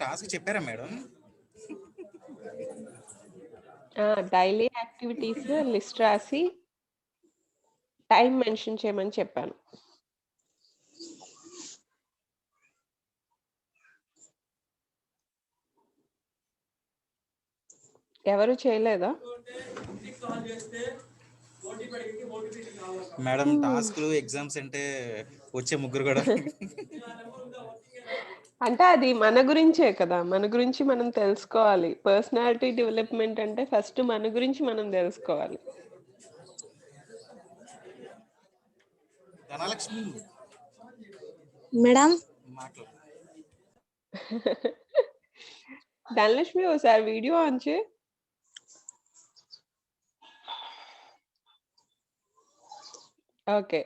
Task చెప్పారా madam? Daily activities list రాసి time mention చేయమని చెప్పాను. ఎవరు చేయలేదా? మేడం టాస్క్లు ఎగ్జామ్స్ అంటే వచ్చే ముగ్గురు కూడా అంటే అది మన గురించే కదా, మన గురించి మనం తెలుసుకోవాలి. పర్సనాలిటీ డెవలప్మెంట్ అంటే ఫస్ట్ మన గురించి మనం తెలుసుకోవాలి. ధనలక్ష్మి మేడం మాట్లాడు. ధనలక్ష్మి ఒకసారి వీడియో ఆన్ చే. ఓకే,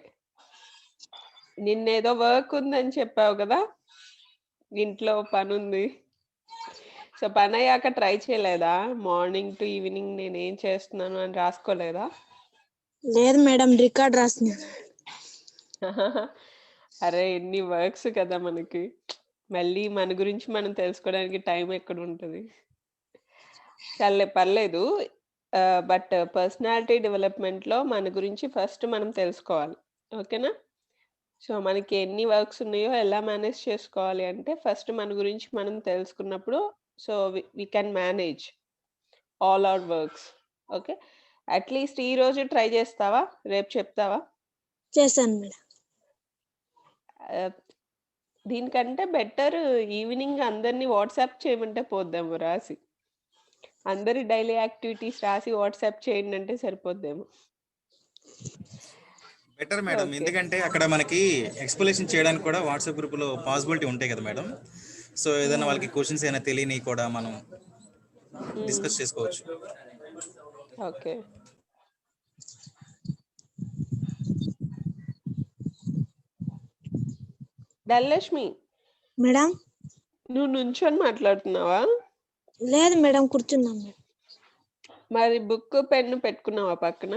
నిన్నేదో వర్క్ ఉందని చెప్పావు కదా, ఇంట్లో పని ఉంది. సో పని అయ్యాక ట్రై చేయలేదా? మార్నింగ్ టు ఈవినింగ్ నేను ఏం చేస్తున్నాను అని రాసుకోలేదా? లేదు మేడం, రికార్డ్ రాసిన. అరే ఎన్ని వర్క్స్ కదా మనకి, మళ్ళీ మన గురించి మనం తెలుసుకోవడానికి టైం ఎక్కడ ఉంటుంది? చల్లే పర్లేదు, బట్ పర్సనాలిటీ డెవలప్మెంట్లో మన గురించి ఫస్ట్ మనం తెలుసుకోవాలి. ఓకేనా? సో మనకి ఎన్ని వర్క్స్ ఉన్నాయో ఎలా మేనేజ్ చేసుకోవాలి అంటే ఫస్ట్ మన గురించి మనం తెలుసుకున్నప్పుడు so we can manage all our works. Okay, at least ఈ రోజు ట్రై చేస్తావా? రేపు చెప్తావా? చేశాను మేడం. దీనికంటే బెటర్ ఈవినింగ్ అందరినీ వాట్సాప్ చేయమంటే పోద్దాము రాసి, అందరి డైలీ యాక్టివిటీస్ రాసి వాట్సాప్ చేయండి అంటే సరిపోద్దేమో. బెటర్ మేడం, ఎందుకంటే అక్కడ మనకి ఎక్స్ప్లెనేషన్ చేయడానికి కూడా వాట్సాప్ గ్రూప్లో పాసిబిలిటీ ఉంటాయి కదా మేడం. సో ఏదైనా వాళ్ళకి క్వశ్చన్స్ అయినా తెలియని కూడా మనం డిస్కస్ చేసుకోవచ్చు. ఓకే, ధనలక్ష్మి మేడం నువ్వు నుంచొని మాట్లాడుతున్నావా? లేదు మేడం, కూర్చున్నాం మేడం. మరి బుక్ పెన్ను పెట్టుకున్నావా పక్కన?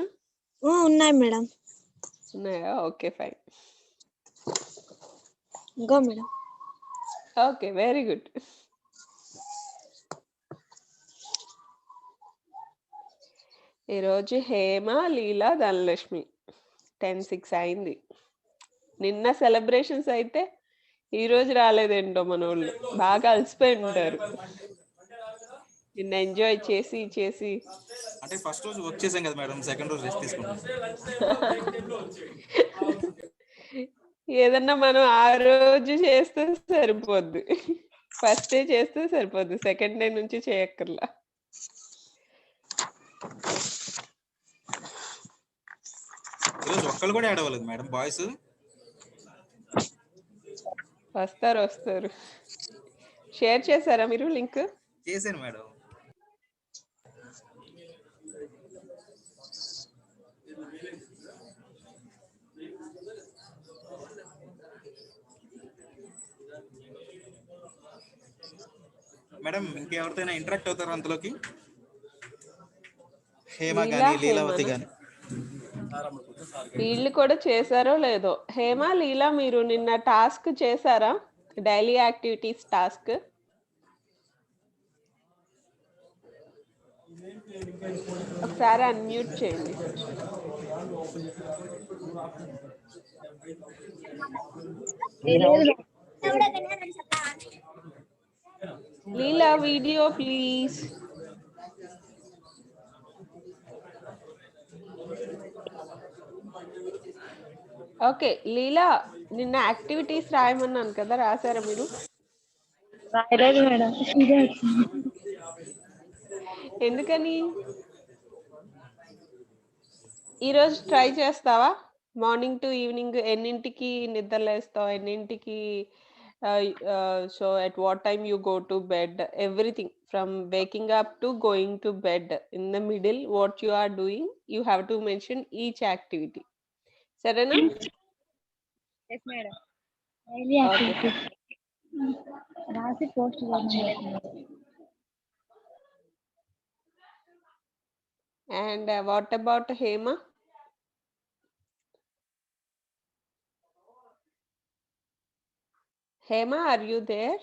ఉన్నాయి మేడం. ఉన్నాయా? Okay fine. ఇంకో మేడం. Okay, very good. ఈరోజు హేమ, లీలా, ధనలక్ష్మి 10-6 అయింది. నిన్న సెలబ్రేషన్స్ అయితే ఈరోజు రాలేదేంటో మనోళ్ళు, బాగా అలసిపోయి ఉంటారు. నిన్న ఎంజాయ్ చేసి చేసి. అంటే ఫస్ట్ రోజు వర్క్ చేసాం కదా మేడం, సెకండ్ రోజు రెస్ట్ తీసుకుంటాం. ఏదన్నా మనం ఆ రోజు చేస్తే సరిపోద్ది, ఫస్ట్ డే చేస్తే సరిపోద్ది, సెకండ్ డే నుంచి చేయక్కర్లా. ఈరోజు ఒక్కళ్ళు కూడా యాడ్ అవ్వలేదు మేడం, బాయ్స్ వస్తారు. షేర్ చేశారా మీరు లింక్? చేశాను మేడం. మేడం ఇంకెవరితోనే ఇంటరాక్ట్ అవుతారు అంతలోకి? హేమ గానీ లీలావతి గానీ వీళ్ళు కూడా చేశారో లేదో. హేమ, లీలా మీరు నిన్న టాస్క్ చేశారా? డైలీ యాక్టివిటీస్ టాస్క్ ఒకసారి అన్మ్యూట్ చేయండి. లీలా వీడియో ప్లీజ్. ఓకే లీలా, నిన్న యాక్టివిటీస్ రాయమన్నాను కదా, రాశారా మీరు? రాయలేదు మేడం. ఎందుకని? ఈరోజు ట్రై చేస్తావా? మార్నింగ్ టు ఈవినింగ్ ఎన్నింటికి నిద్రలేస్తావు, ఎన్నింటికి so at what time you go to bed, everything from waking up to going to bed, in the middle what you are doing, you have to mention each activity. సరేనా? yes madam. Daily activity రాసి post చేయమని. And what about Hema? Hema, are you there?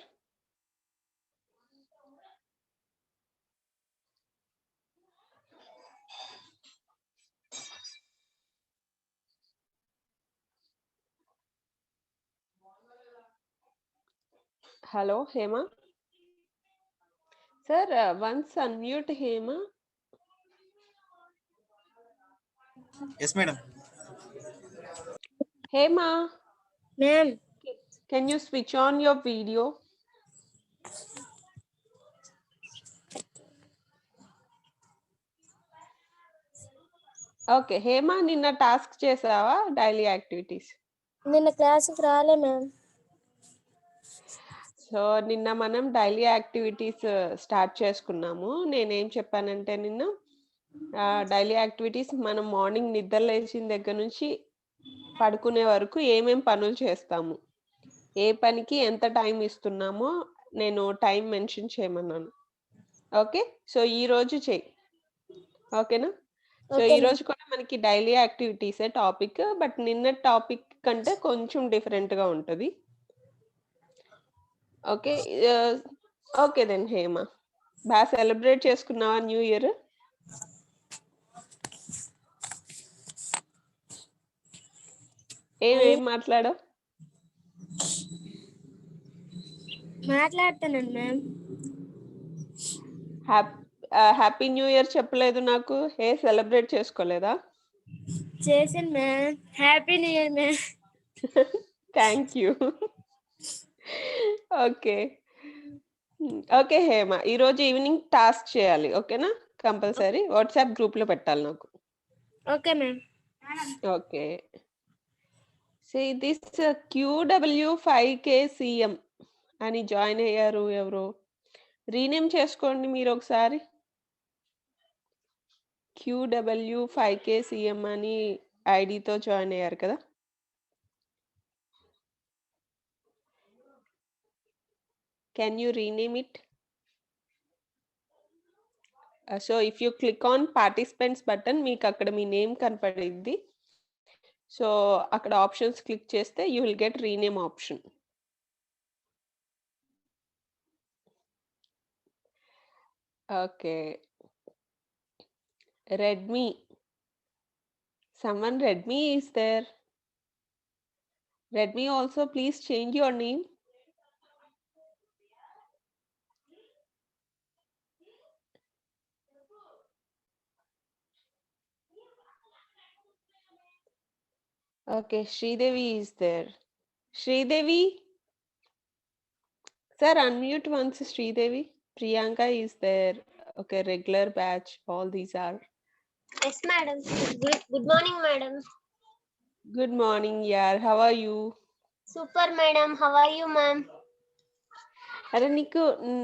Hello, Hema. Sir, once unmute Hema. Yes madam. Hema, ma'am can you switch on your video? Okay Hema, నిన్న task చేసావా daily activities? నిన్న క్లాస్కి రాలే ma'am. So నిన్న మనం daily activities start చేసుకున్నాము. నేనేం చెప్పానంటే నిన్న డైలీ యాక్టివిటీస్ మనం మార్నింగ్ నిద్ర లేచిన దగ్గర నుంచి పడుకునే వరకు ఏమేం పనులు చేస్తాము, ఏ పనికి ఎంత టైం ఇస్తున్నామో నేను టైం మెన్షన్ చేయమన్నాను. ఓకే, సో ఈ రోజు చెయ్యి. ఓకేనా? సో Okay, ఈ రోజు కూడా మనకి డైలీ యాక్టివిటీసే టాపిక్, బట్ నిన్న టాపిక్ కంటే కొంచెం డిఫరెంట్ గా ఉంటది. ఓకే, ఓకే దెన్ హేమ, బాగా సెలబ్రేట్ చేసుకున్నావా న్యూ ఇయర్? ఏం మాట్లాడావు? మాట్లాడుతానండి మ్యామ్. హ్యాపీ న్యూ ఇయర్ చెప్పలేదు నాకు. సెలబ్రేట్ చేసుకోలేదా? చేసాను ma'am. Happy new year ma'am. Thank you. Okay okay Hema, ఈరోజు ఈవినింగ్ టాస్క్ చేయాలి. ఓకేనా? కంపల్సరీ వాట్సాప్ గ్రూప్ లో పెట్టాలి నాకు. Okay ma'am. Okay, say this QW5KCM అని జాయిన్ అయ్యారు ఎవరు? రీనేమ్ చేసుకోండి మీరు ఒకసారి. QW5KCM అని ఐడితో జాయిన్ అయ్యారు కదా. Can you rename it? So if you click on participants button, మీకు అక్కడ మీ నేమ్ కనపడిద్ది. సో అక్కడ ఆప్షన్స్ క్లిక్ చేస్తే you will get rename option. Okay, Redmi. Someone Redmi is there. Redmi also, please change your name. Okay, Sridevi is there. Sridevi, sir, unmute once. Sridevi. Priyanka is there. Okay, regular batch. All these are. Yes, madam. Good morning, madam. Good morning, yaar. How are you? Super, madam. How are you, ma'am? అరే నీకు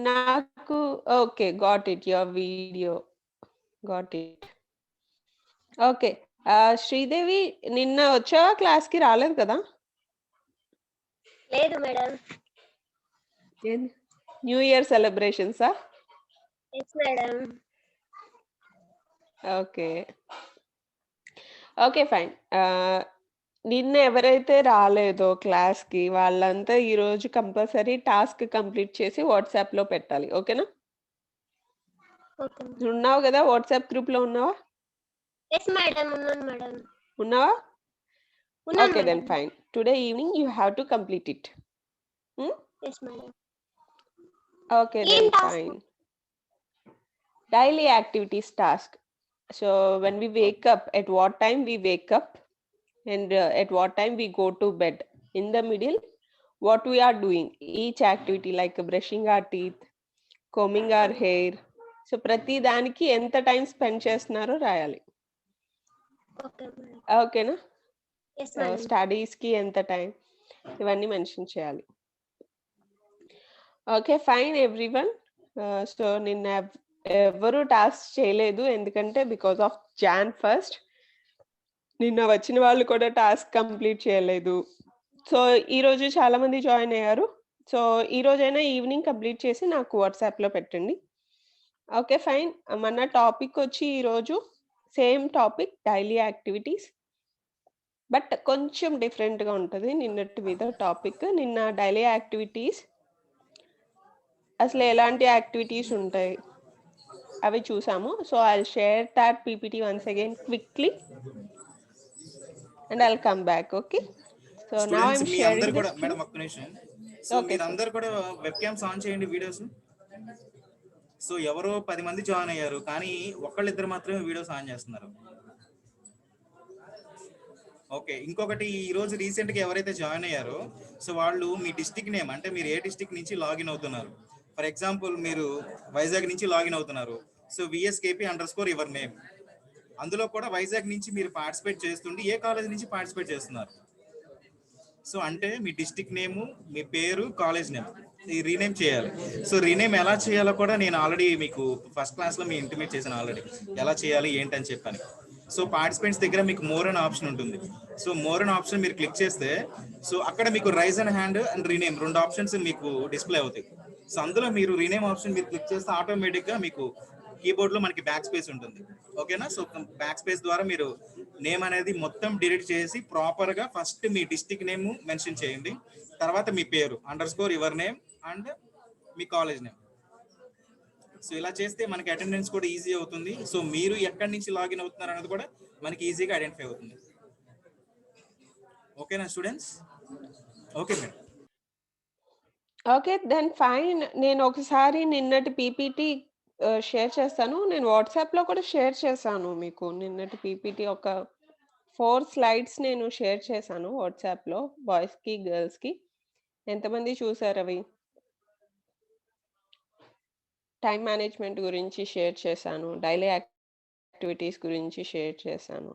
నాకు okay, got it your video, got it. Okay, Sridevi నిన్న వచ్చావా? క్లాస్కి రాలేదు కదా? లేదు, madam. New year సెలబ్రేషన్సా? Yes, madam. Okay okay fine. నిన్న ఎవరైతే రాలేదో క్లాస్కి వాళ్ళంతా ఈరోజు కంపల్సరీ టాస్క్ కంప్లీట్ చేసి వాట్సాప్లో పెట్టాలి. ఓకేనా? Okay. ఉన్నావు కదా వాట్సాప్ గ్రూప్లో? ఉన్నావా? Yes, madam. ఉన్నాను, madam. ఉన్నావా? ఉన్నాను, okay then madam. Fine. Today evening you have to complete it. Yes, madam. Okay ఏం then task? Fine. Daily activities task. So when we wake up, at what time we wake up and at what time we go to bed. In the middle, what we are doing. Each activity like brushing our teeth, combing our hair. So ప్రతి దానికి ఎంత time spend చేస్తున్నారో రాయాలి. Okay, madam. ఓకేనా? Yes, madam. స్టడీస్కి ఎంత time, ఇవన్నీ mention చేయాలి. Okay fine everyone. So నిన్న ఎవరు టాస్క్ చేయలేదు, ఎందుకంటే బికాస్ ఆఫ్ Jan 1st నిన్న వచ్చిన వాళ్ళు కూడా టాస్క్ కంప్లీట్ చేయలేదు. సో ఈరోజు చాలా మంది జాయిన్ అయ్యారు. సో ఈ రోజైనా ఈవినింగ్ కంప్లీట్ చేసి నాకు వాట్సాప్లో పెట్టండి. Okay fine. మన టాపిక్ వచ్చి ఈరోజు same topic, daily activities, but కొంచెం డిఫరెంట్గా ఉంటుంది నిన్నటి మీద టాపిక్. నిన్న డైలీ యాక్టివిటీస్ అసలు ఎలాంటి యాక్టివిటీస్ ఉంటాయి అవి చూసాము. So I share that PPT once again quickly and I'll come back. Okay, so now I'm students మీ అందరు షేరింగ్ కూడా మేడం ఒక్క నిమిషం, సో ఓకే మీరు సార్. అందరు కూడా వెబ్ క్యామ్స్ ఆన్ చేయండి వీడియోస్. సో ఎవరో 10 మంది జాయిన్ అయ్యారు కానీ ఒకళ్ళిద్దరు మాత్రమే వీడియోస్ ఆన్ చేస్తున్నారు. ఓకే, ఇంకొకటి ఈ రోజు రీసెంట్ గా ఎవరైతే జాయిన్ అయ్యారో సో వాళ్ళు మీ డిస్టిక్ నేమ్, అంటే మీరు ఏ డిస్టిక్ నుంచి లాగిన్ అవుతున్నారు. ఫర్ ఎగ్జాంపుల్ మీరు వైజాగ్ నుంచి లాగిన్ అవుతున్నారు. సో VSKP_your యువర్ నేమ్, అందులో కూడా వైజాగ్ నుంచి మీరు పార్టిసిపేట్ చేస్తుండి ఏ కాలేజ్ నుంచి పార్టిసిపేట్ చేస్తున్నారు. సో అంటే మీ డిస్టిక్ నేము, మీ పేరు, కాలేజ్ నేమ్ ఈ రీనేమ్ చేయాలి. సో రీనేమ్ ఎలా చేయాలో కూడా నేను ఆల్రెడీ మీకు ఫస్ట్ క్లాస్లో మీ ఇంటిమేట్ చేశాను ఆల్రెడీ, ఎలా చేయాలి ఏంటని చెప్పాను. సో పార్టిసిపెంట్స్ దగ్గర మీకు మోర్ అనే ఆప్షన్ ఉంటుంది. సో మోర్ అనే ఆప్షన్ మీరు క్లిక్ చేస్తే సో అక్కడ మీకు raise and hand and rename 2 options మీకు డిస్ప్లే అవుతాయి. సో అందులో మీరు రీనేమ్ ఆప్షన్ మీరు క్లిక్ చేస్తే ఆటోమేటిక్గా మీకు కీబోర్డ్ లో మనకి బ్యాక్ స్పేస్ ఉంటుంది. ఓకేనా. సో బ్యాక్ స్పేస్ ద్వారా మీరు నేమ్ అనేది మొత్తం డిలీట్ చేసి ప్రాపర్ గా ఫస్ట్ మీ డిస్టిక్ నేమ్ మెన్షన్ చేయండి, తర్వాత మీ పేరు _your name and me college name. So ఇలా చేస్తే మనకి అటెండెన్స్ కూడా ఈజీ అవుతుంది. సో మీరు ఎక్కడి నుంచి లాగిన్ అవుతున్నారు అనేది కూడా మనకి ఈజీగా ఐడెంటిఫై అవుతుంది. ఓకేనా students? Okay madam. Okay then fine. నేను ఒకసారి నిన్నటి పీపీటీ షేర్ చేస్తాను. నేను వాట్సాప్లో కూడా షేర్ చేశాను మీకు. నిన్నటి పీపీటీ ఒక 4 స్లైడ్స్ నేను షేర్ చేశాను వాట్సాప్లో, బాయ్స్కి గర్ల్స్కి. ఎంతమంది చూసారు అవి? టైం మేనేజ్మెంట్ గురించి షేర్ చేశాను, డైలీ యాక్టివిటీస్ గురించి షేర్ చేశాను.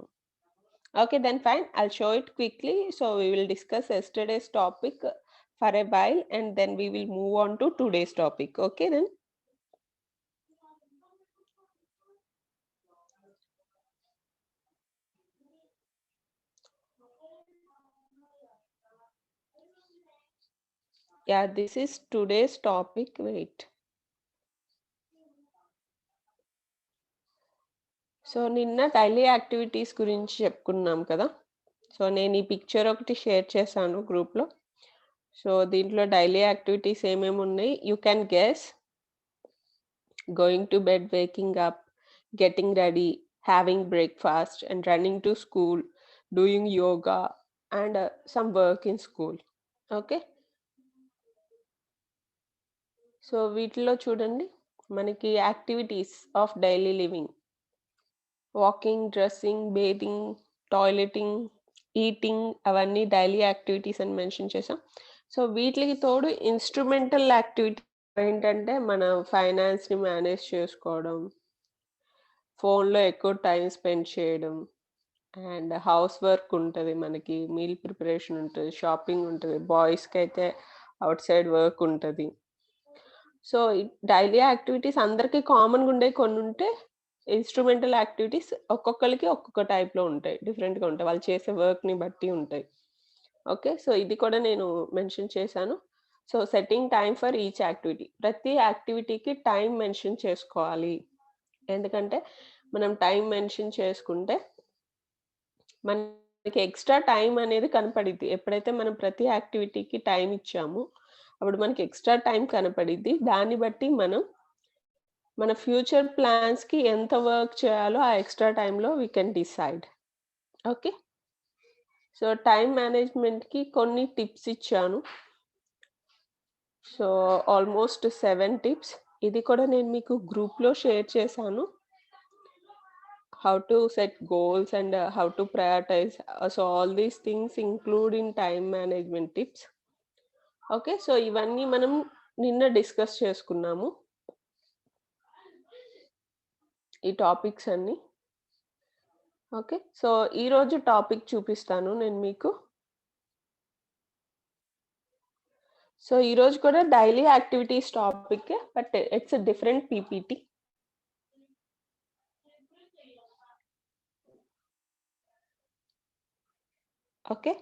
Okay, then fine. I'll show it quickly. So we will discuss yesterday's topic for a while and then we will move on to today's topic. Okay then. Yeah, this is today's topic. Wait. So నిన్న daily activities గురించి చెప్పుకున్నాం కదా. So నేను ఈ picture ఒకటి share చేశాను గ్రూప్లో. So దీంట్లో డైలీ యాక్టివిటీస్ ఏమేమి ఉన్నాయి? You can guess. Going to bed, waking up, getting ready, having breakfast and running to school, doing yoga and some work in school. Okay, so వీటిలో చూడండి మనకి activities of daily living: walking, dressing, bathing, టాయిలెటింగ్, eating, అవన్నీ daily activities అని mention చేసాం. So వీటికి తోడు instrumental activity ఏంటంటే మన ఫైనాన్స్ని మేనేజ్ చేసుకోవడం, ఫోన్లో ఎక్కువ టైం స్పెండ్ చేయడం, అండ్ హౌస్ వర్క్ ఉంటుంది, మనకి మీల్ ప్రిపరేషన్ ఉంటుంది, షాపింగ్ ఉంటుంది, బాయ్స్కి అయితే అవుట్ సైడ్ వర్క్ ఉంటుంది. సో డైలీ యాక్టివిటీస్ అందరికీ కామన్గా ఉండే కొన్ని ఉంటే, ఇన్స్ట్రుమెంటల్ యాక్టివిటీస్ ఒక్కొక్కరికి ఒక్కొక్క టైప్లో ఉంటాయి, డిఫరెంట్గా ఉంటాయి, వాళ్ళు చేసే వర్క్ని బట్టి ఉంటాయి. ఓకే, సో ఇది కూడా నేను మెన్షన్ చేశాను. So setting time for each activity, ప్రతి యాక్టివిటీకి టైం మెన్షన్ చేసుకోవాలి. ఎందుకంటే మనం టైం మెన్షన్ చేసుకుంటే మనకి ఎక్స్ట్రా టైం అనేది కనపడిద్ది. ఎప్పుడైతే మనం ప్రతి యాక్టివిటీకి టైం ఇచ్చామో అప్పుడు మనకి ఎక్స్ట్రా టైం కనపడిద్ది. దాన్ని బట్టి మనం మన ఫ్యూచర్ ప్లాన్స్కి ఎంత వర్క్ చేయాలో ఆ ఎక్స్ట్రా టైంలో we can decide. Okay, so time మేనేజ్మెంట్కి కొన్ని టిప్స్ ఇచ్చాను. So almost 7 tips. ఇది కూడా నేను మీకు గ్రూప్లో షేర్ చేశాను. How to set goals and how to prioritize. So all these things include in time management tips. Okay, so ఇవన్నీ మనం నిన్న డిస్కస్ చేసుకున్నాము, ఈ టాపిక్స్ అన్నీ. ఓకే, సో ఈరోజు టాపిక్ చూపిస్తాను నేను మీకు. సో ఈరోజు కూడా daily activities topic, but it's a different PPT. Okay,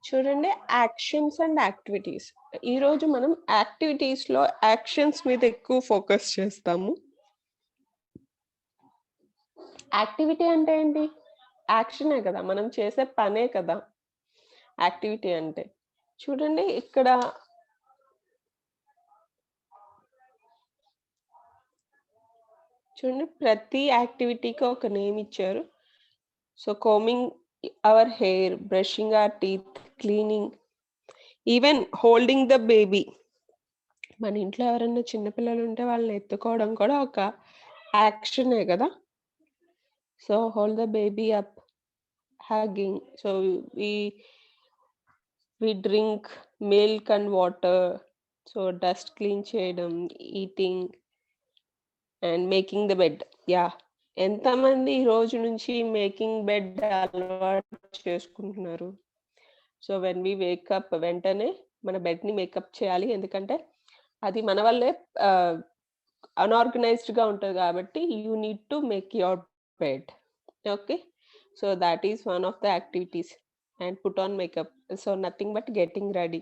చూడండి, యాక్షన్స్ అండ్ యాక్టివిటీస్. ఈరోజు మనం యాక్టివిటీస్లో యాక్షన్స్ మీద ఎక్కువ ఫోకస్ చేస్తాము. యాక్టివిటీ అంటే ఏంటి? యాక్షనే కదా, మనం చేసే పనే కదా యాక్టివిటీ అంటే. చూడండి ఇక్కడ చూడండి ప్రతి యాక్టివిటీకి ఒక నేమ్ ఇచ్చారు. So combing hour hair, brushing hour teeth, cleaning, even holding the baby. మన ఇంట్లో ఎవరైనా చిన్నపిల్లలు ఉంటే వాళ్ళని ఎత్తుకోవడం కూడా ఒక యాక్షనే కదా. So hold the baby up, hugging. So we drink milk and water. So dust clean చేయడం, eating and making the bed. Yeah. ఎంతమంది ఈ రోజు నుంచి మేకింగ్ బెడ్ అలవాటు చేసుకుంటున్నారు? సో వెన్ వి వేకప్ వెంటనే మన బెడ్ని మేకప్ చేయాలి, ఎందుకంటే అది మన వల్లే అన్ఆర్గనైజ్డ్గా ఉంటుంది కాబట్టి you need to make your bed. Okay, so that is one of the activities. And put on makeup. So nothing but getting ready,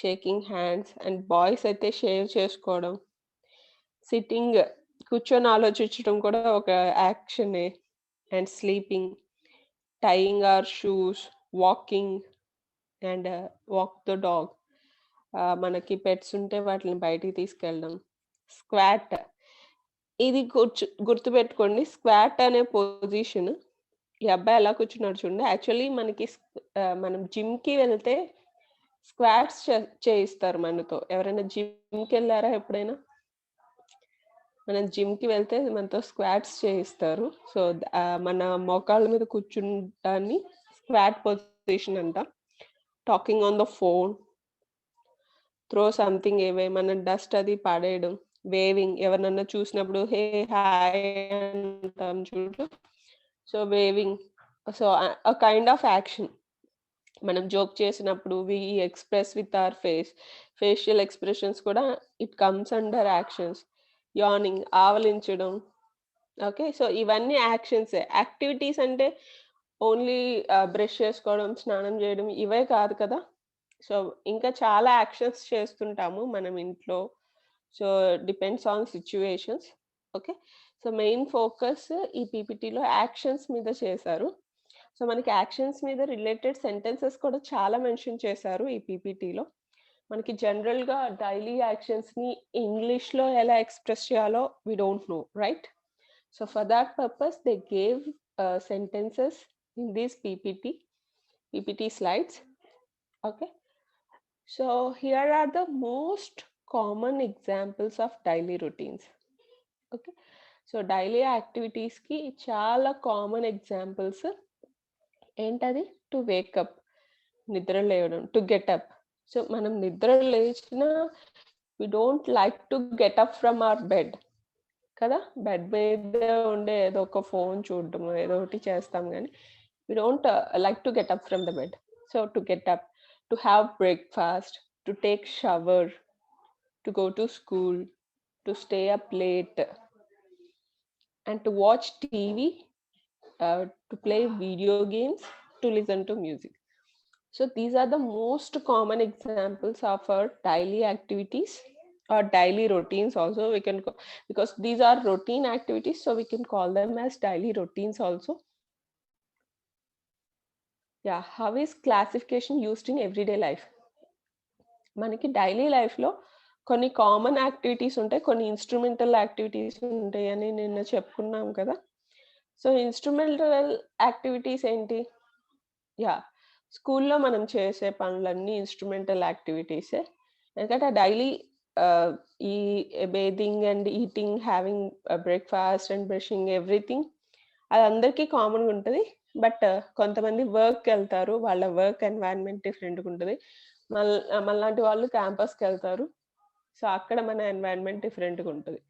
shaking hands. And boys అయితే షేవ్ చేసుకోవడం, సిట్టింగ్ కూర్చొని ఆలోచించడం కూడా ఒక యాక్షనే. And sleeping, tying our shoes, walking and walk the dog. మనకి pets ఉంటే వాటిని బయటికి తీసుకెళ్ళడం. స్క్వాట్, ఇది గుర్తుపెట్టుకోండి. స్క్వాట్ అనే పొజిషన్, ఈ అబ్బాయి ఎలా కూర్చున్నాడు చూడండి. యాక్చువల్లీ మనకి మనం జిమ్కి వెళ్తే స్క్వాట్స్ చేయిస్తారు మనతో. ఎవరైనా జిమ్కి వెళ్ళారా ఎప్పుడైనా? మనం జిమ్కి వెళ్తే మనతో స్క్వాట్స్ చేయిస్తారు. సో మన మోకాళ్ళ మీద కూర్చుంటాన్ని స్క్వాట్ పొజిషన్ అంట. Talking on the phone, throw something ఏవే, మన డస్ట్ అది పడేయడం. వేవింగ్, ఎవరినన్నా చూసినప్పుడు హే హాయ్ అంటాం చూడు. So waving, so a kind of action. మనం జోక్ చేసినప్పుడు we express with our facial expressions కూడా it comes under actions. Yawning, ఆవలించడం. ఓకే, సో ఇవన్నీ యాక్షన్సే. యాక్టివిటీస్ అంటే ఓన్లీ బ్రష్ చేసుకోవడం, స్నానం చేయడం ఇవే కాదు కదా. సో ఇంకా చాలా యాక్షన్స్ చేస్తుంటాము మనం ఇంట్లో. So depends on situations. Okay, so main focus ఈ పీపీటీలో యాక్షన్స్ మీద చేశారు. సో మనకి యాక్షన్స్ మీద రిలేటెడ్ సెంటెన్సెస్ కూడా చాలా మెన్షన్ చేశారు ఈ పీపీటీలో. మనకి జనరల్గా డైలీ యాక్షన్స్ని ఇంగ్లీష్లో ఎలా ఎక్స్ప్రెస్ చేయాలో we don't know, right? So for that purpose they gave sentences in these PPT slides. Okay, so here are the most common examples of daily routines. Okay, so daily activities ki chala common examples ఏంటది? To wake up, నిద్ర లేవడం, to get up. So మనం నిద్ర లేచిన we don't like to get up from our bed కదా. Bed మీద ఉండే ఏదో ఒక ఫోన్ చూడడం ఏదో ఒకటి చేస్తాం, కానీ we don't like to get up from the bed. So to get up, to have breakfast, to take shower, to go to school, to stay up late, and to watch TV, to play video games, to listen to music. So these are the most common examples of our daily activities or daily routines also. We can because these are routine activities, so we can call them as daily routines also. Yeah, how is classification used in everyday life? మనకి daily లైఫ్లో కొన్ని common activities ఉంటాయి, కొన్ని instrumental activities ఉంటాయి అని నిన్న చెప్పుకున్నాం కదా. సో ఇన్స్ట్రుమెంటల్ యాక్టివిటీస్ ఏంటి? యా, స్కూల్లో మనం చేసే పనులన్నీ ఇన్స్ట్రుమెంటల్ యాక్టివిటీసే. ఎందుకంటే డైలీ ఈ bathing and eating, having breakfast and brushing, everything అది అందరికీ కామన్గా ఉంటుంది. బట్ కొంతమంది వర్క్కి వెళ్తారు, వాళ్ళ వర్క్ ఎన్వైరన్మెంట్ డిఫరెంట్గా ఉంటుంది. మనలాంటి వాళ్ళు క్యాంపస్కి వెళ్తారు, సో అక్కడ మన ఎన్వైరన్మెంట్ డిఫరెంట్గా ఉంటుంది.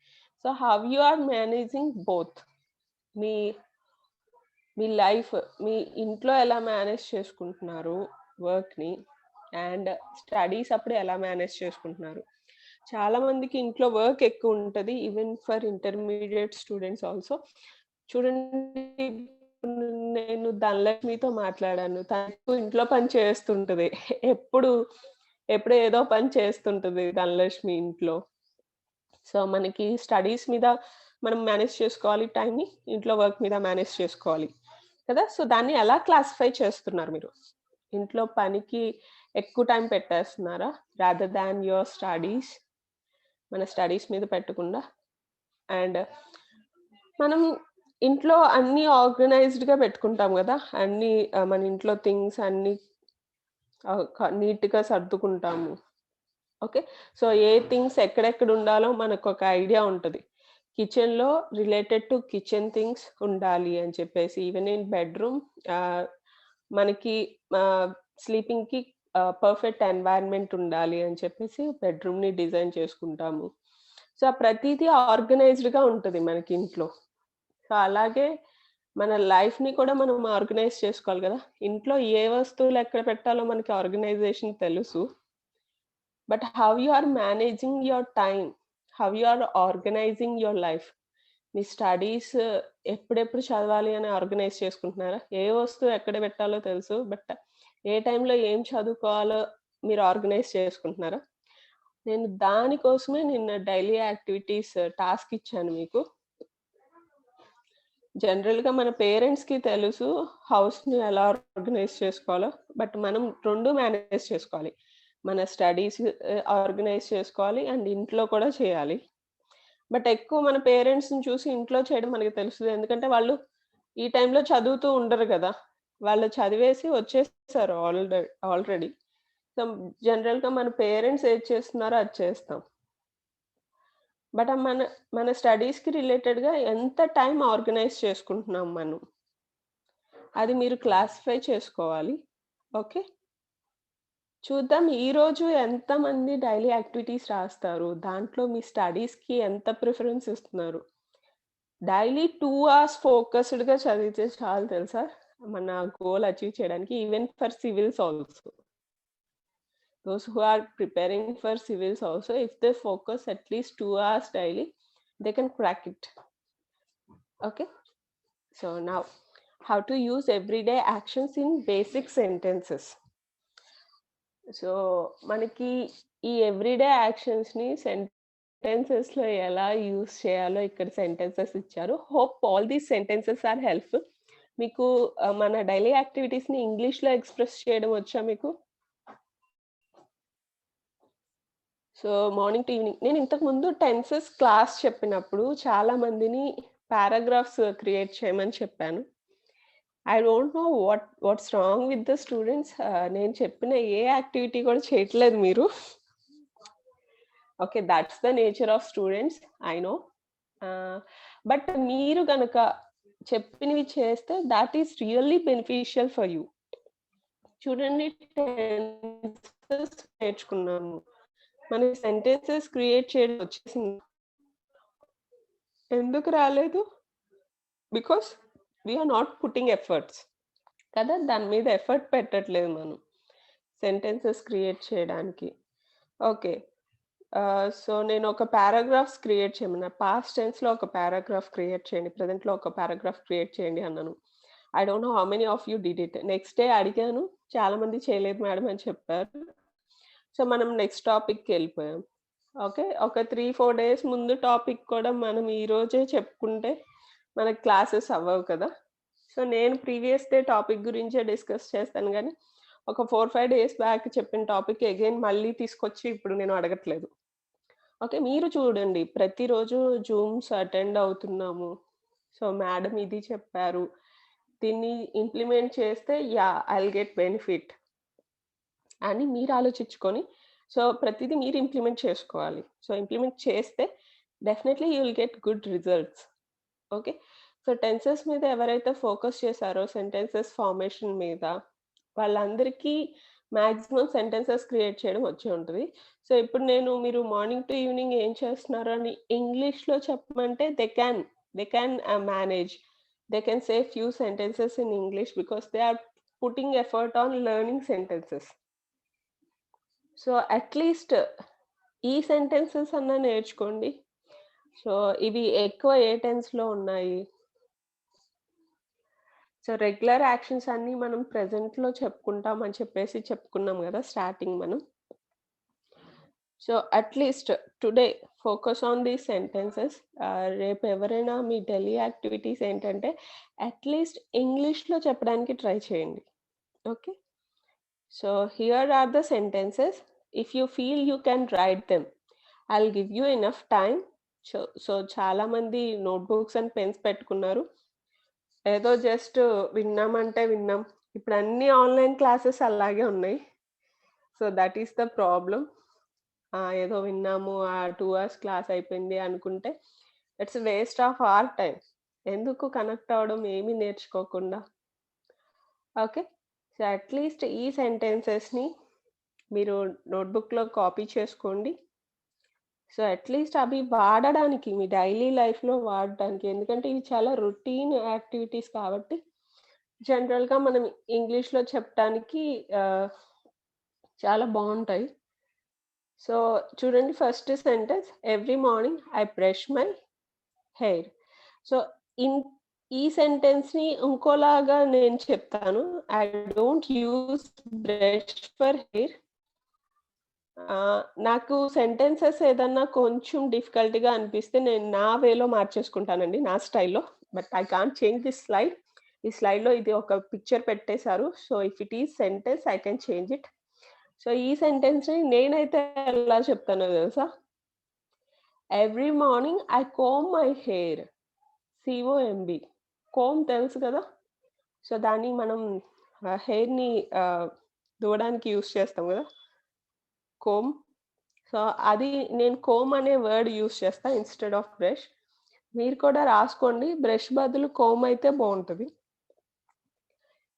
So how you are managing both, మీ లైఫ్, మీ ఇంట్లో ఎలా మేనేజ్ చేసుకుంటున్నారు వర్క్ని, అండ్ స్టడీస్ అప్పుడు ఎలా మేనేజ్ చేసుకుంటున్నారు. చాలా మందికి ఇంట్లో వర్క్ ఎక్కువ ఉంటుంది, even for intermediate students also. చూడండి, నేను ధనలక్ష్మితో మాట్లాడాను, తనకు ఇంట్లో పని చేస్తుంటుంది, ఎప్పుడు ఏదో పని చేస్తుంటుంది ధనలక్ష్మి ఇంట్లో. సో మనకి స్టడీస్ మీద మనం మేనేజ్ చేసుకోవాలి టైంని, ఇంట్లో వర్క్ మీద మేనేజ్ చేసుకోవాలి కదా. సో దాన్ని ఎలా క్లాసిఫై చేస్తున్నారు మీరు? ఇంట్లో పనికి ఎక్కువ టైం పెట్టేస్తున్నారా రాదర్ దాన్ యువర్ స్టడీస్? మన స్టడీస్ మీద పెట్టకుండా. అండ్ మనం ఇంట్లో అన్నీ ఆర్గనైజ్డ్‌గా పెట్టుకుంటాం గదా! అన్నీ మన ఇంట్లో థింగ్స్ అన్నీ నీట్‌గా సర్దుకుంటాము. ఓకే. సో, ఏ థింగ్స్ ఎక్కడెక్కడ ఉండాలో మనకొక ఐడియా ఉంటది. కిచెన్‌లో రిలేటెడ్ టు కిచెన్ థింగ్స్ ఉండాలి అని చెప్పేసి. ఈవెన్ ఇన్ బెడ్‌రూమ్ ఆహ్, మనకి స్లీపింగ్‌కి పర్ఫెక్ట్ ఎన్వైర్న్‌మెంట్ ఉండాలి అని చెప్పేసి బెడ్‌రూమ్‌ని డిజైన్ చేసుకుంటాము. సో, ప్రతీదీ ఆర్గనైజ్డ్‌గా ఉంటది మనకింట్లో. సో, అలాగే మన లైఫ్‌ని కూడా మనం ఆర్గనైజ్ చేసుకోవాలి గదా! ఇంట్లో ఏ వస్తువులు ఎక్కడ పెట్టాలో మనకి ఆర్గనైజేషన్ తెలుసు. But how you are managing your time, how you are organising your life. మీ స్టడీస్ ఎప్పుడెప్పుడు చదవాలి అని ఆర్గనైజ్ చేసుకుంటున్నారా? ఏ వస్తువు ఎక్కడ పెట్టాలో తెలుసు. బట్ ఏ టైంలో ఏం చదువుకోవాలో మీరు ఆర్గనైజ్ చేసుకుంటున్నారా? నేను దానికోసమే నిన్న డైలీ యాక్టివిటీస్ టాస్క్ ఇచ్చాను మీకు. జనరల్‌గా మన పేరెంట్స్‌కి తెలుసు హౌస్‌ని ఎలా ఆర్గనైజ్ చేసుకోవాలో. బట్ మనం 2 మేనేజ్ చేసుకోవాలి. మన స్టడీస్ ఆర్గనైజ్ చేసుకోవాలి అండ్ ఇంట్లో కూడా చేయాలి. బట్ ఎక్కువ మన పేరెంట్స్‌ని చూసి ఇంట్లో చేయడం మనకు తెలుస్తది. ఎందుకంటే వాళ్ళు ఈ టైంలో చదువుతూ ఉండరు గదా! వాళ్ళు చదివేసి వచ్చేసారు ఆల్రెడీ. సో, జనరల్‌గా మన పేరెంట్స్ ఏది చేస్తున్నారో అది చేస్తాం. బట్ మన స్టడీస్‌కి రిలేటెడ్‌గా ఎంత టైం ఆర్గనైజ్ చేసుకుంటున్నాం మనం. అది మీరు క్లాసిఫై చేసుకోవాలి. ఓకే. చూద్దాం ఈరోజు ఎంతమంది డైలీ యాక్టివిటీస్ రాస్తారు? దాంట్లో మీ స్టడీస్‌కి ఎంత ప్రిఫరెన్స్ ఇస్తున్నారు? డైలీ 2 అవర్స్ ఫోకస్డ్‌గా చదివితే చాలు తెలుసా? మన గోల్ అచీవ్ చేయడానికి. Even for civils also. Those who are preparing for civils also, if they focus at least 2 hours daily, they can crack it. Okay. So now, how to use everyday actions in basic sentences. So, మనకి ఈ everyday యాక్షన్స్‌ని సెంటెన్సెస్‌లో ఎలా use చేయాలో ఇక్కడ sentences ఇచ్చారు. Hope all these sentences are helpful. మీకు మన daily యాక్టివిటీస్‌ని ఇంగ్లీష్‌లో express చేయడం వచ్చా మీకు? సో, మార్నింగ్ టు ఈవినింగ్ నేను ఇంతకుముందు టెన్సెస్ క్లాస్ చెప్పినప్పుడు చాలా మందిని పారాగ్రాఫ్స్ క్రియేట్ చేయమని చెప్పాను. I don't know what's wrong with the students. నేను చెప్పిన ఏ యాక్టివిటీ కూడా చేయట్లేదు మీరు. Okay. That's the nature of students. I know. But మీరు గనక చెప్పినవి చేస్తే that is really beneficial for you. చూడండి టెన్సెస్ నేర్చుకున్నాము. మనకి సెంటెన్సెస్ క్రియేట్ చేయడం వచ్చేసింది. ఎందుకు రాలేదు? Because we are not putting efforts. కదా! దాని మీద ఎఫర్ట్ పెట్టట్లేదు మనం. సెంటెన్సెస్ క్రియేట్ చేయడానికి. ఓకే. సో, నేను ఒక పారాగ్రాఫ్స్ క్రియేట్ చేయమన్నా. పాస్ట్ టెన్స్‌లో ఒక పారాగ్రాఫ్ క్రియేట్ చేయండి. ప్రెజెంట్‌లో ఒక పారాగ్రాఫ్ క్రియేట్ చేయండి అన్నాను. I don't know how many of you did it. Next day అడిగాను. చాలా మంది చేయలేదు మేడం అని చెప్పారు. సో, మనం నెక్స్ట్ టాపిక్‌కెళ్ళిపోయాం. ఓకే. ఒక 3, 4 డేస్ ముందు టాపిక్ కూడా మనం ఈరోజే చెప్పుకుంటే మనకు క్లాసెస్ అవ్వవు కదా! సో, నేను ప్రీవియస్ డే టాపిక్ గురించే డిస్కస్ చేస్తాను గానీ, ఒక 4, 5 డేస్ బ్యాక్ చెప్పిన టాపిక్ అగైన్ మళ్ళీ తీసుకొచ్చి ఇప్పుడు నేను అడగట్లేదు. ఓకే. మీరు చూడండి ప్రతిరోజు జూమ్స్ అటెండ్ అవుతున్నాము. సో, మేడం ఇది చెప్పారు. దీన్ని ఇంప్లిమెంట్ చేస్తే yeah! I will get benefit అని మీరు ఆలోచించుకొని, సో, ప్రతీదీ మీరు ఇంప్లిమెంట్ చేసుకోవాలి. సో, ఇంప్లిమెంట్ చేస్తే definitely you will get good results. Okay. So, tenses మీద ఎవరైతే ఫోకస్ చేశారో సెంటెన్సెస్ ఫార్మేషన్ మీద, వాళ్ళందరికీ మాక్సిమం సెంటెన్సెస్ క్రియేట్ చేయడం వచ్చే ఉంటది. సో, ఇప్పుడు నేను మీరు మార్నింగ్ టు ఈవినింగ్ ఏం చేస్తున్నారు అని ఇంగ్లీష్‌లో చెప్పమంటే they can manage. They can say few sentences in English because they are putting effort on learning sentences. So, at least ఈ సెంటెన్సెస్ అన్నా నేర్చుకోండి. సో, ఇవి ఎక్కువ ఏ టెన్స్‌లో ఉన్నాయి? సో, రెగ్యులర్ యాక్షన్స్ అన్నీ మనం ప్రెజెంట్‌లో చెప్పుకుంటాం అని చెప్పేసి చెప్పుకున్నాం గదా! స్టార్టింగ్ మనం. So, at least today focus on these sentences. రేపు ఎవరైనా మీ డైలీ యాక్టివిటీస్ ఏంటంటే అట్‌లీస్ట్ ఇంగ్లీష్‌లో చెప్పడానికి ట్రై చేయండి. Okay. So, here are the sentences. If you feel you can write them. I will give you enough time. So చాలా మంది notebooks and pens పెట్టుకున్నారు. ఏదో జస్ట్ విన్నామంటే విన్నాం. ఇప్పుడు అన్ని ఆన్‌లైన్ క్లాసెస్ అలాగే ఉన్నాయి. So that is the problem. ఏదో విన్నాము, 2 అవర్స్ క్లాస్ అయిపోయింది అనుకుంటే it's waste of our time. ఎందుకు కనెక్ట్ అవ్వడం ఏమీ నేర్చుకోకుండా. ఓకే. సో అట్‌లీస్ట్ ఈ సెంటెన్సెస్‌ని మీరు నోట్‌బుక్‌లో కాపీ చేసుకోండి. సో అట్‌లీస్ట్ అవి వాడడానికి మీ డైలీ లైఫ్‌లో వాడడానికి. ఎందుకంటే ఇవి చాలా రొటీన్ యాక్టివిటీస్ కాబట్టి జనరల్‌గా మనం ఇంగ్లీష్‌లో చెప్పటానికి చాలా బావుంటాయి. సో చూడండి first sentence every morning I brush my hair. So in ఈ సెంటెన్స్‌ని ఇంకోలాగా నేను చెప్తాను. I don't use brush for hair. నాకు సెంటెన్సెస్ ఏదన్నా కొంచెం డిఫికల్ట్‌గా అనిపిస్తే నేను నా వేలో మార్చేసుకుంటానండి. నా స్టైల్‌లో. But I can't change this slide. ఈ స్లైడ్‌లో ఇది ఒక పిక్చర్ పెట్టేసారు. So if it is sentence I can change it. So ఈ సెంటెన్స్‌ని నేనైతే ఎలా చెప్తానో తెలుసా? Every morning I comb my hair. COMB. Comb తెలుసు కదా! సో దాన్ని మనం హెయిర్‌ని దువ్వడానికి యూజ్ చేస్తాం కదా! కోంబ్. సో అది నేను కోంబ్ అనే వర్డ్ యూజ్ చేస్తా ఇన్‌స్టెడ్ ఆఫ్ బ్రష్. మీరు కూడా రాసుకోండి. బ్రష్ బదులు కోంబ్ అయితే బావుంటది.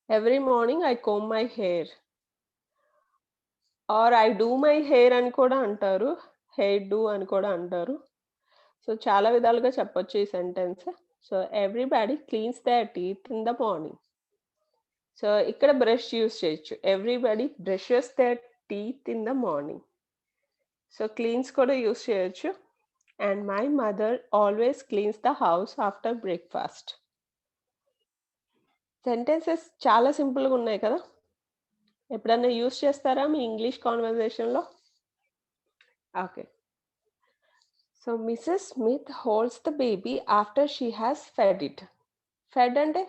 Every morning I comb my hair. Or I do my hair అని కూడా అంటారు. హెయిర్ డూ అని కూడా అంటారు. సో చాలా విధాలుగా చెప్పొచ్చు ఈ sentence. So everybody cleans their teeth in the morning. So ఇక్కడ బ్రష్ యూజ్ చేయొచ్చు. Everybody brushes their teeth in the morning. So cleans కూడా యూజ్ చేయొచ్చు. And my mother always cleans the house after breakfast. Sentences చాలా సింపుల్‌గా ఉన్నాయి కదా! ఎప్పుడన్నా use చేస్తారా మీ ఇంగ్లీష్ కాన్వర్జేషన్‌లో? Okay. So Mrs Smith holds the baby after she has fed it. Fed అంటే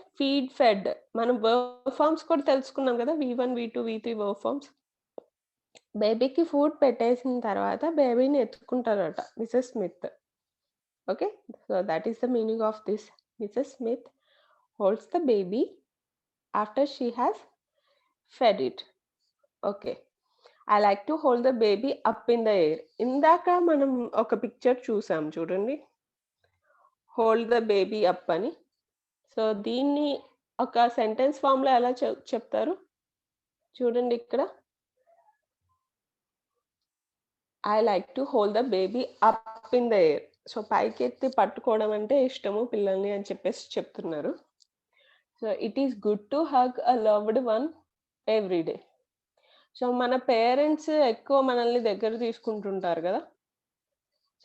ఫెడ్. మనం వర్బ్ ఫార్మ్స్ కూడా తెలుసుకున్నాం కదా! V1, V2, V3 verb forms. బేబీకి ఫుడ్ పెట్టేసిన తర్వాత బేబీని ఎత్తుకుంటారట Mrs Smith. Okay. So that is the meaning of this. Mrs Smith holds the baby after she has fed it. Okay. I like to hold the baby up in the air. ఇందాక మనం ఒక picture చూసాం చూడండి. Hold the baby up అని. So దీన్ని ఒక sentence ఫార్మ్‌లో ఎలా చెప్తారు? చూడండి ఇక్కడ. I like to hold the baby up in the air. So పైకెత్తి పట్టుకోవడం అంటే ఇష్టము పిల్లల్ని అని చెప్పేసి చెప్తున్నారు. So it is good to hug a loved one every day. So మన పేరెంట్స్ ఎక్కువ మనల్ని దగ్గర తీసుకుంటుంటారు కదా!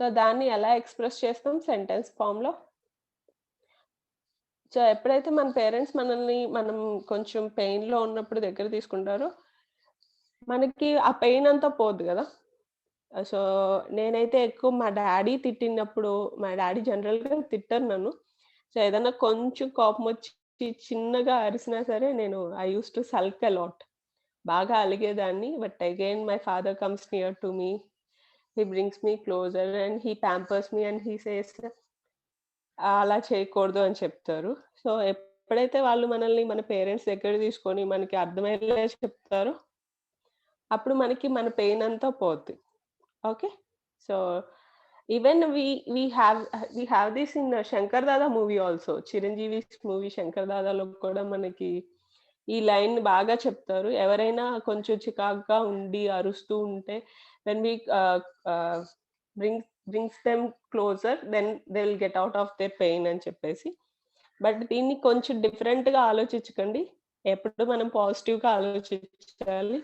సో దాన్ని ఎలా ఎక్స్‌ప్రెస్ చేస్తాం సెంటెన్స్ ఫార్మ్‌లో? సో ఎప్పుడైతే మన పేరెంట్స్ మనల్ని మనం కొంచెం పెయిన్‌లో ఉన్నప్పుడు దగ్గర తీసుకుంటారో, మనకి ఆ పెయిన్ అంతా పోద్ది గదా! సో నేనైతే ఎక్కువ మా డ్యాడీ తిట్టినప్పుడు మా డ్యాడీ జనరల్‌గా తిట్టరు నన్ను. సో ఏదన్నా కొంచెం కోపమొచ్చి చిన్నగా అరిసినా సరే నేను I used to sulk a lot. బాగా అలిగేదాన్ని. But again my father comes near to me. He brings me closer and he pampers me and he says అలా చేయకూడదు అని చెప్తారు. సో ఎప్పుడైతే వాళ్ళు మనల్ని మన పేరెంట్స్ దగ్గరికి తీసుకొని మనకి అర్థమయ్యేలా చెప్తారో, అప్పుడు మనకి మన పెయిన్ అంతా పోద్ది. Okay. So even we have this in 'Shankar Dada' movie also. Chiranjeevi's movie 'Shankar దాదా'లో కూడా మనకి ఈ లైన్ బాగా చెప్తారు. ఎవరైనా కొంచెం చికాకుగా ఉండి అరుస్తూ ఉంటే when we brings them closer then they will get out of their pain అని చెప్పేసి. బట్ దీన్ని కొంచెం డిఫరెంట్‌గా ఆలోచించకండి. ఎప్పుడు మనం పాజిటివ్‌గా ఆలోచించాలి.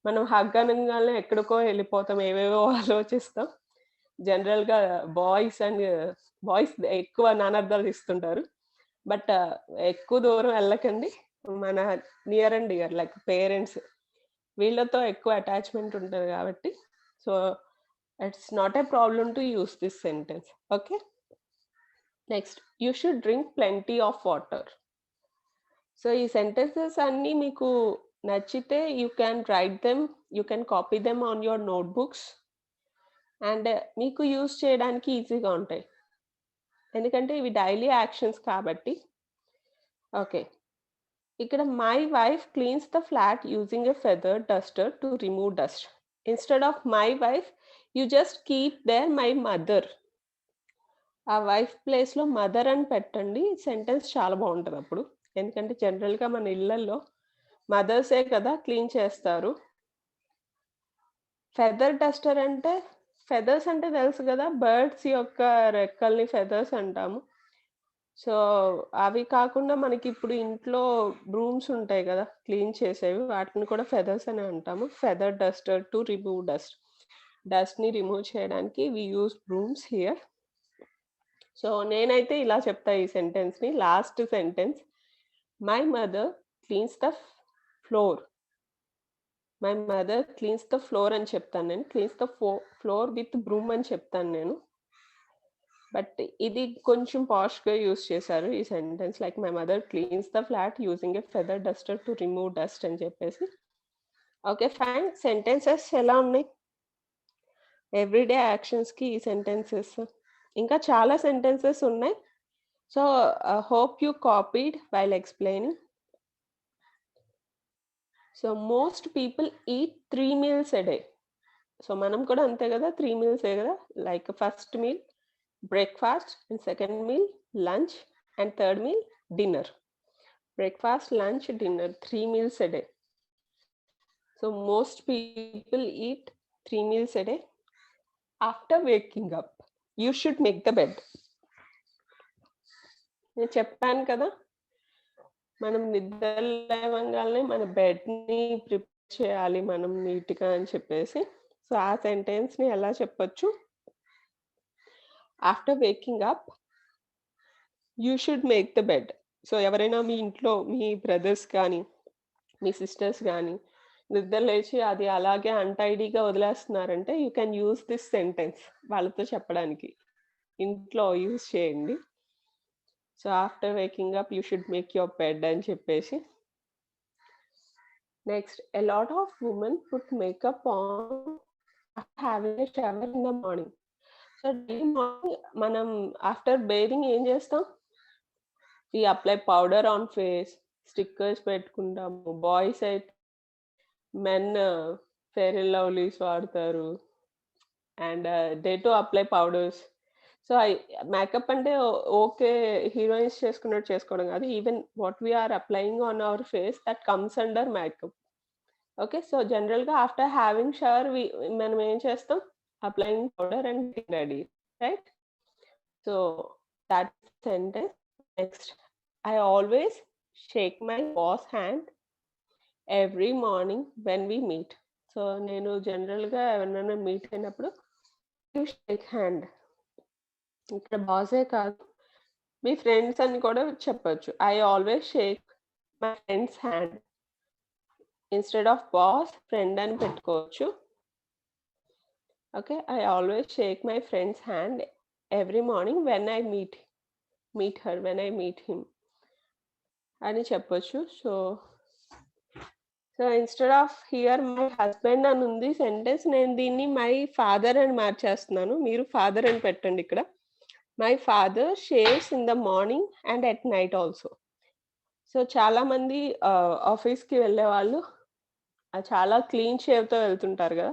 మనం హగ్ అనంగానే ఎక్కడికో ఎళ్ళిపోతాం. ఏవేవో ఆలోచిస్తాం. జనరల్‌గా బాయ్స్ ఎక్కువ నానార్థాలు తీస్తుంటారు. బట్ ఎక్కువ దూరం ఎళ్ళకండి. మన near and dear like parents వీళ్ళతో ఎక్కువ అటాచ్‌మెంట్ ఉంటది కాబట్టి. So it's not a problem to use this sentence. Okay. Next you should drink plenty of water. So ఈ సెంటెన్సెస్ అన్నీ మీకు నచ్చితే you can write them, you can copy them on your notebooks and మీకు use చేయడానికి ఈజీగా ఉంటాయి, ఎందుకంటే ఇవి డైలీ యాక్షన్స్ కాబట్టి. ఓకే, ఇక్కడ my wife cleans the flat using a feather duster to remove dust. Instead of my wife you just keep there my mother. ఆ wife ప్లేస్లో మదర్ అని పెట్టండి, సెంటెన్స్ చాలా బాగుంటుంది అప్పుడు. ఎందుకంటే జనరల్గా మన ఇళ్లలో మదర్సే కదా క్లీన్ చేస్తారు. ఫెదర్ డస్టర్ అంటే, ఫెదర్స్ అంటే తెలుసు కదా, బర్డ్స్ యొక్క రెక్కల్ని ఫెదర్స్ అంటాము. సో అవి కాకుండా మనకి ఇప్పుడు ఇంట్లో బ్రూమ్స్ ఉంటాయి కదా క్లీన్ చేసేవి, వాటిని కూడా ఫెదర్స్ అని అంటాము. Feather duster to remove dust, డస్ట్ని రిమూవ్ చేయడానికి we use brooms here. So నేనైతే ఇలా చెప్తా ఈ సెంటెన్స్ని. Last sentence, my mother cleans the floor. My mother cleans the floor అని చెప్తాను నేను, cleans the floor with broom అని చెప్తాను నేను. బట్ ఇది కొంచెం పాష్గా యూస్ చేశారు ఈ sentence, like my mother cleans the flat using a feather duster to remove dust అని చెప్పేసి. Okay fine. సెంటెన్సెస్ ఎలా ఉన్నాయి? ఎవ్రీడే యాక్షన్స్కి ఈ సెంటెన్సెస్, ఇంకా చాలా సెంటెన్సెస్ ఉన్నాయి. So hope you copied while explaining. So most people eat 3 meals a day. So మనం కూడా అంతే కదా, 3 meals కదా, like first meal breakfast, and second meal lunch, and third meal dinner. Breakfast, lunch, dinner, 3 meals a day. So most people eat 3 meals a day. After waking up you should make the bed. నేను చెప్పాను కదా, మనం నిద్ర లేవగానే మన బెడ్ని prepare చేయాలి మనం నీట్గా అని చెప్పేసి. సో ఆ సెంటెన్స్ని ఎలా చెప్పొచ్చు? After waking up you should make the bed. So ఎవరైనా మీ ఇంట్లో మీ బ్రదర్స్ కానీ మీ సిస్టర్స్ కానీ నిద్ర లేచి అది అలాగే అన్టైడీగా వదిలేస్తున్నారంటే you can use this sentence వాళ్ళతో చెప్పడానికి. ఇంట్లో యూస్ చేయండి. So after waking up you should make your bed అని చెప్పేసి. Next, a lot of women put makeup on having a shower in the morning. So daily morning మనం after bearing ఏం చేస్తాం? We apply powder on face, stickers పెట్టుకుంటాము. Boys అయితే men Fair and Lovelies వాడతారు, and they to apply powders. So makeup అంటే okay heroines చేసుకున్నట్టు చేసుకోవడం కాదు, even what we are applying on our face that comes under makeup. Okay, so జనరల్గా after having shower మనం ఏం చేస్తాం? Applying powder and ready, right? So that sentence. Next, I always shake my boss hand every morning when we meet. So నేను జనరల్గా ఎవరినైనా meet అయినప్పుడు shake hand. ఇక్కడ బాసే కాదు, మీ ఫ్రెండ్స్ అని కూడా చెప్పొచ్చు. I always shake my friend's hand. Instead of boss friend అని పెట్టుకోవచ్చు. Okay, I always shake my friend's hand every morning when I meet her, when I meet him అని చెప్పొచ్చు. So instead of here my husband అని ఉంది sentence, నేను దీన్ని my father అని మార్చేస్తున్నాను. మీరు ఫాదర్ అని పెట్టండి ఇక్కడ. My father shaves in the morning and at night also. So చాలామంది ఆఫీస్కి వెళ్ళే వాళ్ళు చాలా క్లీన్ షేవ్తో వెళ్తుంటారు కదా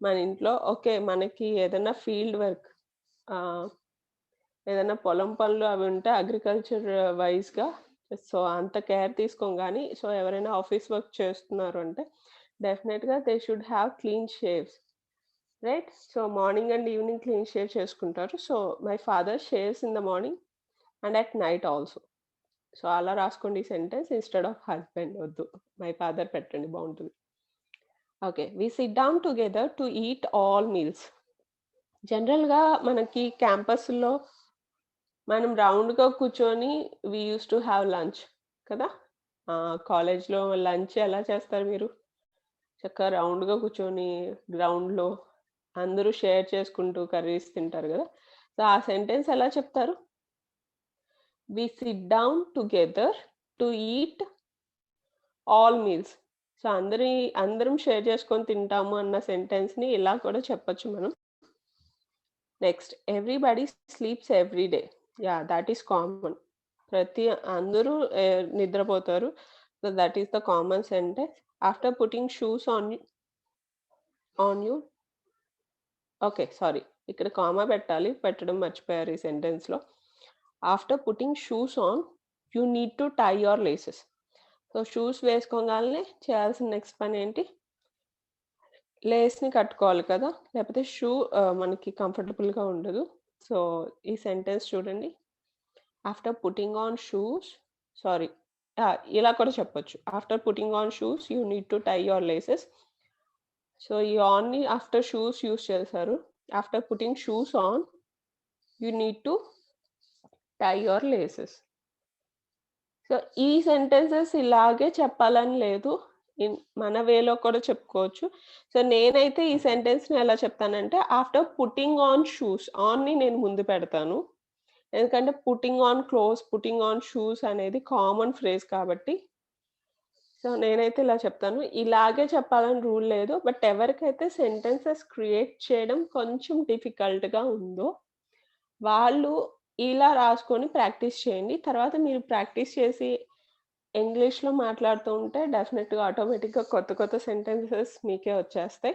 మన ఇంట్లో. ఓకే, మనకి ఏదైనా ఫీల్డ్ వర్క్, ఏదైనా పొలం పనులు అవి ఉంటే అగ్రికల్చర్ వైజ్గా, సో అంత కేర్ తీసుకోం. కానీ సో ఎవరైనా ఆఫీస్ వర్క్ చేస్తున్నారు అంటే డెఫినెట్గా they should have clean shaves, right? So morning and evening clean shave చేసుకుంటారు. So my father shaves in the morning and at night also. So అలా రాసుకోండి ఈ సెంటెన్స్. ఇన్స్టెడ్ ఆఫ్ హస్బెండ్ వద్దు, my father పెట్టండి, బాగుంటుంది. Okay, we sit down together to eat all meals. జనరల్గా మనకి క్యాంపస్లో మనం రౌండ్గా కూర్చొని we use to have lunch కదా. కాలేజ్లో లంచ్ ఎలా చేస్తారు మీరు? చక్కగా రౌండ్గా కూర్చొని గ్రౌండ్లో అందరూ షేర్ చేసుకుంటూ కర్రీస్ తింటారు కదా. సో ఆ సెంటెన్స్ ఎలా చెప్తారు? We sit down together to eat all meals. So అందరం షేర్ చేసుకొని తింటాము అన్న సెంటెన్స్ని ఇలా కూడా చెప్పొచ్చు మనం. Next everybody sleeps every day. Yeah that is common. అందరూ నిద్రపోతారు. So that is the common sentence. After putting shoes on you. Okay, sorry, ఇక్కడ కామా పెట్టడం మర్చిపోయారు ఈ సెంటెన్స్లో. After putting shoes on you need to tie your laces. So shoes వేసుకోగానే చేయాల్సిన next పని ఏంటి? లేస్ని కట్టుకోవాలి కదా, లేకపోతే షూ మనకి కంఫర్టబుల్గా ఉండదు. సో ఈ సెంటెన్స్ చూడండి. After putting on shoes, sorry, ఇలా కూడా చెప్పొచ్చు. After putting on shoes you need to tie your laces. So ఈ ఆన్ని ఆఫ్టర్ షూస్ యూస్ చేశారు. After putting shoes on you need to tie your laces. So ఈ sentences ఇలాగే చెప్పాలని లేదు, మన వేలో కూడా చెప్పుకోవచ్చు. సో నేనైతే ఈ సెంటెన్స్ని ఎలా చెప్తానంటే ఆఫ్టర్ పుట్టింగ్ ఆన్ షూస్, ఆన్ని నేను ముందు పెడతాను. ఎందుకంటే putting on clothes, putting on shoes అనేది కామన్ ఫ్రేజ్ కాబట్టి. సో నేనైతే ఇలా చెప్తాను. ఇలాగే చెప్పాలని రూల్ లేదు. బట్ ఎవరికైతే సెంటెన్సెస్ క్రియేట్ చేయడం కొంచెం డిఫికల్ట్‌గా ఉందో వాళ్ళు ఇలా రాసుకొని ప్రాక్టీస్ చేయండి. తర్వాత మీరు ప్రాక్టీస్ చేసి ఇంగ్లీష్‌లో మాట్లాడుతూ ఉంటే డెఫినెట్‌గా ఆటోమేటిక్‌గా కొత్త సెంటెన్సెస్ మీకే వచ్చేస్తాయి.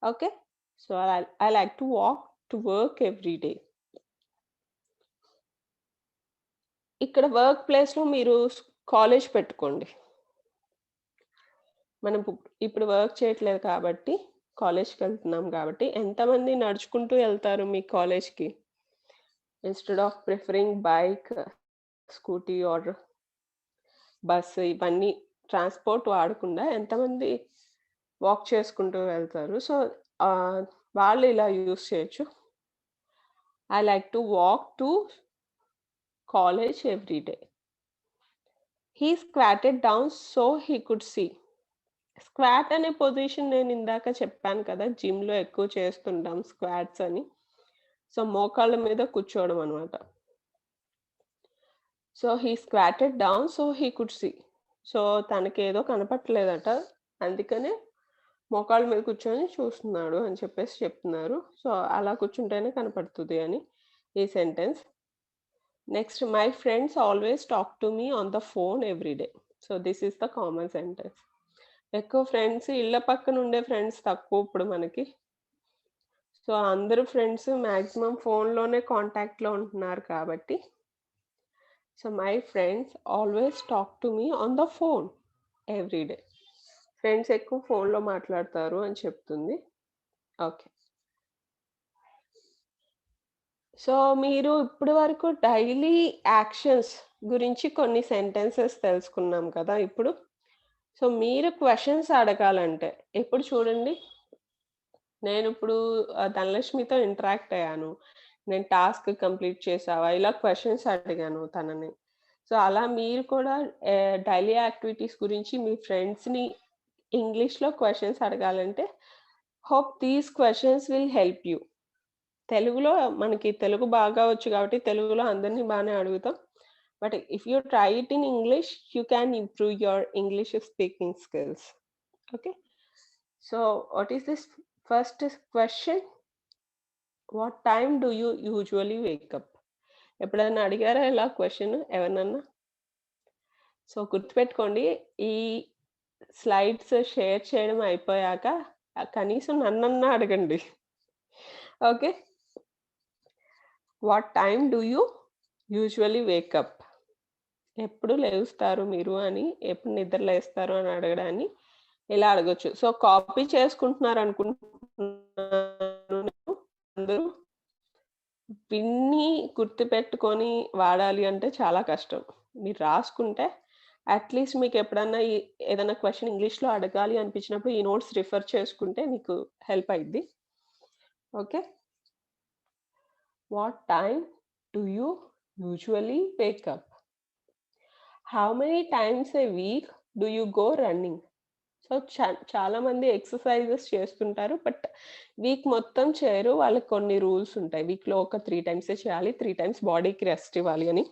Okay. So I like to walk to work every day. ఇక్కడ వర్క్ ప్లేస్‌లో మీరు కాలేజ్ పెట్టుకోండి. మనం ఇప్పుడు వర్క్ చేయట్లేదు కాబట్టి, కాలేజ్‌కెళ్తున్నాం కాబట్టి ఎంతమంది నడుచుకుంటూ వెళ్తారు మీ కాలేజ్‌కి? Instead of preferring bike, scooty or bus ఇవన్నీ ట్రాన్స్‌పోర్ట్ వాడకుండా ఎంతమంది వాక్ చేసుకుంటూ వెళ్తారు? సో వాళ్ళు ఇలా యూజ్ చేయొచ్చు. I like to walk to college every day. He squatted down so he could see. Squat అనే పొజిషన్ నేను ఇందాక చెప్పాను కదా, జిమ్‌లో ఎక్కువ చేస్తుంటాం స్క్వాట్స్ అని. సో మోకాళ్ళ మీద కూర్చోవడం అనమాట. So he squatted down so he could see. So తనకేదో కనపట్లేదట, అందుకనే మోకాళ్ళ మీద కూర్చొని చూస్తున్నాడు అని చెప్పేసి చెప్తున్నారు. సో అలా కూర్చుంటేనే కనపడుతుంది అని ఈ sentence. Next, my friends always talk to me on the phone every day. So this is the common sentence. ఎక్కువ ఫ్రెండ్స్, ఇళ్ళ పక్కన ఉండే ఫ్రెండ్స్ తక్కువ ఇప్పుడు మనకి. సో అందరూ ఫ్రెండ్స్ మ్యాక్సిమం ఫోన్‌లోనే కాంటాక్ట్‌లో ఉంటున్నారు కాబట్టి. So my friends always talk to me on the phone every day. Friends ఎక్కువ ఫోన్‌లో మాట్లాడతారు అని చెప్తుంది. ఓకే. సో మీరు ఇప్పటి వరకు డైలీ యాక్షన్స్ గురించి కొన్ని సెంటెన్సెస్ తెలుసుకున్నాం కదా ఇప్పుడు. సో మీరు క్వెషన్స్ అడగాలంటే ఇప్పుడు చూడండి, నేనిప్పుడు ధనలక్ష్మితో ఇంటరాక్ట్ అయ్యాను. నేను టాస్క్ కంప్లీట్ చేశావా? ఇలా క్వెషన్స్ అడిగాను తనని. సో అలా మీరు కూడా డైలీ యాక్టివిటీస్ గురించి మీ ఫ్రెండ్స్‌ని ఇంగ్లీష్‌లో క్వెషన్స్ అడగాలంటే hope these questions will help you. తెలుగులో మనకి తెలుగు బాగా వచ్చు కాబట్టి తెలుగులో అందరిని బానే అడుగుతాం. But if you try it in English you can improve your English speaking skills. Okay. So what is this first question? What time do you usually wake up? ఎప్పుడైనా అడిగారా ఇలా క్వెషన్ ఎవరినన్నా? సో గుర్తుపెట్టుకోండి, ఈ స్లైడ్స్ షేర్ చేయడం అయిపోయాక కనీసం నన్నన్నా అడగండి. Okay. What time do you usually wake up? ఎప్పుడు లేస్తారు మీరు అని, ఎప్పుడు నిద్ర లేస్తారు అని అడగడాన్ని ఇలా అడగొచ్చు. సో కాపీ చేసుకుంటున్నారు అనుకుంటున్నాను నేను. అందరూ విన్ని గుర్తుపెట్టుకొని వాడాలి అంటే చాలా కష్టం. మీరు రాసుకుంటే అట్లీస్ట్ మీకు ఎప్పుడన్నా ఏదైనా క్వెషన్ ఇంగ్లీష్‌లో అడగాలి అనిపించినప్పుడు ఈ నోట్స్ రిఫర్ చేసుకుంటే మీకు హెల్ప్ అయిద్ది. Okay. What time do you usually wake up? How many times a week do you go running? So చాలా మంది ఎక్సర్సైజెస్ చేస్తుంటారు. బట్ వీక్ మొత్తం చేయరు. వాళ్ళకి కొన్ని రూల్స్ ఉంటాయి. వీక్‌లో ఒక 3 టైమ్సే చేయాలి. 3 టైమ్స్ బాడీకి రెస్ట్ ఇవ్వాలి అని.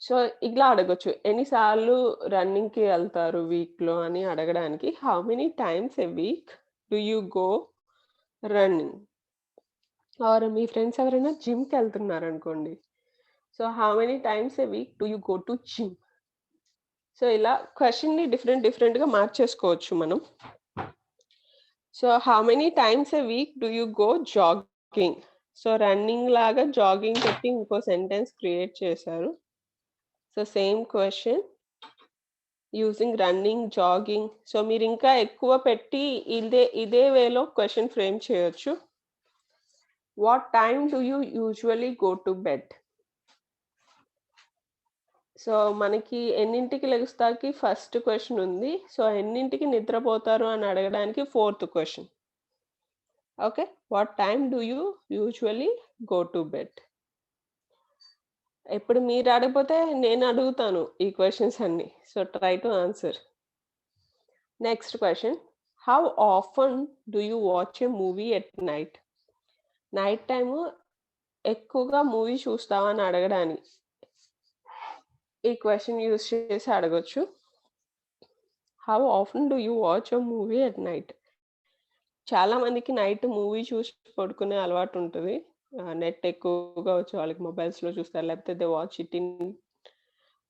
సో ఇలా అడగొచ్చు. ఎన్నిసార్లు రన్నింగ్‌కి వెళ్తారు వీక్‌లో అని అడగడానికి how many times a week do you go running. Or మీ ఫ్రెండ్స్ ఎవరైనా జిమ్‌కి వెళ్తున్నారనుకోండి. So, how many times a week do you go to gym? So, ఇలా క్వెషన్‌ని డిఫరెంట్‌గా మార్చేసుకోవచ్చు మనం. So, how many times a week do you go jogging? So, running లాగా జాగింగ్ పెట్టి ఇంకో సెంటెన్స్ క్రియేట్ చేశారు. So, same question using running, jogging. So, మీరింకా ఎక్కువ పెట్టి ఇదే వేలో క్వెషన్ ఫ్రేమ్ చేయొచ్చు. What time do you usually go to bed? So, మనకి ఎన్నింటికి లెగుస్తాకి ఫస్ట్ క్వెషన్ ఉంది. సో, ఎన్నింటికి నిద్రపోతారు అని అడగడానికి fourth question. Okay. What time do you usually go to bed? ఇప్పుడు మీరు అడగపోతే నేను అడుగుతాను ఈ క్వెషన్స్ అన్నీ. So, try to answer. Next question. How often do you watch a movie at night? Night time ఎక్కువగా మూవీ చూస్తావా అని అడగడానికి ఈ క్వెషన్ యూజ్ చేసి అడగొచ్చు. How often do you watch a movie at night? చాలా మందికి నైట్ మూవీ చూసి పడుకునే అలవాటు ఉంటది. నెట్ ఎక్కువగా వచ్చి వాళ్ళకి మొబైల్స్‌లో చూస్తారు. లేకపోతే they watch it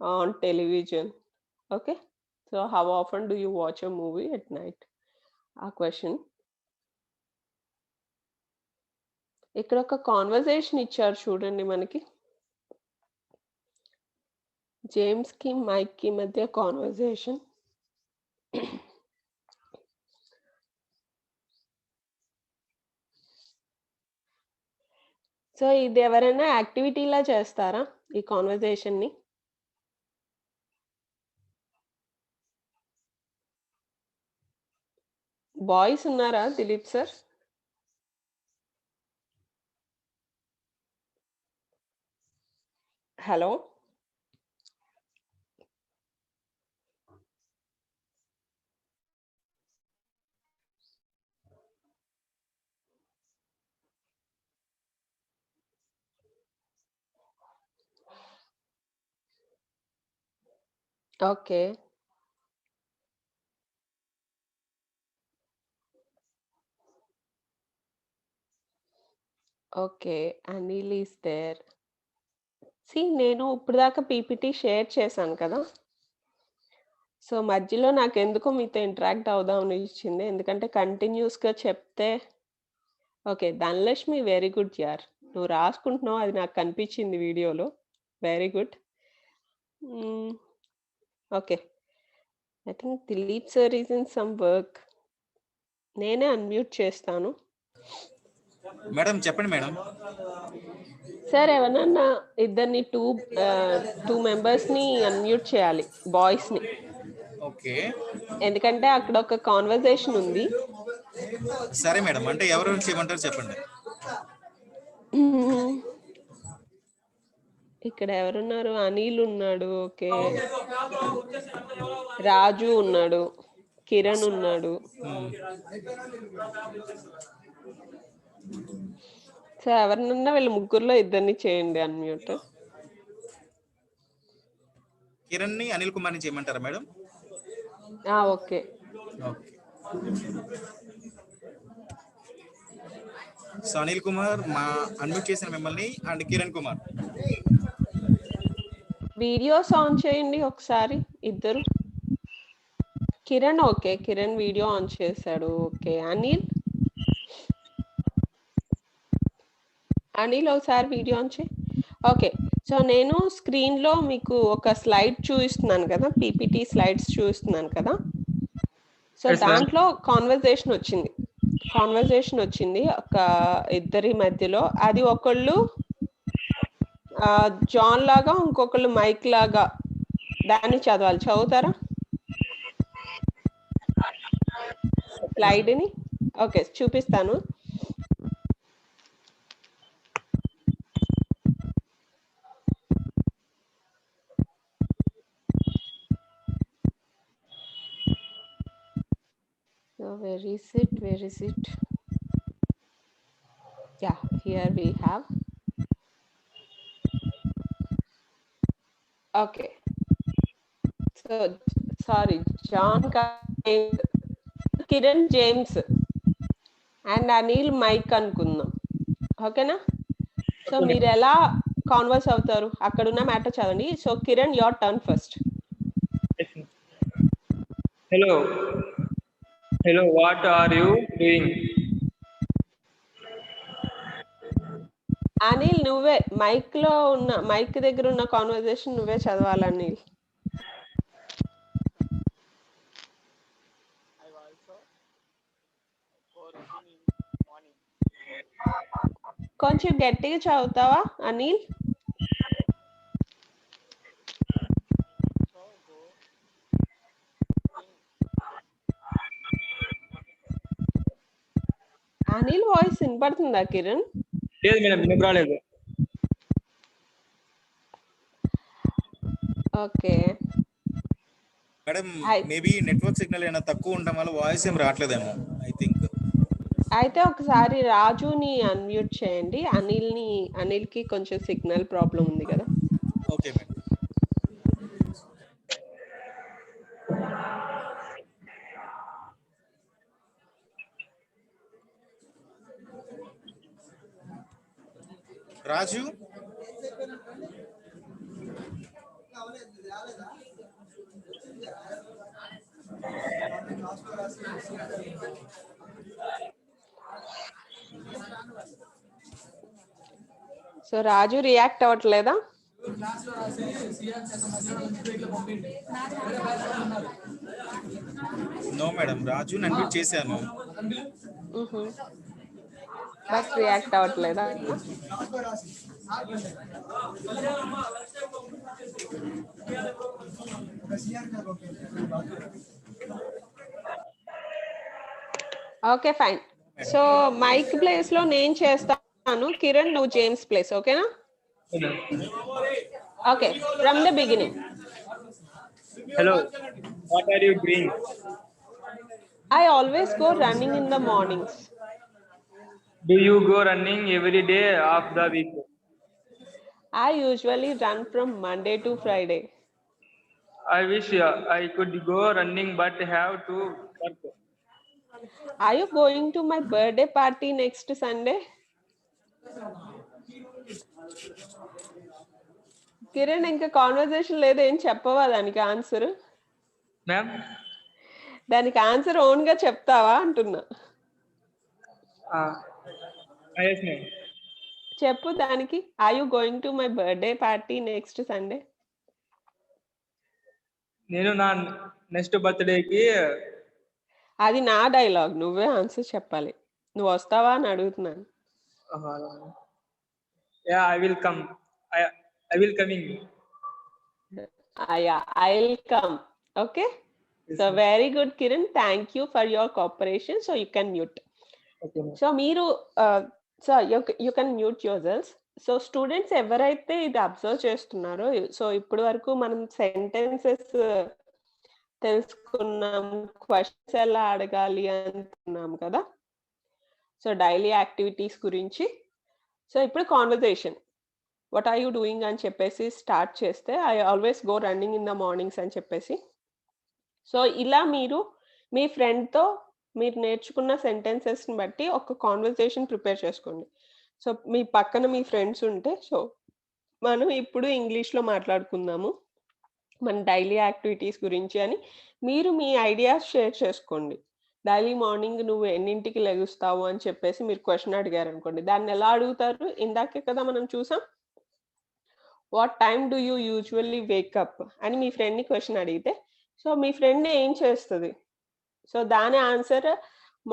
on television. Okay. So, how often do you watch a movie at night? ఆ క్వెషన్. ఇక్కడ ఒక కాన్వర్జేషన్ ఇచ్చారు చూడండి మనకి. జేమ్స్‌కి, మైక్‌కి మధ్య కాన్వర్జేషన్. సో, ఇది ఎవరైనా యాక్టివిటీలా చేస్తారా ఈ కాన్వర్జేషన్‌ని? బాయ్స్ ఉన్నారా Dilip sir? Hello! Okay. Okay. Anil is there. నేను ఇప్పటిదాకా పీపీటీ షేర్ చేశాను కదా! సో, మధ్యలో నాకెందుకో మీతో ఇంటరాక్ట్ అవుదాం అనిపించింది. ఎందుకంటే కంటిన్యూయస్‌గా చెప్తే ఓకే. ధనలక్ష్మి వెరీ గుడ్ యార్. నువ్వు రాసుకుంటున్నావు అది నాకు కనిపించింది వీడియోలో. Very good. Hmm. Okay. I think Dilip sir is in some work. నేనే అన్‌మ్యూట్ చేస్తాను. మేడం చెప్పండి మేడం. సార్ ఎవరినన్నా ఇద్దరిని 2 మెంబర్స్‌ని అన్‌మ్యూట్ చేయాలి బాయ్స్‌ని. ఓకే. ఎందుకంటే అక్కడ ఒక కాన్వర్జేషన్ ఉంది. సరే మేడం. అంటే ఎవరెవరు చేయమంటారో చెప్పండి. ఇక్కడ ఎవరున్నారు? అనిల్ ఉన్నాడు. ఓకే. రాజు ఉన్నాడు. కిరణ్ ఉన్నాడు. సో, ఎవరినన్నా వీళ్ళ ముగ్గురిలో ఇద్దరిని చేయండి అన్‌మ్యూట్. కిరణ్‌ని, అనిల్ కుమార్‌ని చేయమంటారా madam? Okay. Okay. So, Anil Kumar unmute చేసిన మిమ్మల్ని and Kiran Kumar. Videos on చేయండి ఒకసారి ఇద్దరు. Kiran okay. Kiran video on చేశాడు. ఓకే. అనిల్ ఒకసారి వీడియో ఆన్ చేయి. ఓకే. సో, నేను స్క్రీన్‌లో మీకు ఒక స్లైడ్ చూపిస్తున్నాను కదా! పీపీటీ స్లైడ్స్ చూపిస్తున్నాను కదా! సో, దాంట్లో కాన్వర్జేషన్ వచ్చింది. ఒక ఇద్దరి మధ్యలో. అది ఒకళ్ళు జాన్ లాగా, ఇంకొకళ్ళు మైక్ లాగా దాన్ని చదవాలి. చదువుతారా? స్లైడ్‌ని. ఓకే. చూపిస్తాను. So where is it? Yeah, here we have. Okay. So, sorry, John Kiran James. And Anil Mike అనుకుందాం. ఓకేనా? సో మీరు ఎలా కాన్వర్స్ అవుతారు అక్కడ ఉన్న మ్యాటర్ చదవండి. So Kiran your turn first. Hello. Hello, what are you doing? Anil నువ్వే మైక్ దగ్గర ఉన్న కాన్వర్సేషన్ నువ్వే చదవాలి అనిల్. కొంచెం గట్టిగా చదువుతావా అనిల్? అనిల్ వాయిస్ వినపడుతుందా కిరణ్? లేదు మేడం, వినపరాలేదు. Okay madam maybe network signal ఏమైనా తక్కువ ఉండడం వల్ల వాయిస్ ఏం రావట్లేదేమో ఐ థింక్. అయితే ఒకసారి రాజుని అన్మ్యూట్ చేయండి. అనిల్కి కొంచెం సిగ్నల్ ప్రాబ్లం ఉంది కదా. Okay madam. Raju so Raju react అవ్వట్లేదా? నో మేడం, రాజు అన్మ్యూట్ చేశాను. బట్ రియాక్ట్ అవ్వట్లేదా? Okay fine. So mike place లో నేను చేస్తాను, కిరణ్ నువ్వు జేమ్స్ ప్లేస్. ఓకేనా? Okay, from the beginning. Hello, what are you doing? I always go running in the mornings. Do you go running every day of the week? I usually run from Monday to Friday. I wish I could go running but have to work. Are you going to my birthday party next Sunday? Kiran ఇంకా conversation లేదు, ఏం చెప్పవా దానికి answer? Ma'am? దానికి answer own గా చెప్తావా అంటున్నా. Yes ma'am. చెప్పు దానికి. Are you going to my birthday party next Sunday? నేను నా నెక్స్ట్ బర్త్డేకి. అది నా డైలాగ్, నువ్వే ఆన్సర్ చెప్పాలి. నువ్వు వస్తావా అని అడుగుతున్నాను. Yeah, I will come. I will coming. Yeah, I'll come. Okay. Yes, So ma'am. very good, Kiran. Thank you for your cooperation. So you can mute. Okay, ma'am. So మీరు you can mute yourselves. So students ఎవరైతే ఇది observe చేస్తున్నారో, so ఇప్పటి వరకు మనం sentences తెలుసుకున్నాం, questions ఎలా అడగాలి అనుకున్నాం కదా. సో డైలీ యాక్టివిటీస్ గురించి. సో ఇప్పుడు conversation, what are you doing అని చెప్పేసి స్టార్ట్ చేస్తే, I always go running in the mornings అని చెప్పేసి. సో ఇలా మీరు మీ ఫ్రెండ్తో మీరు నేర్చుకున్న సెంటెన్సెస్ని బట్టి ఒక కాన్వర్సేషన్ ప్రిపేర్ చేసుకోండి. సో మీ పక్కన మీ ఫ్రెండ్స్ ఉంటే, సో మనం ఇప్పుడు ఇంగ్లీష్లో మాట్లాడుకుందాము మన డైలీ యాక్టివిటీస్ గురించి అని మీరు మీ ఐడియాస్ షేర్ చేసుకోండి. డైలీ మార్నింగ్ నువ్వు ఎన్నింటికి లెగుస్తావు అని చెప్పేసి మీరు క్వశ్చన్ అడిగారు అనుకోండి, దాన్ని ఎలా అడుగుతారు? ఇందాకే కదా మనం చూసాం, what time do you usually wake up అని మీ ఫ్రెండ్ని క్వశ్చన్ అడిగితే, సో మీ ఫ్రెండ్ ఏం చేస్తుంది? సో దాని ఆన్సర్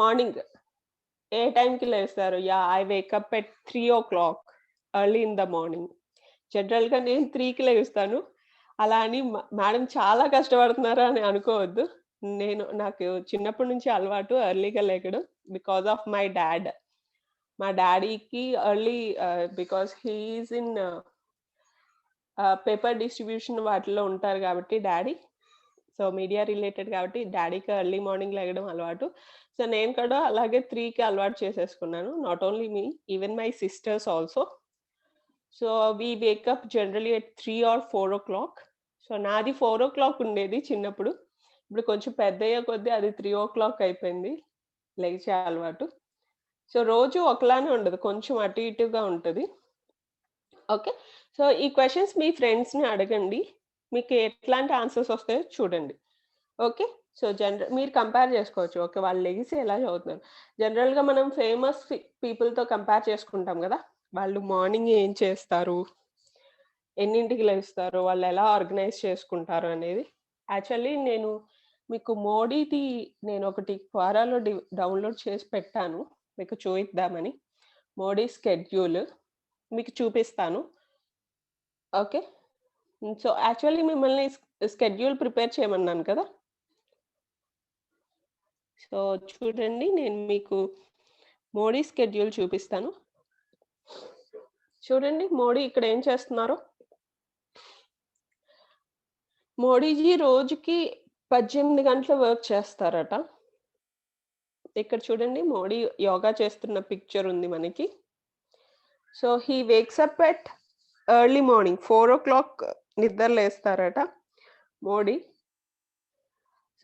మార్నింగ్ ఏ టైంకి లేస్తారు? Yeah, I wake up at 3 o'clock early in the morning. జనరల్గా నేను 3కి లేస్తాను. అలా అని మేడం చాలా కష్టపడుతున్నారా అని అనుకోవద్దు. నాకు చిన్నప్పటి నుంచి అలవాటు ఎర్లీగా లేకడం, బికాస్ ఆఫ్ మై డాడ్. మా డాడీకి early, because he's in paper distribution వాటిలో ఉంటారు కాబట్టి డాడీ, సో మీడియా రిలేటెడ్ కాబట్టి డాడీకి ఎర్లీ మార్నింగ్ లేగడం అలవాటు. సో నేను కూడా అలాగే 3కి అలవాటు చేసేసుకున్నాను. Not only me, even my sisters also. So we wake up generally at 3 or 4 o'clock. So నాది 4 o'clock ఉండేది చిన్నప్పుడు. ఇప్పుడు కొంచెం పెద్ద అయ్యే కొద్దీ అది 3 o'clock అయిపోయింది లేచే అలవాటు. సో రోజు ఒకలానే ఉండదు. కొంచెం అటు ఇటుగా ఉంటది. ఓకే. సో ఈ క్వెషన్స్ మీ ఫ్రెండ్స్‌ని అడగండి. మీకు ఎట్లాంటి ఆన్సర్స్ వస్తాయో చూడండి. ఓకే. సో మీరు కంపేర్ చేసుకోవచ్చు. ఓకే. వాళ్ళు లెగిసి ఎలా చదువుతున్నారు. జనరల్‌గా మనం ఫేమస్ పీపుల్‌తో కంపేర్ చేసుకుంటాం గదా! వాళ్ళు మార్నింగ్ ఏం చేస్తారు? ఎన్నింటికి లేస్తారు? వాళ్ళు ఎలా ఆర్గనైజ్ చేసుకుంటారు అనేది. యాక్చువల్లీ మీకు మోడీది నేనొకటి క్వారాలో డౌన్‌లోడ్ చేసి పెట్టాను. మీకు చూయిద్దామని. మోడీ స్కెడ్యూల్ మీకు చూపిస్తాను. ఓకే. సో యాక్చువల్లీ మిమ్మల్ని స్కెడ్యూల్ ప్రిపేర్ చేయమన్నాను కదా! సో చూడండి నేను మీకు మోడీ స్కెడ్యూల్ చూపిస్తాను. చూడండి మోడీ ఇక్కడ ఏం చేస్తున్నారో. మోడీజీ రోజుకి 18 గంటలు వర్క్ చేస్తారట. ఇక్కడ చూడండి మోడీ యోగా చేస్తున్న పిక్చర్ ఉంది మనకి. So he wakes up at early morning 4:00 నిద్ర లేస్తారట మోడీ.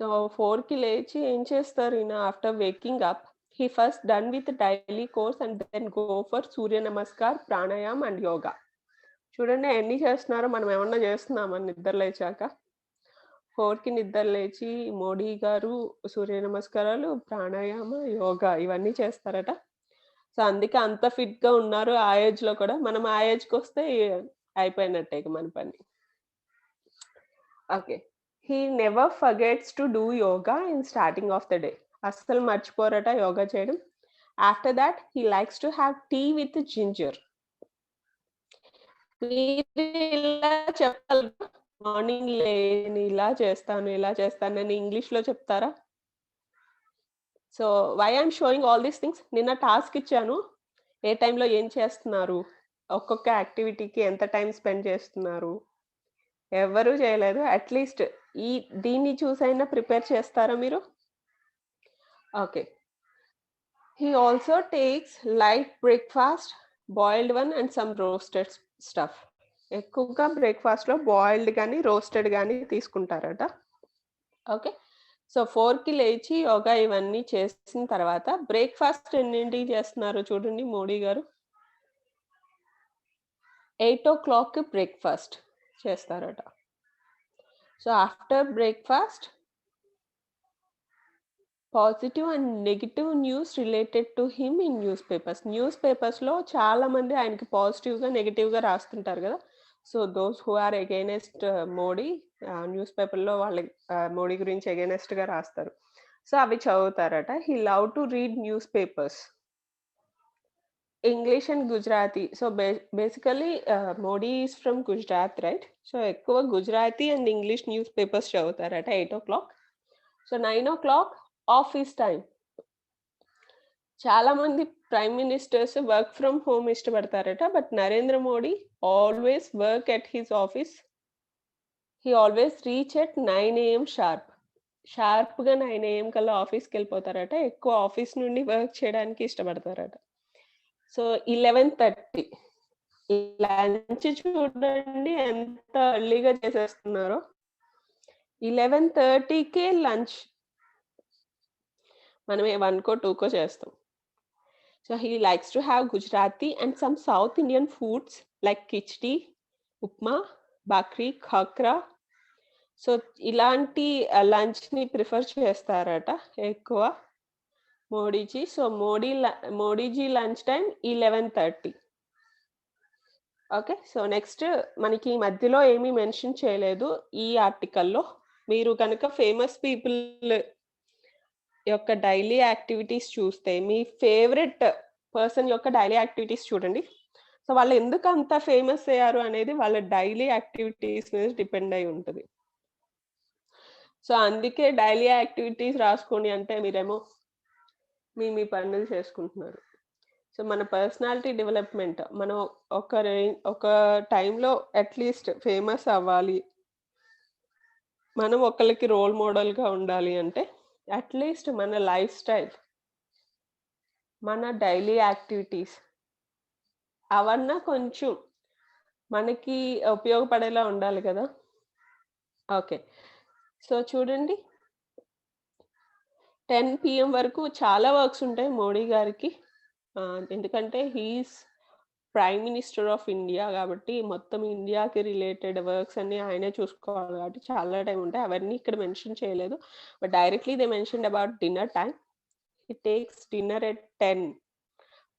సో 4కి లేచి ఏం చేస్తారు ఈయన after waking up he first done with daily course and then go for surya namaskar, pranayam and yoga. చూడండి ఎన్ని చేస్తున్నారో మనం ఏమన్నా చేస్తున్నామా నిద్ర లేచాక. 4కి నిద్ర లేచి మోడీ గారు సూర్య నమస్కారాలు, ప్రాణాయామ, యోగా ఇవన్నీ చేస్తారట. సో అందుకే అంత ఫిట్‌గా ఉన్నారు ఆ ఏజ్‌లో కూడా. మనం ఆ ఏజ్‌కొస్తే అయిపోయినట్టే ఇక మన పని. Okay. He never forgets to do yoga in starting of the day. అస్సలు మర్చిపోరట యోగా చేయడం. After that he likes to have tea with ginger. మీరు ఇలా చెప్పాలి మార్నింగ్ నేను ఇలా చేస్తాను, ఇలా చేస్తానని ఇంగ్లీష్‌లో చెప్తారా? So why I'm showing all these things. నిన్న టాస్క్ ఇచ్చాను. ఏ టైంలో ఏం చేస్తున్నారు? ఒక్కొక్క యాక్టివిటీకి ఎంత టైం స్పెండ్ చేస్తున్నారు? ఎవ్వరూ చేయలేదు. అట్‌లీస్ట్ దీన్ని చూసైనా ప్రిపేర్ చేస్తారా మీరు? Okay. He also takes light breakfast, boiled one and some roasted stuff. ఎక్కువగా బ్రేక్‌ఫాస్ట్‌లో బాయిల్డ్ గాని, రోస్టెడ్ గాని తీసుకుంటారట. ఓకే. సో 4కి లేచి యోగా ఇవన్నీ చేసిన తర్వాత బ్రేక్‌ఫాస్ట్ ఎన్నింటికి చేస్తున్నారో చూడండి మోడీ గారు. 8:00 బ్రేక్‌ఫాస్ట్ చేస్తారట. So after breakfast positive and negative news related to him in newspapers. న్యూస్ పేపర్స్‌లో చాలామంది ఆయనకి పాజిటివ్‌గా, నెగెటివ్‌గా రాస్తుంటారు గదా! So those who are against Modi న్యూస్ పేపర్‌లో మోడీ గురించి అగైనెస్ట్‌గా రాస్తారు. సో అవి చదువుతారట. He love to read newspapers. English and Gujarati. So basically Modi is from Gujarat right? So ఎక్కువ Gujarati and English newspapers చదువుతారట 8:00. So 9:00 office time. చాలామంది prime ministers work from home ఇష్టపడతారట. But Narendra Modi always work at his office. He always reach at 9 AM sharp. షార్ప్‌గా 9 AM కల్లా ఆఫీస్‌కెళ్ళిపోతారట. ఎక్కువ office నుండి work చేయడానికి ఇష్టపడతారట. So 11:30 lunch చూడండి ఎంత ఎర్లీగా చేసేస్తున్నారో. 11:30కే లంచ్. మనం 1కో, 2కో చేస్తాం. So he likes to have Gujarati and some South Indian foods like khichdi, upma, bhakri, khakhra. So ఇలాంటి లంచ్‌ని ప్రిఫర్ చేస్తారట ఎక్కువ Modiji. So Modiji lunch time 11:30. Okay. So next మనకి ఈ మధ్యలో ఏమీ మెన్షన్ చేయలేదు ఈ ఆర్టికల్‌లో. మీరు గనక ఫేమస్ పీపుల్ యొక్క డైలీ యాక్టివిటీస్ చూస్తే మీ ఫేవరెట్ పర్సన్ యొక్క డైలీ యాక్టివిటీస్ చూడండి. సో వాళ్ళు ఎందుకు అంత ఫేమస్ అయ్యారు అనేది వాళ్ళ డైలీ యాక్టివిటీస్ మీద డిపెండ్ అయి ఉంటది. సో అందుకే డైలీ యాక్టివిటీస్ రాసుకోండి అంటే మీరేమో మీ పనులు చేసుకుంటున్నారు. సో మన పర్సనాలిటీ డెవలప్‌మెంట్ మనం ఒక టైంలో అట్‌లీస్ట్ ఫేమస్ అవ్వాలి. మనం ఒకళ్ళకి రోల్ మోడల్‌గా ఉండాలి అంటే అట్‌లీస్ట్ మన లైఫ్ స్టైల్, మన డైలీ యాక్టివిటీస్ అవన్నా కొంచెం మనకి ఉపయోగపడేలా ఉండాలి కదా! ఓకే. సో చూడండి 10 PM వరకు చాలా వర్క్స్ ఉంటాయి మోడీ గారికి. ఎందుకంటే he's prime minister of India కాబట్టి మొత్తం ఇండియాకి రిలేటెడ్ వర్క్స్ అన్ని ఆయనే చూసుకోవాలి కాబట్టి చాలా టైం ఉంటాయి. అవన్నీ ఇక్కడ మెన్షన్ చేయలేదు. But directly they mentioned about dinner time. He takes dinner at 10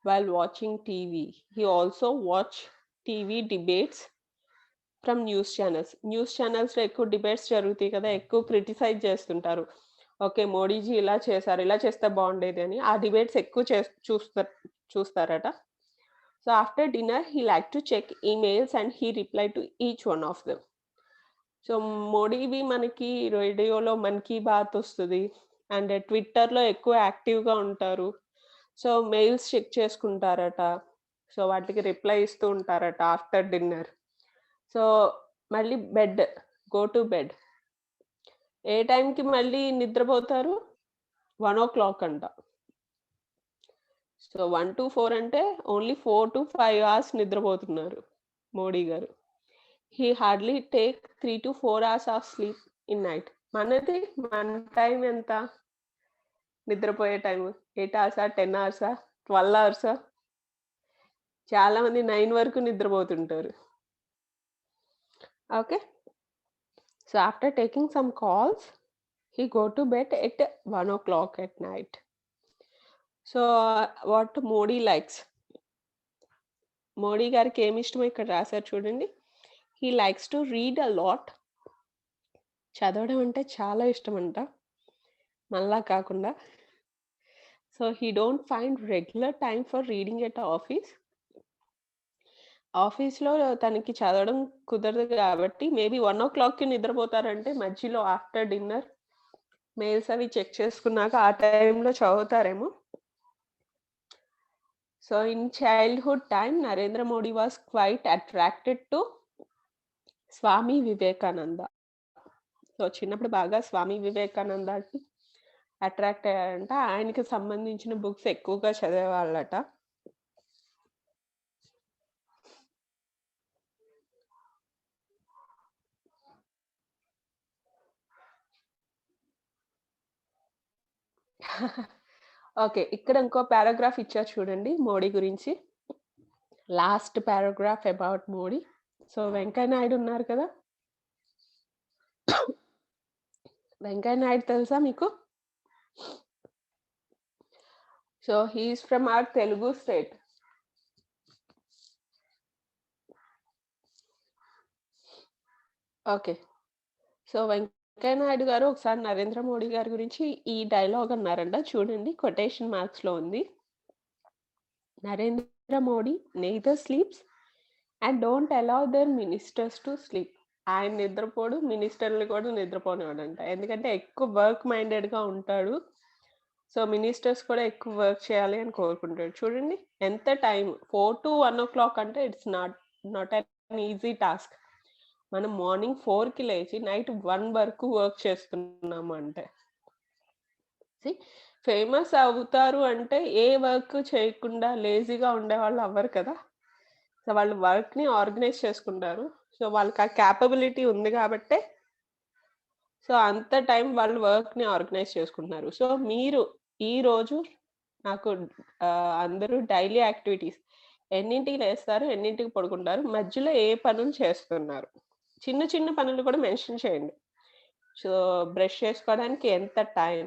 while watching TV. He also watch TV debates from news channels. News ఛానల్స్లో ఎక్కువ డిబేట్స్ జరుగుతాయి కదా, ఎక్కువ క్రిటిసైజ్ చేస్తుంటారు. ఓకే, మోడీజీ ఇలా చేశారు, ఇలా చేస్తే బాగుండేది అని ఆ డిబేట్స్ ఎక్కువ చూస్తారట. So after dinner he like to check emails and he reply to each one of them. So మోడీవి మనకి రేడియోలో మన్ కీ బాత్ వస్తుంది అండ్ ట్విట్టర్లో ఎక్కువ యాక్టివ్గా ఉంటారు. సో మెయిల్స్ చెక్ చేసుకుంటారట. సో వాటికి రిప్లై ఇస్తూ ఉంటారట ఆఫ్టర్ డిన్నర్. సో మళ్ళీ గో టు బెడ్. ఏ టైంకి మళ్ళీ నిద్రపోతారు? 1 o'clock అంట. సో 1 to 4 అంటే ఓన్లీ 4 to 5 hours నిద్రపోతున్నారు మోడీ గారు. He hardly take 3 to 4 hours of sleep in night. మన టైం ఎంత నిద్రపోయే టైం? 8 hours, 10 hours, 12 hours? చాలా మంది 9 వరకు నిద్రపోతుంటారు. Okay, so after taking some calls he go to bed at 1 o'clock at night. So what Modi likes, Modi గారికి ఏమి ఇష్టమో ఇక్కడ రాశారు చూడండి. he likes to read a lot. చదవడం అంటే చాలా ఇష్టం అంట, మళ్ళా కాకుండా. So he don't find regular time for reading at office. ఆఫీస్లో తనకి చదవడం కుదరదు కాబట్టి మేబీ 1 o'clockకి నిద్రపోతారంటే మధ్యలో ఆఫ్టర్ డిన్నర్ మెయిల్స్ అవి చెక్ చేసుకున్నాక ఆ టైంలో చదువుతారేమో. So in childhood time Narendra Modi was quite attracted to Swami Vivekananda. So చిన్నప్పుడు బాగా స్వామి వివేకానందకి అట్రాక్ట్ అయ్యారంట. ఆయనకి సంబంధించిన బుక్స్ ఎక్కువగా చదివేవాళ్ళట. ఓకే, ఇక్కడ ఇంకో పారాగ్రాఫ్ ఇచ్చారు చూడండి మోడీ గురించి. Last paragraph about Modi. So Venkaiah Naidu ఉన్నారు కదా, వెంకయ్య నాయుడు తెలుసా మీకు? So he's from our Telugu state. Okay, so Venkaiah Naidu garu ఒకసారి నరేంద్ర మోడీ గారి గురించి ఈ డైలాగ్ అన్నారంట, చూడండి కొటేషన్ మార్క్స్ లో ఉంది. Narendra Modi neither sleeps and don't allow their ministers to sleep. ఆయన నిద్రపోడు, మినిస్టర్లు కూడా నిద్రపోనివాడంట. ఎందుకంటే ఎక్కువ వర్క్ మైండెడ్గా ఉంటాడు. సో మినిస్టర్స్ కూడా ఎక్కువ వర్క్ చేయాలి అని కోరుకుంటాడు. చూడండి ఎంత టైం, 4 to 1 o'clock అంటే it's not an easy task. మనం మార్నింగ్ 4కి లేచి నైట్ 1 వరకు వర్క్ చేస్తున్నాము అంటే. ఫేమస్ అవుతారు అంటే ఏ వర్క్ చేయకుండా లేజీగా ఉండేవాళ్ళు అవ్వరు కదా. సో వాళ్ళు వర్క్ని ఆర్గనైజ్ చేసుకుంటారు. సో వాళ్ళకి ఆ క్యాపబిలిటీ ఉంది కాబట్టే సో అంత టైం వాళ్ళు వర్క్ని ఆర్గనైజ్ చేసుకుంటున్నారు. సో మీరు ఈరోజు నాకు అందరూ డైలీ యాక్టివిటీస్ ఎన్నింటికి లేస్తారు, ఎన్నింటికి పడుకుంటారు, మధ్యలో ఏ పనులు చేస్తున్నారు, చిన్న చిన్న పనులు కూడా మెన్షన్ చేయండి. సో బ్రష్ చేసుకోవడానికి ఎంత టైం,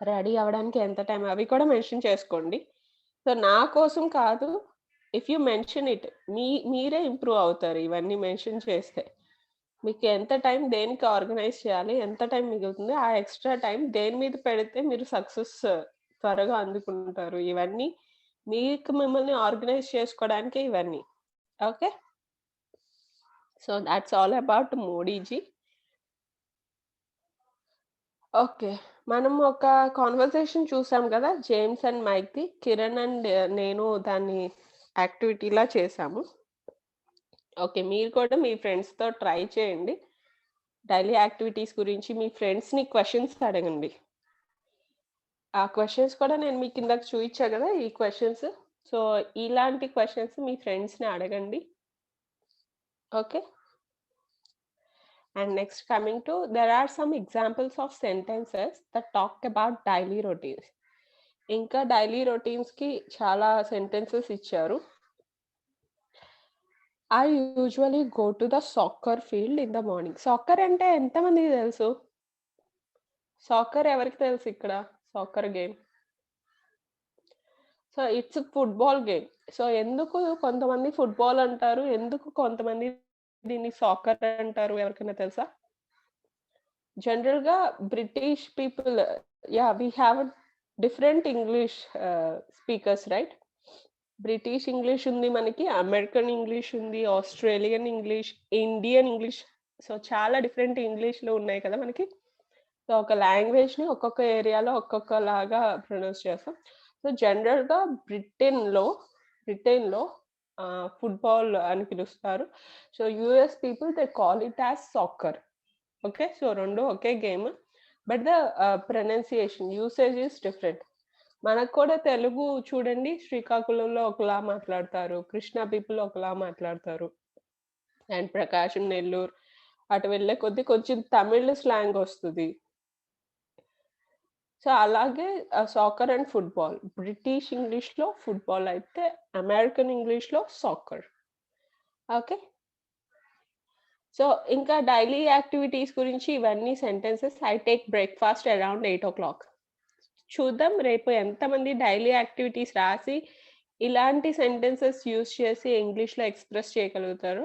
రెడీ అవ్వడానికి ఎంత టైం, అవి కూడా మెన్షన్ చేసుకోండి. సో నా కోసం కాదు, ఇఫ్ యూ మెన్షన్ ఇట్ మీరే ఇంప్రూవ్ అవుతారు. ఇవన్నీ మెన్షన్ చేస్తే మీకు ఎంత టైం దేనికి ఆర్గనైజ్ చేయాలి, ఎంత టైం మిగులుతుంది, ఆ ఎక్స్ట్రా టైం దేని మీద పెడితే మీరు సక్సెస్ త్వరగా అందుకుంటారు. ఇవన్నీ మీకు మిమ్మల్ని ఆర్గనైజ్ చేసుకోవడానికి ఇవన్నీ. Okay, so that's all about Modiji. Okay, మనం ఒక కాన్వర్సేషన్ చూసాం కదా జేమ్స్ అండ్ మైక్ది. కిరణ్ అండ్ నేను దాన్ని యాక్టివిటీలా చేసాము. ఓకే, మీరు కూడా మీ ఫ్రెండ్స్తో ట్రై చేయండి. డైలీ యాక్టివిటీస్ గురించి మీ ఫ్రెండ్స్ని క్వశ్చన్స్ అడగండి. ఆ క్వశ్చన్స్ కూడా నేను మీకు కిందకి చూపించా కదా ఈ క్వశ్చన్స్. సో ఇలాంటి క్వశ్చన్స్ మీ ఫ్రెండ్స్ని అడగండి. Okay, and next coming to, there are some examples of sentences that talk about daily routines. ఇంకా డైలీ రొటీన్స్కి చాలా సెంటెన్సెస్ ఇచ్చారు. I usually go to the soccer field in the morning. Soccer అంటే ఎంతమందికి తెలుసు? Soccer ఎవరికి తెలుసు ఇక్కడ? Soccer game. So it's football game. So ఎందుకు కొంతమంది ఫుట్బాల్ అంటారు, ఎందుకు కొంతమంది దీన్ని సాకర్ అంటారు, ఎవరికైనా తెలుసా? జనరల్గా British people, yeah we have different English speakers, right? British English ఉంది మనకి, అమెరికన్ ఇంగ్లీష్ ఉంది, Australian English, Indian English. So చాలా డిఫరెంట్ ఇంగ్లీష్లు ఉన్నాయి కదా మనకి. సో ఒక లాంగ్వేజ్ని ఒక్కొక్క ఏరియాలో ఒక్కొక్కలాగా ప్రొనౌన్స్ చేస్తాం. సో జనరల్గా బ్రిటన్లో ఫుట్బాల్ అని పిలుస్తారు. So US people they call it as soccer. Okay, so రెండు ఒకే game, but the pronunciation usage is different. మనకు కూడా తెలుగు చూడండి, శ్రీకాకుళంలో ఒకలా మాట్లాడతారు, కృష్ణా పీపుల్ ఒకలా మాట్లాడతారు, అండ్ ప్రకాశం, నెల్లూరు అటు వెళ్ళే కొద్దీ కొంచెం తమిళ్ స్లాంగ్ వస్తుంది. సో అలాగే సాకర్ అండ్ ఫుట్బాల్, బ్రిటిష్ ఇంగ్లీష్లో ఫుట్బాల్ అయితే అమెరికన్ ఇంగ్లీష్లో సాకర్. ఓకే, సో ఇంకా డైలీ యాక్టివిటీస్ గురించి ఇవన్నీ sentences. I take breakfast around 8 o'clock. చూద్దాం రేపు ఎంతమంది డైలీ యాక్టివిటీస్ రాసి ఇలాంటి సెంటెన్సెస్ యూజ్ చేసి ఇంగ్లీష్లో ఎక్స్ప్రెస్ చేయగలుగుతారు.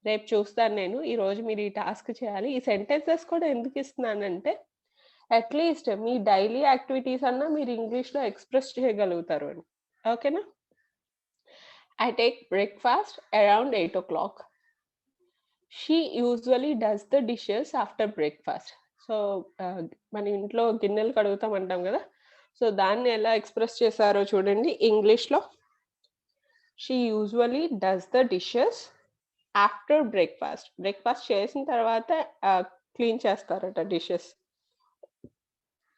రేపు చూస్తాను నేను. ఈరోజు మీరు ఈ టాస్క్ చేయాలి. ఈ సెంటెన్సెస్ కూడా ఎందుకు ఇస్తున్నానంటే అట్లీస్ట్ మీ డైలీ యాక్టివిటీస్ అన్నా మీరు ఇంగ్లీష్లో ఎక్స్ప్రెస్ చేయగలుగుతారు అని. ఓకేనా? I take breakfast around 8 o'clock. She usually does the dishes after breakfast. So మన ఇంట్లో గిన్నెలు కడుగుతాం అంటాం కదా, సో దాన్ని ఎలా ఎక్స్ప్రెస్ చేశారో చూడండి ఇంగ్లీష్లో. She usually does the dishes after breakfast. Breakfast చేసిన తర్వాత క్లీన్ చేస్తారట డిషెస్.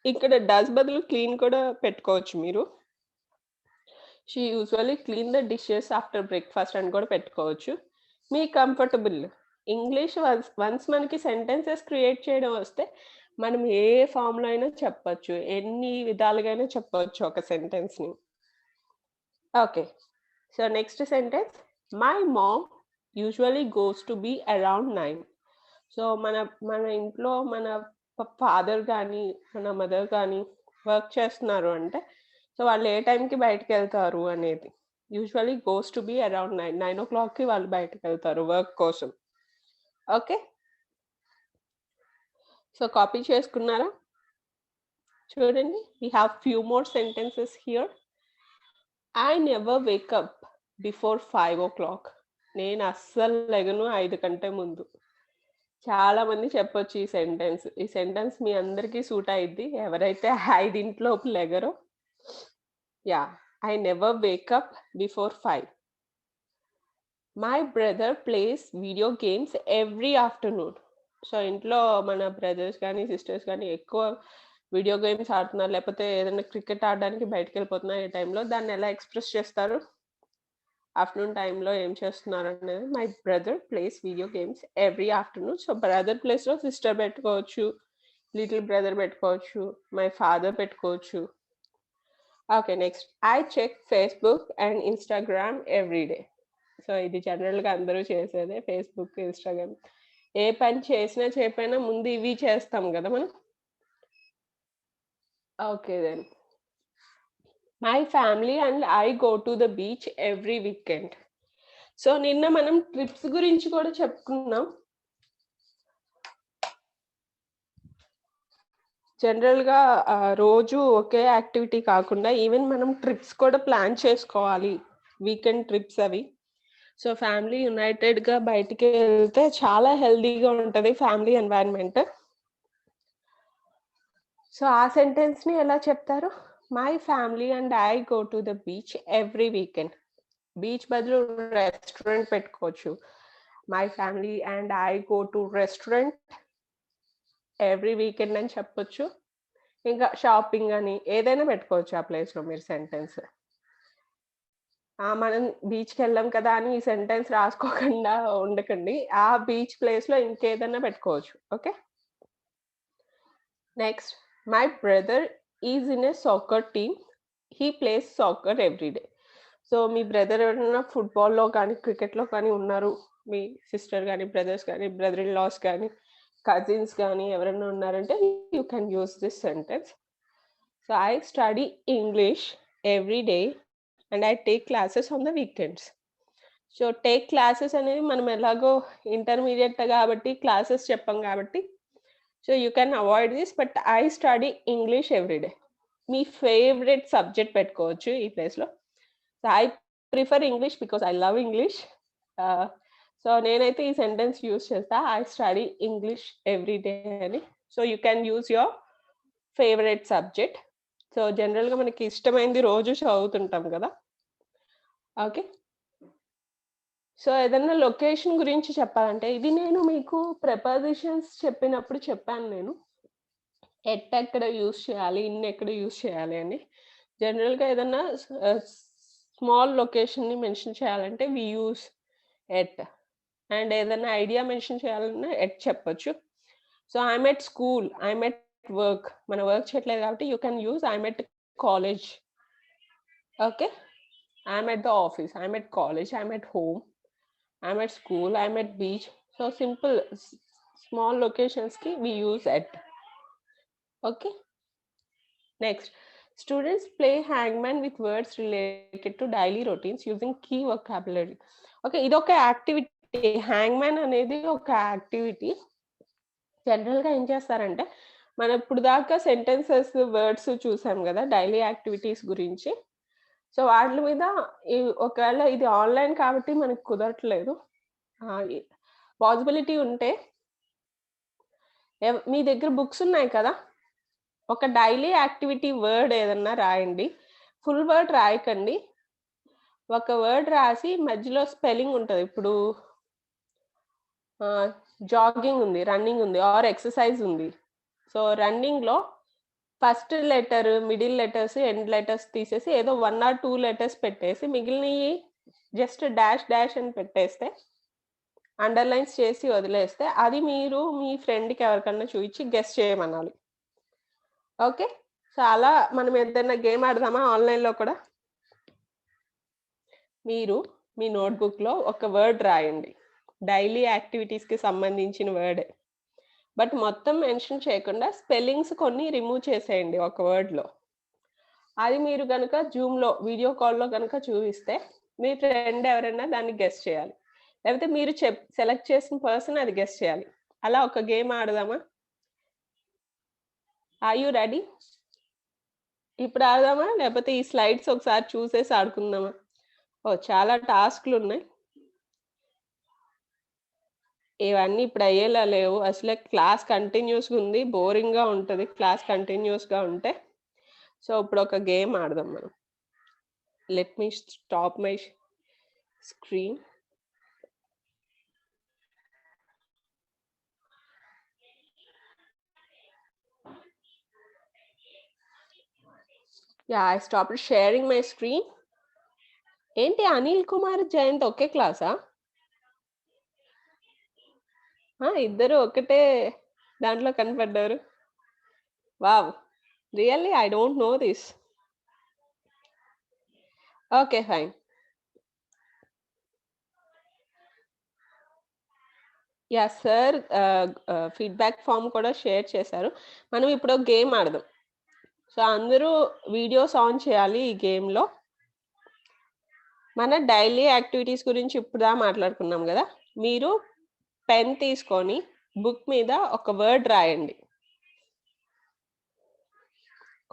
ఇక్కడ డస్ బదులు క్లీన్ కూడా పెట్టుకోవచ్చు మీరు. She usually clean the dishes after breakfast అని కూడా పెట్టుకోవచ్చు, మీ కంఫర్టబుల్. ఇంగ్లీష్ వన్స్ మనకి సెంటెన్సెస్ క్రియేట్ చేయడం వస్తే మనం ఏ ఫామ్లో అయినా చెప్పచ్చు, ఎన్ని విధాలుగా అయినా చెప్పవచ్చు ఒక సెంటెన్స్ని. Okay, so next sentence, my mom usually goes to be around 9. So మన ఇంట్లో మన ఫాదర్ కానీ మన మదర్ కానీ వర్క్ చేస్తున్నారు అంటే సో వాళ్ళు ఏ టైంకి బయటకు వెళ్తారు అనేది. Usually goes to be around 9 o'clockకి వాళ్ళు బయటకు వెళ్తారు వర్క్ కోసం. ఓకే, సో కాపీ చేసుకున్నారా? చూడండి, we have few more sentences here. I never wake up before 5 o'clock. నేను అస్సలు లెగను 5 కంటే ముందు. చాలా మంది చెప్పొచ్చు ఈ సెంటెన్స్. ఈ సెంటెన్స్ మీ అందరికీ సూట్ అయ్యిద్ది ఎవరైతే 5 లెగరో. Yeah, I never wake up before 5. My brother plays video games every afternoon. So ఇంట్లో మన బ్రదర్స్ కానీ సిస్టర్స్ కానీ ఎక్కువ వీడియో గేమ్స్ ఆడుతున్నారు, లేకపోతే ఏదైనా క్రికెట్ ఆడడానికి బయటకు వెళ్ళిపోతున్నారు ఈ టైంలో, దాన్ని ఎలా ఎక్స్ప్రెస్ చేస్తారు? ఆఫ్టర్నూన్ టైంలో ఏం చేస్తున్నారు అనేది. My brother plays video games every afternoon. So brother ప్లేస్లో సిస్టర్ పెట్టుకోవచ్చు, లిటిల్ బ్రదర్ పెట్టుకోవచ్చు, మై ఫాదర్ పెట్టుకోవచ్చు. Okay, next, I check Facebook and Instagram every day. So ఇది జనరల్గా అందరూ చేసేదే, ఫేస్బుక్, ఇన్స్టాగ్రామ్. ఏ పని చేసినా చేయకపోయినా ముందు ఇవి చేస్తాం కదా మనం. Okay then, my family and I go to the beach every weekend. So నిన్న మనం ట్రిప్స్ గురించి కూడా చెప్పుకున్నాం. జనరల్గా రోజు ఒకే యాక్టివిటీ కాకుండా ఈవెన్ మనం ట్రిప్స్ కూడా ప్లాన్ చేసుకోవాలి, వీకెండ్ ట్రిప్స్ అవి. సో ఫ్యామిలీ యునైటెడ్గా బయటికి వెళ్తే చాలా హెల్దీగా ఉంటుంది ఫ్యామిలీ ఎన్వైరన్మెంట్. సో ఆ సెంటెన్స్ని ఎలా చెప్తారు? My family and I go to the beach every weekend. Beach బదులు రెస్టారెంట్ పెట్టుకోవచ్చు. My family and I go to restaurant every weekend అని చెప్పొచ్చు. ఇంకా షాపింగ్ అని ఏదైనా పెట్టుకోవచ్చు ఆ ప్లేస్లో మీరు సెంటెన్స్. మనం బీచ్కి వెళ్ళాం కదా అని ఈ సెంటెన్స్ రాసుకోకుండా ఉండకండి, ఆ బీచ్ ప్లేస్లో ఇంకేదైనా పెట్టుకోవచ్చు. Okay, next, my brother is in a soccer team. He plays soccer every day. So me brother ఎవరైనా ఫుట్బాల్లో కానీ క్రికెట్లో కానీ ఉన్నారు, మీ సిస్టర్ కానీ బ్రదర్స్ కానీ బ్రదర్ ఇన్ లాస్ కానీ కజిన్స్ కానీ ఎవరైనా ఉన్నారంటే you can use this sentence. So I study English every day and I take classes on the weekends. So take classes అనేది మనం ఎలాగో ఇంటర్మీడియట్ కాబట్టి క్లాసెస్ చెప్పాం కాబట్టి so you can avoid this. But I study English everyday. Me favourite subject పెట్టుకోవచ్చు ఈ ప్లేస్లో. So I prefer English because I love English. So నేనైతే ఈ సెంటెన్స్ యూజ్ చేస్తా, ఐ స్టడీ ఇంగ్లీష్ ఎవ్రీడే అని. So you can use your favourite subject. So జనరల్గా మనకి ఇష్టమైంది రోజు చదువుతుంటాం కదా. ఓకే, సో ఏదన్నా లొకేషన్ గురించి చెప్పాలంటే ఇది నేను మీకు ప్రెపోజిషన్స్ చెప్పినప్పుడు చెప్పాను నేను ఎట్ ఎక్కడ యూజ్ చేయాలి, ఇన్ ఎక్కడ యూజ్ చేయాలి అని. జనరల్గా ఏదన్నా స్మాల్ లొకేషన్ని మెన్షన్ చేయాలంటే వి యూజ్ ఎట్, అండ్ ఏదైనా ఐడియా మెన్షన్ చేయాలన్నా ఎట్ చెప్పొచ్చు. So I'm at school, I'm at work, మన వర్క్ చేయట్లేదు కాబట్టి you can use I'm at college. Okay, I'm at the office, I'm at college, I'm at home, I'm at school, I'm at beach. So simple small locations ki we use at. Okay, next, students play hangman with words related to daily routines using key vocabulary. Okay, idoka activity, hangman anedi oka activity. General ga em chestarante మనం ఇప్పుడు దాకా sentences words చూసాం కదా daily activities గురించి. So వాటి మీద ఒకవేళ ఇది ఆన్లైన్ కాబట్టి మనకు కుదరట్లేదు, పాసిబిలిటీ ఉంటే మీ దగ్గర బుక్స్ ఉన్నాయి కదా, ఒక డైలీ యాక్టివిటీ వర్డ్ ఏదన్నా రాయండి. ఫుల్ వర్డ్ రాయకండి, ఒక వర్డ్ రాసి మధ్యలో స్పెల్లింగ్ ఉంటుంది. ఇప్పుడు జాగింగ్ ఉంది, రన్నింగ్ ఉంది, ఆర్ ఎక్సర్సైజ్ ఉంది. సో రన్నింగ్లో first letter, middle letters, end letters తీసేసి ఏదో 1 or 2 లెటర్స్ పెట్టేసి మిగిలినవి జస్ట్ డాష్ డాష్ అని పెట్టేస్తే, అండర్లైన్స్ చేసి వదిలేస్తే అది మీరు మీ ఫ్రెండ్కి ఎవరికన్నా చూపించి గెస్ చేయమనాలి. ఓకే, సో అలా మనం ఏదైనా గేమ్ ఆడదామా ఆన్లైన్లో కూడా. మీరు మీ నోట్బుక్లో ఒక వర్డ్ రాయండి, డైలీ యాక్టివిటీస్కి సంబంధించిన వర్డ్, బట్ మొత్తం మెన్షన్ చేయకుండా స్పెల్లింగ్స్ కొన్ని రిమూవ్ చేసేయండి ఒక వర్డ్లో. అది మీరు కనుక జూమ్లో వీడియో కాల్లో కనుక చూపిస్తే మీ ఫ్రెండ్ ఎవరైనా దాన్ని గెస్ చేయాలి, లేకపోతే మీరు సెలెక్ట్ చేసిన పర్సన్ అది గెస్ చేయాలి. అలా ఒక గేమ్ ఆడదామా? Are you ready? ఇప్పుడు ఆడదామా లేకపోతే ఈ స్లైడ్స్ ఒకసారి చూసేసి ఆడుకుందామా? ఓ చాలా టాస్క్లు ఉన్నాయి, ఇవన్నీ ఇప్పుడు అయ్యేలా లేవు. అసలే క్లాస్ కంటిన్యూస్గా ఉంది, బోరింగ్గా ఉంటుంది క్లాస్ కంటిన్యూస్గా ఉంటే. సో ఇప్పుడు ఒక గేమ్ ఆడదాం మనం. Let me stop my screen. Yeah, I stop sharing my screen. ఏంటి అనిల్ కుమార్ జయంత్ ఒకే క్లాసా? ఇద్దరు ఒకటే దాంట్లో కనపడ్డారు. Wow, really I don't know this. Okay fine. Yeah sir, feedback form కూడా షేర్ చేశారు. మనం ఇప్పుడు గేమ్ ఆడదాం. సో అందరూ వీడియోస్ ఆన్ చేయాలి. ఈ గేమ్లో మన డైలీ యాక్టివిటీస్ గురించి ఇప్పుడుదా మాట్లాడుకున్నాం కదా. మీరు పెన్ తీసుకొని బుక్ మీద ఒక వర్డ్ రాయండి,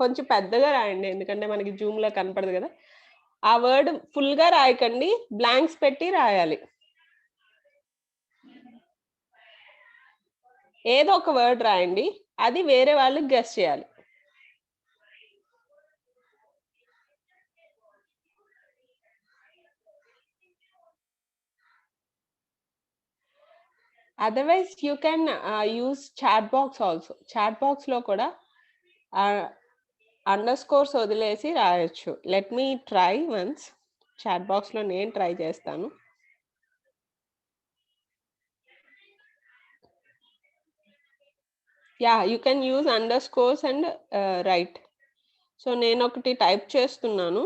కొంచెం పెద్దగా రాయండి ఎందుకంటే మనకి జూమ్లో కనపడదు కదా. ఆ వర్డ్ ఫుల్గా రాయకండి, బ్లాంక్స్ పెట్టి రాయాలి. ఏదో ఒక వర్డ్ రాయండి, అది వేరే వాళ్ళు గెస్ చేయాలి. Otherwise you can use chat box also. Chat బాక్స్లో కూడా అండర్ స్కోర్స్ వదిలేసి రాయొచ్చు. Let me try once. Chat బాక్స్లో నేను ట్రై చేస్తాను. Yeah, you can use underscores and write. So నేను ఒకటి టైప్ చేస్తున్నాను.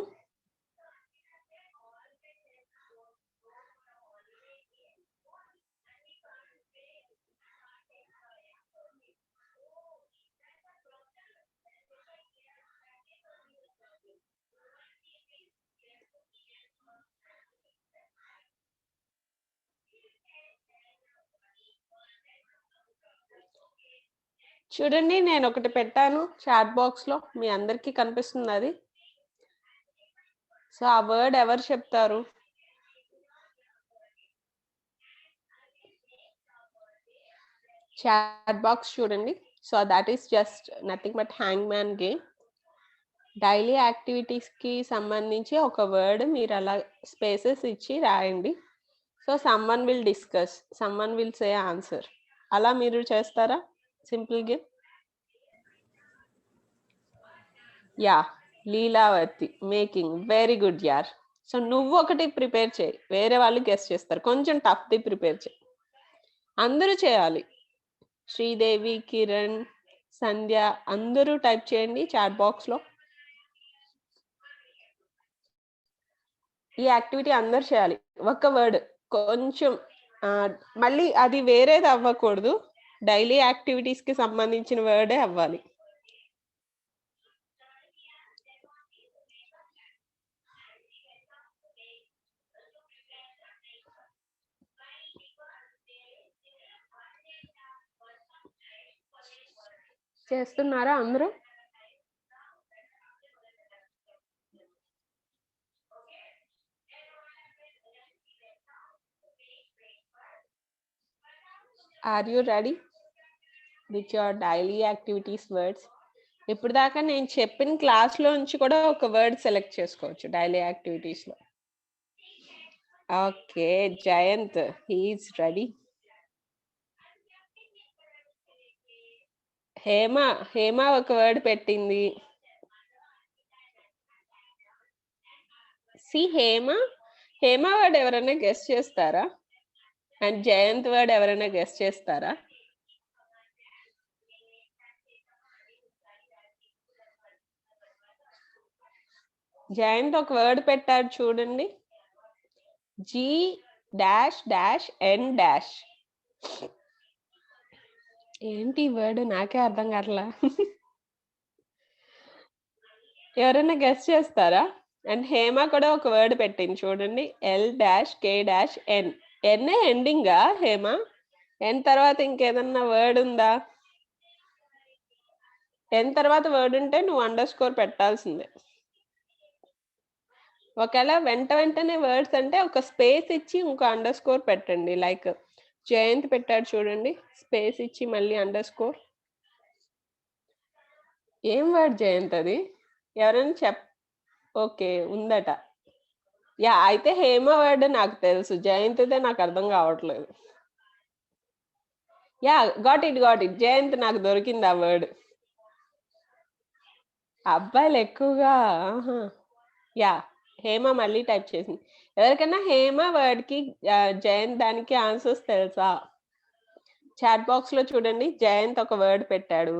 చూడండి, నేను ఒకటి పెట్టాను చాట్ బాక్స్ లో, మీ అందరికీ కనిపిస్తుంది అది. సో ఆ వర్డ్ ఎవరు చెప్తారు? చాట్ బాక్స్ చూడండి. So that is just nothing but hangman game. Daily activities కి సంబంధించి ఒక వర్డ్ మీరు అలా స్పేసెస్ ఇచ్చి రాయండి. So someone will discuss, someone will say answer. అలా మీరు చేస్తారా? Simple game. Yeah, Leelavathi making, very good యార్. సో నువ్వు ఒకటి ప్రిపేర్ చేయి, వేరే వాళ్ళు గెస్ట్ చేస్తారు. కొంచెం టఫ్ది ప్రిపేర్ చేయి, అందరూ చేయాలి. శ్రీదేవి, కిరణ్, సంధ్య అందరూ టైప్ చేయండి చాట్ బాక్స్ లో. ఈ యాక్టివిటీ అందరు చేయాలి. ఒక వర్డ్ కొంచెం మళ్ళీ అది వేరేది అవ్వకూడదు, డైలీ యాక్టివిటీస్ కి సంబంధించిన వర్డే అవ్వాలి. చేస్తున్నారా అందరూ? Are you ready with your daily activities words? ఇప్పుడు దాకా నేను చెప్పిన క్లాస్ లో నుంచి కూడా ఒక వర్డ్ సెలెక్ట్ చేసుకోవచ్చు డైలీ యాక్టివిటీస్ లో. Okay, Jayant he's ready. Hema ఒక వర్డ్ పెట్టింది. సి హేమ వర్డ్ ఎవరైనా గెస్ట్ చేస్తారా? అండ్ జయంత్ వర్డ్ ఎవరైనా గెస్ట్ చేస్తారా? జయంత్ ఒక వర్డ్ పెట్టాడు చూడండి, G-N-. ఏంటి వర్డ్? నాకే అర్థం కావట్లా. ఎవరైనా గెస్ట్ చేస్తారా? అండ్ హేమ కూడా ఒక వర్డ్ పెట్టింది చూడండి, L-K-N. ఎన్ ఎండింగా హేమ? ఎన్ తర్వాత ఇంకేదన్నా వర్డ్ ఉందా? ఎన్ తర్వాత వర్డ్ ఉంటే నువ్వు అండర్స్కోర్ పెట్టాల్సిందే. ఒకవేళ వెంటనే వర్డ్స్ అంటే ఒక స్పేస్ ఇచ్చి ఇంకో అండర్స్కోర్ పెట్టండి. లైక్ జయంత్ పెట్టాడు చూడండి, స్పేస్ ఇచ్చి మళ్ళీ అండర్స్కోర్. ఏం వర్డ్ జయంత్ అది? ఎవరైనా ఓకే ఉందట. యా, అయితే హేమ వర్డ్ నాకు తెలుసు, జయంత్దే నాకు అర్థం కావట్లేదు. Yeah, got it. జయంత్ నాకు దొరికింది ఆ వర్డ్. అబ్బాయిలు ఎక్కువగా. యా, హేమ మళ్ళీ టైప్ చేసింది. ఎవరికైనా హేమ వర్డ్ కి జయంత్ దానికి ఆన్సర్స్ తెలుసా? చాట్ బాక్స్ లో చూడండి, జయంత్ ఒక వర్డ్ పెట్టాడు,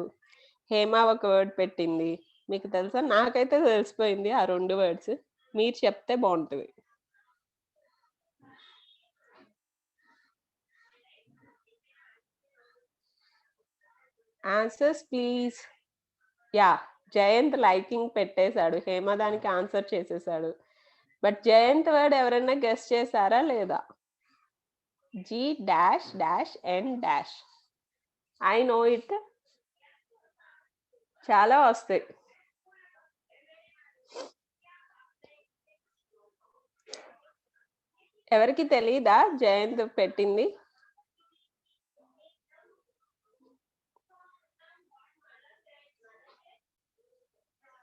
హేమ ఒక వర్డ్ పెట్టింది. మీకు తెలుసా? నాకైతే తెలిసిపోయింది ఆ 2 వర్డ్స్. మీరు చెప్తే బాగుంటుంది. Answers please. Yeah, Jayant liking పెట్టేశాడు, హేమ దానికి ఆన్సర్ చేసేసాడు. బట్ జయంత్ వర్డ్ ఎవరైనా గెస్ట్ చేశారా లేదా? G-N-. I know it. చాలా వస్తాయి. ఎవరికి తెలీదా జయంత్ పెట్టింది?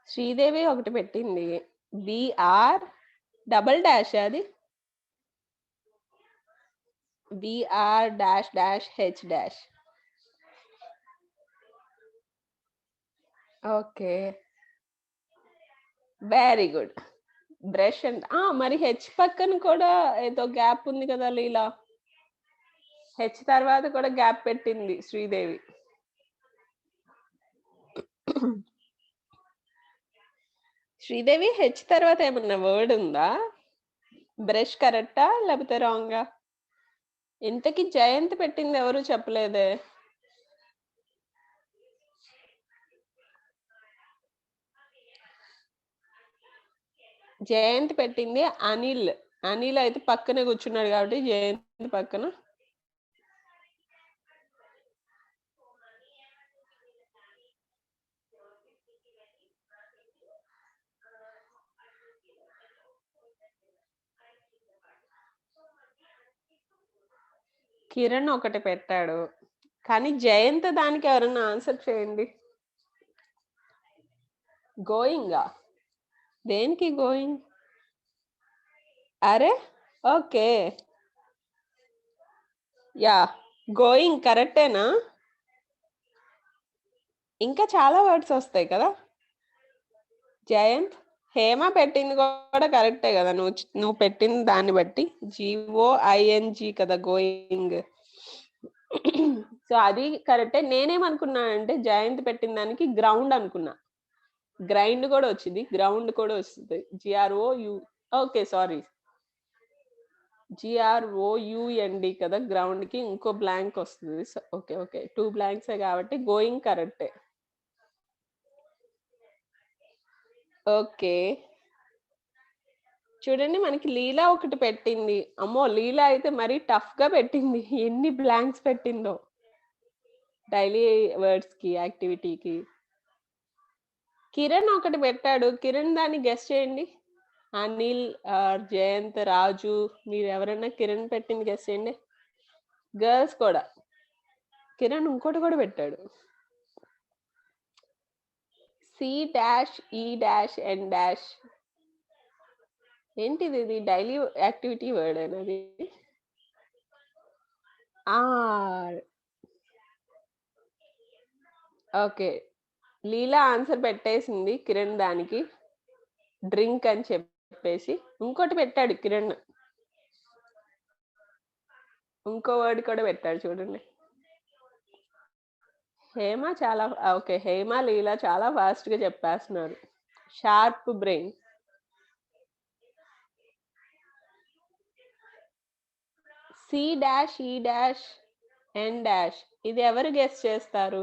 శ్రీదేవి ఒకటి పెట్టింది, BR డాష్ అది, BR-H-. Okay, very good. Brush and మరి హెచ్ పక్కన కూడా ఏదో గ్యాప్ ఉంది కదా లీలా, హెచ్ తర్వాత కూడా గ్యాప్ పెట్టింది శ్రీదేవి. శ్రీదేవి హెచ్ తర్వాత ఏమన్నా వర్డ్ ఉందా? బ్రష్ కరెక్టా లేకపోతే రాంగా? ఇంతకీ జయంత్ పెట్టింది ఎవరు చెప్పలేదే. జయంత్ పెట్టింది అనిల్. అనిల్ అయితే పక్కనే కూర్చున్నాడు కాబట్టి జయంత్ పక్కన. కిరణ్ ఒకటి పెట్టాడు కానీ జయంత్ దానికి ఎవరన్నా ఆన్సర్ చేయండి. గోయింగా? దేనికి గోయింగ్? అరే ఓకే యా గోయింగ్ కరెక్టేనా? ఇంకా చాలా వర్డ్స్ వస్తాయి కదా. జయంత్ హేమ పెట్టింది కూడా కరెక్టే కదా. నువ్వు పెట్టిన దాన్ని బట్టి GOING కదా గోయింగ్. సో అది కరెక్టే. నేనేమనుకున్నానంటే జయంత్ పెట్టిన దానికి గ్రౌండ్ అనుకున్నా. గ్రైండ్ కూడా వచ్చింది, గ్రౌండ్ కూడా వస్తుంది. GROU ఓకే సారీ GROUND కదా గ్రౌండ్ కి. ఇంకో బ్లాంక్ వస్తుంది. ఓకే ఓకే 2 బ్లాంక్సే కాబట్టి గోయింగ్ కరెక్టే. ఓకే చూడండి మనకి లీలా ఒకటి పెట్టింది. అమ్మో లీలా అయితే మరీ టఫ్ గా పెట్టింది. ఎన్ని బ్లాంక్స్ పెట్టిందో డైలీ వర్డ్స్ కి యాక్టివిటీకి. కిరణ్ ఒకటి పెట్టాడు. కిరణ్ దాన్ని గెస్ చేయండి. అనిల్ జయంత్ రాజు మీరు ఎవరైనా కిరణ్ పెట్టింది గెస్ చేయండి. గర్ల్స్ కూడా కిరణ్ ఇంకోటి కూడా పెట్టాడు. C-E-N- ఏంటిది? ఇది డైలీ యాక్టివిటీ వర్డ్ అనేది. ఓకే లీలా ఆన్సర్ పెట్టేసింది కిరణ్ దానికి. డ్రింక్ అని చెప్పేసి ఇంకోటి పెట్టాడు కిరణ్. ఇంకో వర్డ్ కూడా పెట్టాడు చూడండి. హేమ చాలా ఓకే హేమ లీలా చాలా ఫాస్ట్ గా చెప్పేస్తున్నారు. Sharp brain. C-E-N- ఇది ఎవరు గెస్ చేస్తారు?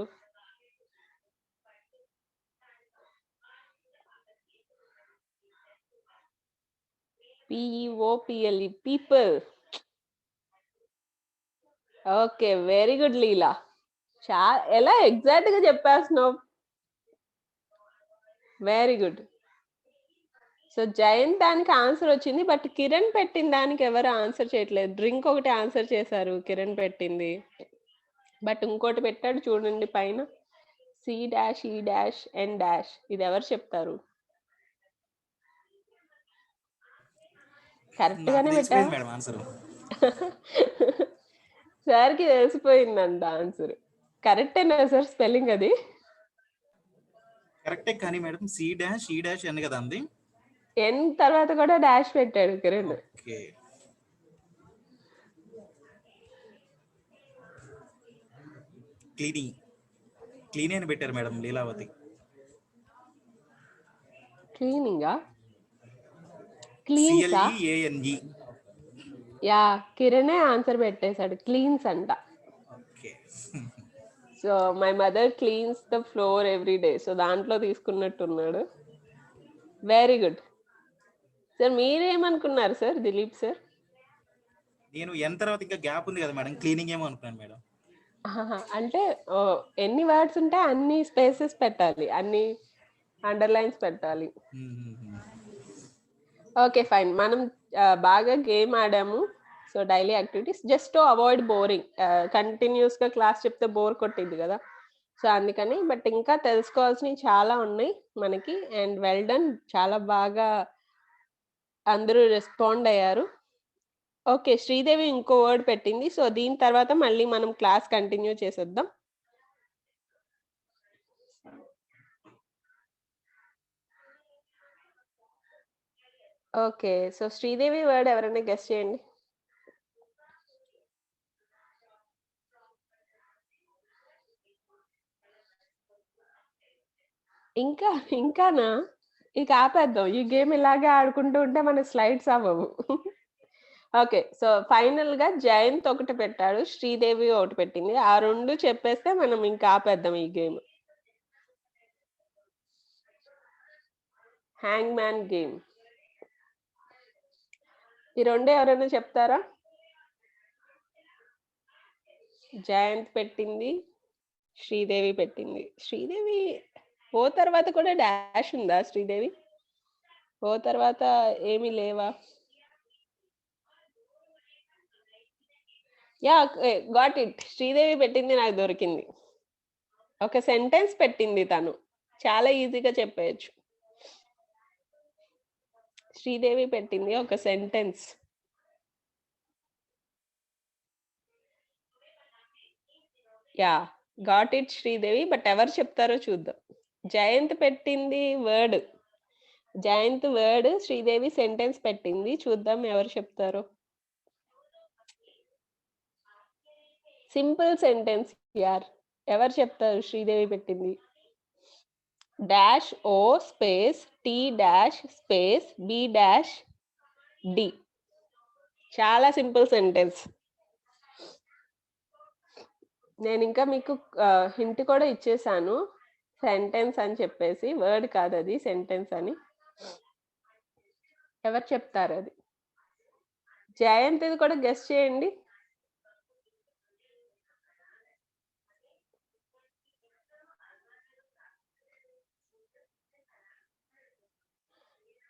PEOPLE people. Okay very good Leela. ఎలా ఎగ్జాక్ట్ గా చెప్పేస్తున్నావు. Very good. సో జయంత్ దానికి ఆన్సర్ వచ్చింది. బట్ కిరణ్ పెట్టిన దానికి ఎవరు ఆన్సర్ చేయట్లేదు. డ్రింక్ ఒకటి ఆన్సర్ చేశారు కిరణ్ పెట్టింది. బట్ ఇంకోటి పెట్టాడు చూడండి పైన C-E-N- ఇది ఎవరు చెప్తారు? కరెక్ట్ గానే పెట్టా. మేడం ఆన్సర్ సార్కి తెలిసిపోయిందంట ఆన్సర్. కరెక్టేనా సార్ స్పెల్లింగ్ అది? కరెక్టే కానీ మేడం C-E- కదా అంది. ఎన్ తర్వాత కూడా డాష్ పెట్టాడు కిరణ్. ఓకే క్లీన్ అని పెట్టారు మేడం లీలావతి. క్లీనింగా? క్లీన్సా? CLEANE. యా కిరణే ఆన్సర్ పెట్టేశాడు. క్లీన్స్ అంట. Okay so my mother cleans the floor every day. So దాంట్లో తీసుకున్నట్టున్నాడు. Very good sir. మీరేమనుకున్నారు సార్ దిలీప్ సార్? నేను ఎన్ తర్వాత ఇంకా గ్యాప్ ఉంది కదా మేడం, క్లీనింగ్ ఏమో అనుకున్నాను మేడం. అంటే ఎన్ని వర్డ్స్ ఉంటే అన్ని స్పేసెస్ పెట్టాలి, అన్ని అండర్లైన్స్ పెట్టాలి. Okay fine. మనం బాగా గేమ్ ఆడాము. So daily activities just to avoid boring. Continuous గా క్లాస్ చెప్తే బోర్ కొట్టింది కదా. సో అందుకని. బట్ ఇంకా తెలుసుకోవాల్సినవి చాలా ఉన్నాయి మనకి. And well done. చాలా బాగా అందరూ రెస్పాండ్ అయ్యారు. ఓకే శ్రీదేవి ఇంకో వర్డ్ పెట్టింది. సో దీని తర్వాత మళ్ళీ మనం క్లాస్ కంటిన్యూ చేసేద్దాం. ఓకే సో శ్రీదేవి వర్డ్ ఎవరైనా గెస్ చేయండి. ఇంకానా? ఇక ఆపేద్దాం. ఈ గేమ్ ఇలాగే ఆడుకుంటూ ఉంటే మన స్లైడ్స్ అవ్వవు. ఓకే. సో, ఫైనల్‌గా జయంత్ ఒకటి పెట్టాడు. శ్రీదేవి ఒకటి పెట్టింది. ఆ 2 చెప్పేస్తే మనం ఇంకా ఆపేద్దాం ఈ గేమ్. Hang man game. ఈ 2 ఎవరైనా చెప్తారా? జయంత్ పెట్టింది. శ్రీదేవి పెట్టింది. శ్రీదేవి ఓ తర్వాత కూడా డాష్ ఉందా శ్రీదేవి? ఓ తర్వాత ఏమీ లేవా? యాహ్! Got it. శ్రీదేవి పెట్టింది నాకు దొరికింది. ఒక సెంటెన్స్ పెట్టింది తను. చాలా ఈజీగా చెప్పేయొచ్చు. శ్రీదేవి పెట్టింది ఒక sentence. Yeah! Got it Sridevi. But ఎవరు చెప్తారో చూద్దాం. జయంత్ పెట్టింది word. Jayant word, Sridevi sentence పెట్టింది. చూద్దాం ఎవరు చెప్తారో. సింపుల్ సెంటెన్స్ యార్. ఎవరు చెప్తారు శ్రీదేవి పెట్టింది? Dash O space T dash space B dash D. చాలా సింపుల్ సెంటెన్స్. నేను ఇంకా మీకు హింట్ కూడా ఇచ్చేసాను. సెంటెన్స్ అని చెప్పేసి. వర్డ్ కాదు అది, సెంటెన్స్ అని. ఎవరు చెప్తారు అది? జయంత్ ఇది కూడా గెస్ చేయండి.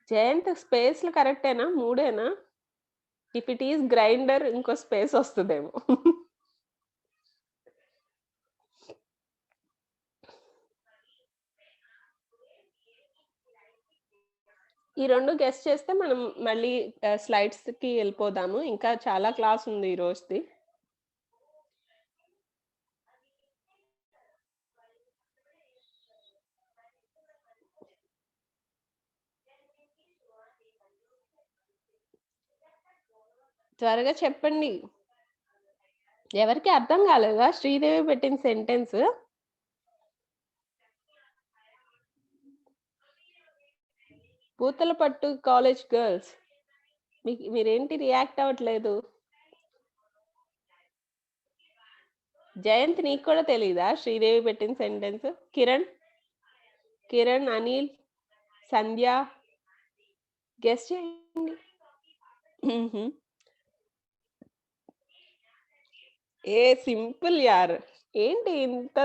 జయంత్ స్పేస్లు కరెక్టేనా? 3ఏనా? ఇఫ్ ఇట్ ఈస్ గ్రైండర్ ఇంకో స్పేస్ వస్తుందేమో. ఈ 2 గెస్ చేస్తే మనం మళ్ళీ స్లైడ్స్‌కి వెళ్ళిపోదాము. ఇంకా చాలా క్లాస్ ఉంది ఈ రోజుది. త్వరగా చెప్పండి. ఎవరికీ అర్థం కాలేదా శ్రీదేవి పెట్టిన సెంటెన్స్? Puthalapattu college girls. మీరేంటి రియాక్ట్ అవ్వట్లేదు? జయంత్ నీకు కూడా తెలీదా శ్రీదేవి పెట్టిన సెంటెన్స్? కిరణ్, అనిల్, సంధ్య గెస్ చేయండి. ఏ సింపుల్ యార్. ఏంటి ఇంత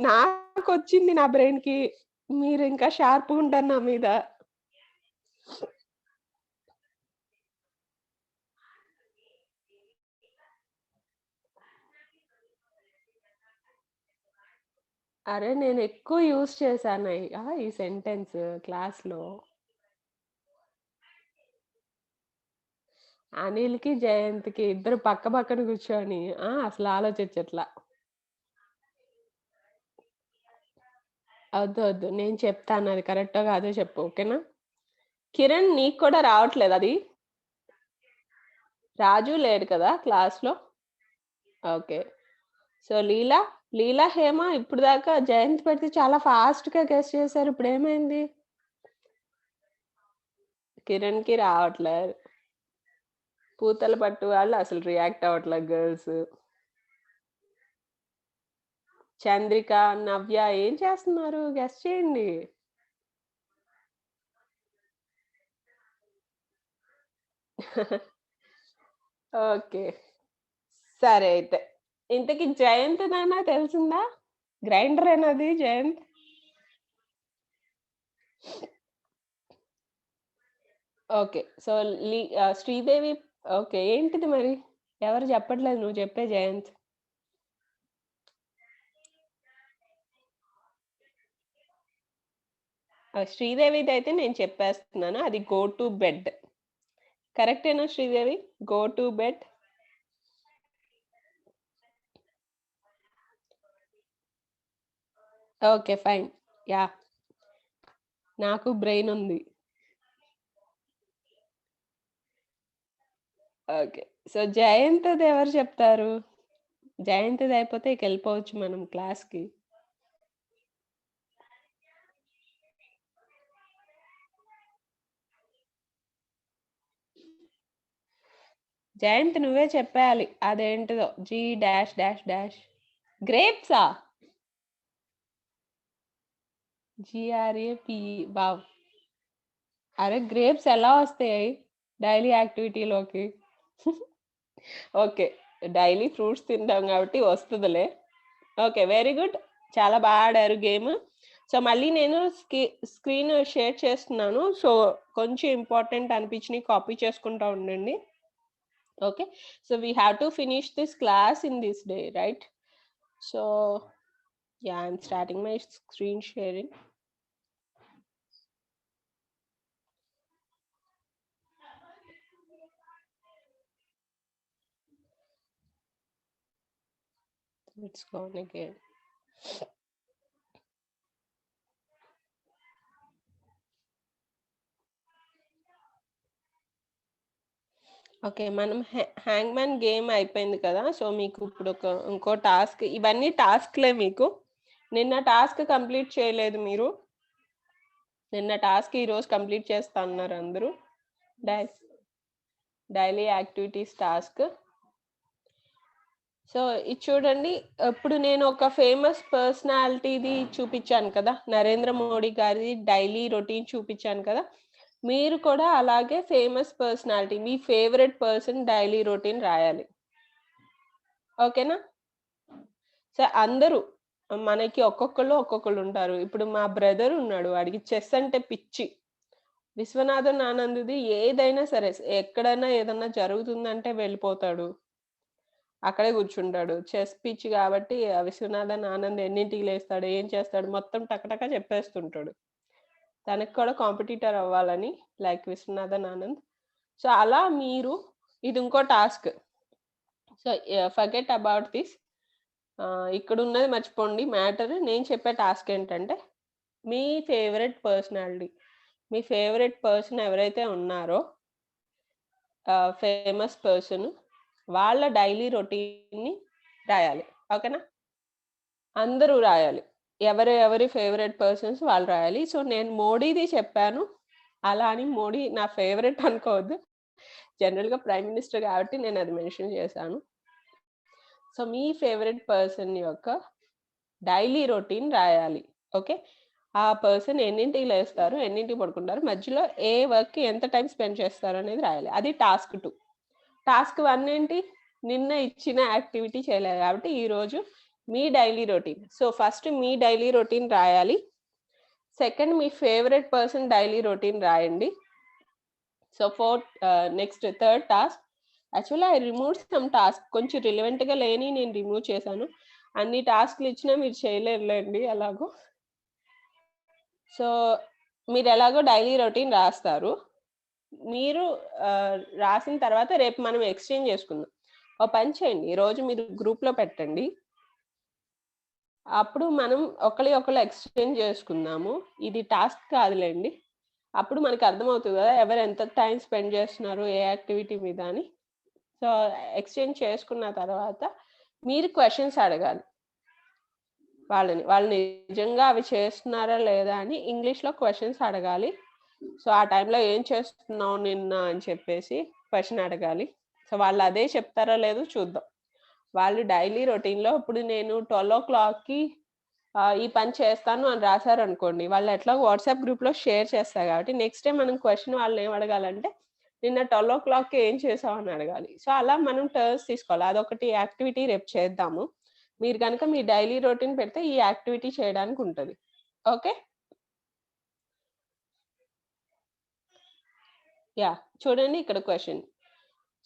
నాకు వచ్చింది నా బ్రెయిన్ కి, మీరు ఇంకా షార్ప్ ఉంటారు నా మీద. అరే నేను ఎక్కువ యూజ్ చేశాను ఈ సెంటెన్స్ క్లాస్లో. అనిల్కి జయంత్కి ఇద్దరు పక్క పక్కన కూర్చొని అసలు ఆలోచించట్లా. వద్దు నేను చెప్తాను, అది కరెక్టో కాదో చెప్పు, ఓకేనా? కిరణ్ నీకు కూడా రావట్లేదు అది? రాజు లేడు కదా క్లాస్లో? ఓకే. సో లీలా హేమ ఇప్పుడు దాకా జయంత్ పెడితే చాలా ఫాస్ట్గా గెస్ చేశారు. ఇప్పుడు ఏమైంది? కిరణ్కి రావట్లేదు. పూతల పట్టు వాళ్ళు అసలు రియాక్ట్ అవ్వట్లేదు గర్ల్స్. చంద్రిక, నవ్య ఏం చేస్తున్నారు? గెస్ చేయండి. ఓకే సరే అయితే. ఇంతకి జయంత్ నానా తెలిసిందా? గ్రైండర్ ఏనది Jayant? Okay. So Sridevi okay. ఏంటిది మరి? ఎవరు చెప్పట్లేదు, నువ్వు చెప్పే జయంత్. శ్రీదేవిది అయితే నేను చెప్పేస్తున్నాను. అది గో టు బెడ్. కరెక్టేనా Sridevi? Go to bed. Okay fine. Yeah నాకు బ్రెయిన్ ఉంది. ఓకే. సో జయంత్ది ఎవరు చెప్తారు? జయంత్ది అయిపోతే ఇక వెళ్ళిపోవచ్చు మనం క్లాస్కి. జయంత్ నువ్వే చెప్పాలి అదేంటిదో జీ డాష్ డాష్ డాష్ గ్రేప్సా GRAPE వావ్ అరే గ్రేప్స్ ఎలా వస్తాయి డైలీ యాక్టివిటీలోకి ఓకే డైలీ ఫ్రూట్స్ తింటాం కాబట్టి వస్తుందిలే ఓకే వెరీ గుడ్ చాలా బాగా ఆడారు గేమ్ సో మళ్ళీ నేను స్క్రీన్ షేర్ చేస్తున్నాను సో కొంచెం ఇంపార్టెంట్ అనిపించి కాపీ చేసుకుంటా ఉండండి okay so we have to finish this class in this day right so yeah I'm starting my screen sharing it's gone again okay మనం హ్యాంగ్మ్యాన్ గేమ్ అయిపోయింది కదా సో మీకు ఇప్పుడు ఇంకో టాస్క్ ఇవన్నీ టాస్క్లే మీకు నిన్న టాస్క్ కంప్లీట్ చేయలేదు మీరు నిన్న టాస్క్ ఈరోజు కంప్లీట్ చేస్తా అన్నారు అందరూ డైలీ యాక్టివిటీస్ టాస్క్ సో ఇది చూడండి ఇప్పుడు నేను ఒక ఫేమస్ పర్సనాలిటీది చూపించాను కదా నరేంద్ర మోడీ గారి డైలీ రొటీన్ చూపించాను కదా మీరు కూడా అలాగే ఫేమస్ పర్సనాలిటీ మీ ఫేవరెట్ పర్సన్ డైలీ రొటీన్ రాయాలి ఓకేనా సో అందరూ మనకి ఒక్కొక్కళ్ళు ఉంటారు ఇప్పుడు మా బ్రదర్ ఉన్నాడు వాడికి చెస్ అంటే పిచ్చి విశ్వనాథన్ ఆనంద్ది ఏదైనా సరే ఎక్కడైనా ఏదన్నా జరుగుతుందంటే వెళ్ళిపోతాడు అక్కడే కూర్చుంటాడు చెస్ పిచ్చి కాబట్టి విశ్వనాథన్ ఆనంద్ ఎన్నింటికి లేస్తాడు ఏం చేస్తాడు మొత్తం టకటక చెప్పేస్తుంటాడు తనకు కూడా కాంపిటీటర్ అవ్వాలని లైక్ విశ్వనాథన్ ఆనంద్ సో అలా మీరు ఇది ఇంకో task so forget about this ఇక్కడ ఉన్నది మర్చిపోండి మ్యాటర్ నేను చెప్పే టాస్క్ ఏంటంటే మీ ఫేవరెట్ పర్సనాలిటీ మీ ఫేవరెట్ పర్సన్ ఎవరైతే ఉన్నారో ఫేమస్ పర్సన్ వాళ్ళ డైలీ రొటీన్ని రాయాలి ఓకేనా అందరూ రాయాలి ఎవరి ఫేవరెట్ పర్సన్స్ వాళ్ళు రాయాలి సో నేను మోడీది చెప్పాను అలా అని మోడీ నా ఫేవరెట్ అనుకోవద్దు జనరల్గా ప్రైమ్ మినిస్టర్ కాబట్టి నేను అది మెన్షన్ చేశాను సో మీ ఫేవరెట్ పర్సన్ యొక్క డైలీ రొటీన్ రాయాలి ఓకే ఆ పర్సన్ ఎన్నింటికి లేస్తారు ఎన్నింటికి పడుకుంటారు మధ్యలో ఏ వర్క్కి ఎంత టైం స్పెండ్ చేస్తారు అనేది రాయాలి అది టాస్క్ 2 టాస్క్ 1 ఏంటి నిన్న ఇచ్చిన యాక్టివిటీ చేయలేదు కాబట్టి ఈరోజు మీ డైలీ రొటీన్ సో ఫస్ట్ మీ డైలీ రొటీన్ రాయాలి సెకండ్ మీ ఫేవరెట్ పర్సన్ డైలీ రొటీన్ రాయండి so next third task actually I remove some task కొంచెం రిలవెంట్గా లేని నేను రిమూవ్ చేశాను అన్ని టాస్క్లు ఇచ్చినా మీరు చేయలేరులేండి అలాగో సో మీరు ఎలాగో డైలీ రొటీన్ రాస్తారు మీరు రాసిన తర్వాత రేపు మనం ఎక్స్చేంజ్ చేసుకుందాం ఓ పని చేయండి ఈరోజు మీరు గ్రూప్లో పెట్టండి అప్పుడు మనం ఒకళ్ళు ఎక్స్చేంజ్ చేసుకుందాము ఇది టాస్క్ కాదులేండి అప్పుడు మనకి అర్థమవుతుంది కదా ఎవరు ఎంత టైం స్పెండ్ చేస్తున్నారు ఏ యాక్టివిటీ మీద అని సో ఎక్స్చేంజ్ చేసుకున్న తర్వాత మీరు క్వశ్చన్స్ అడగాలి వాళ్ళు నిజంగా అవి చేస్తున్నారా లేదా అని ఇంగ్లీష్లో క్వశ్చన్స్ అడగాలి సో ఆ టైంలో ఏం చేస్తున్నావు నిన్న అని చెప్పేసి క్వశ్చన్ అడగాలి సో వాళ్ళు అదే చెప్తారా లేదో చూద్దాం వాళ్ళు డైలీ రొటీన్లో ఇప్పుడు నేను 12 o'clockకి ఈ పని చేస్తాను అని రాశారు అనుకోండి వాళ్ళు ఎట్లా వాట్సాప్ గ్రూప్లో షేర్ చేస్తారు కాబట్టి నెక్స్ట్ డే మనం క్వశ్చన్ వాళ్ళని ఏం అడగాలంటే నిన్న 12 o'clockకి ఏం చేసావు అని అడగాలి సో అలా మనం టర్న్స్ తీసుకోవాలి అదొకటి యాక్టివిటీ రేపు చేద్దాము మీరు కనుక మీ డైలీ రొటీన్ పెడితే ఈ యాక్టివిటీ చేయడానికి ఉంటుంది ఓకే యా చూడండి ఇక్కడ క్వశ్చన్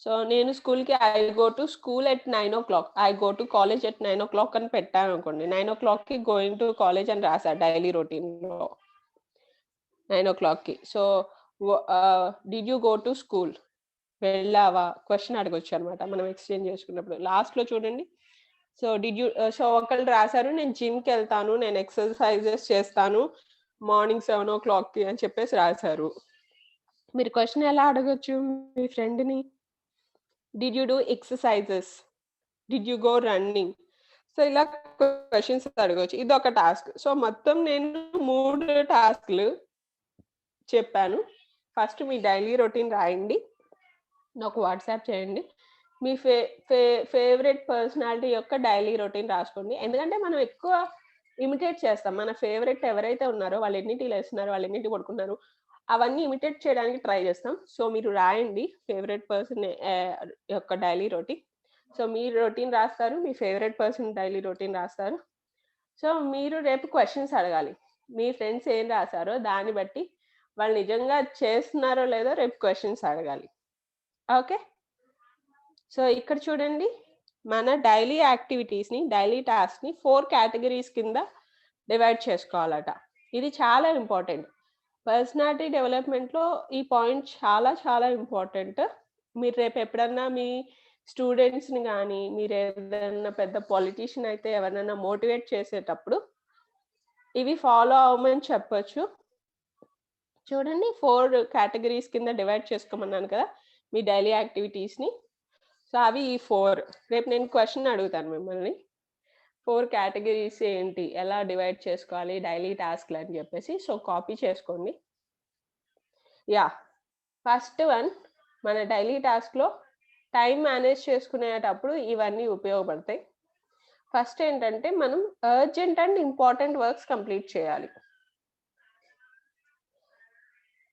సో నేను స్కూల్కి I go to school at 9 o'clock I go to college at 9 o'clock అని పెట్టాను అనుకోండి 9 o'clockకి గోయింగ్ టు కాలేజ్ అని రాశారు డైలీ రొటీన్లో 9 o'clockకి so did you go to school వెళ్ళావా క్వశ్చన్ అడగొచ్చు అనమాట మనం ఎక్స్చేంజ్ చేసుకున్నప్పుడు లాస్ట్లో చూడండి సో డిడ్ యూ సో ఒకళ్ళు రాశారు నేను జిమ్కి వెళ్తాను నేను ఎక్సర్సైజెస్ చేస్తాను మార్నింగ్ 7 o'clockకి అని చెప్పేసి రాశారు మీరు క్వశ్చన్ ఎలా అడగొచ్చు మీ ఫ్రెండ్ని did you do exercises did you go running so ఇలా క్వశ్చన్స్ అడగవచ్చు ఇది ఒక టాస్క్ సో మొత్తం నేను 3 టాస్క్లు చెప్పాను ఫస్ట్ మీ డైలీ రొటీన్ రాయండి నాకు వాట్సాప్ చేయండి మీ ఫేవరెట్ పర్సనాలిటీ యొక్క డైలీ రొటీన్ రాసుకోండి. ఎందుకంటే మనం ఎక్కువ ఇమిటేట్ చేస్తాం. మన ఫేవరెట్ ఎవరైతే ఉన్నారో వాళ్ళు ఎన్నింటికి లేస్తున్నారు, వాళ్ళు ఎన్నింటికి పడుకున్నారు, అవన్నీ ఇమిటేట్ చేయడానికి ట్రై చేస్తాం. సో మీరు రాయండి ఫేవరెట్ పర్సన్ యొక్క డైలీ రొటీన్. సో మీరు రొటీన్ రాస్తారు, మీ ఫేవరెట్ పర్సన్ డైలీ రొటీన్ రాస్తారు. సో మీరు రేపు క్వశ్చన్స్ అడగాలి. మీ ఫ్రెండ్స్ ఏం రాశారో దాన్ని బట్టి వాళ్ళు నిజంగా చేస్తున్నారో లేదో రేపు క్వశ్చన్స్ అడగాలి. ఓకే, సో ఇక్కడ చూడండి, మన డైలీ యాక్టివిటీస్ని, డైలీ టాస్క్ని 4 కేటగిరీస్ కింద డివైడ్ చేసుకోవాలట. ఇది చాలా ఇంపార్టెంట్. పర్సనాలిటీ డెవలప్మెంట్లో ఈ పాయింట్ చాలా చాలా ఇంపార్టెంట్. మీరు రేపు ఎప్పుడన్నా మీ స్టూడెంట్స్ని కానీ, మీరు ఏదైనా పెద్ద పొలిటీషియన్ అయితే ఎవరైనా మోటివేట్ చేసేటప్పుడు ఇవి ఫాలో అవ్వమని చెప్పొచ్చు. చూడండి 4 కేటగిరీస్ కింద డివైడ్ చేసుకోమన్నాను కదా మీ డైలీ యాక్టివిటీస్ని. సో అవి ఈ 4. రేపు నేను క్వశ్చన్ అడుగుతాను మిమ్మల్ని, 4 కేటగిరీస్ ఏంటి, ఎలా డివైడ్ చేసుకోవాలి డైలీ టాస్క్లు అని చెప్పేసి. సో కాపీ చేసుకోండి. యా, ఫస్ట్ వన్, మన డైలీ టాస్క్లో టైం మేనేజ్ చేసుకునేటప్పుడు ఇవన్నీ ఉపయోగపడతాయి. ఫస్ట్ ఏంటంటే మనం urgent and important works complete చేయాలి.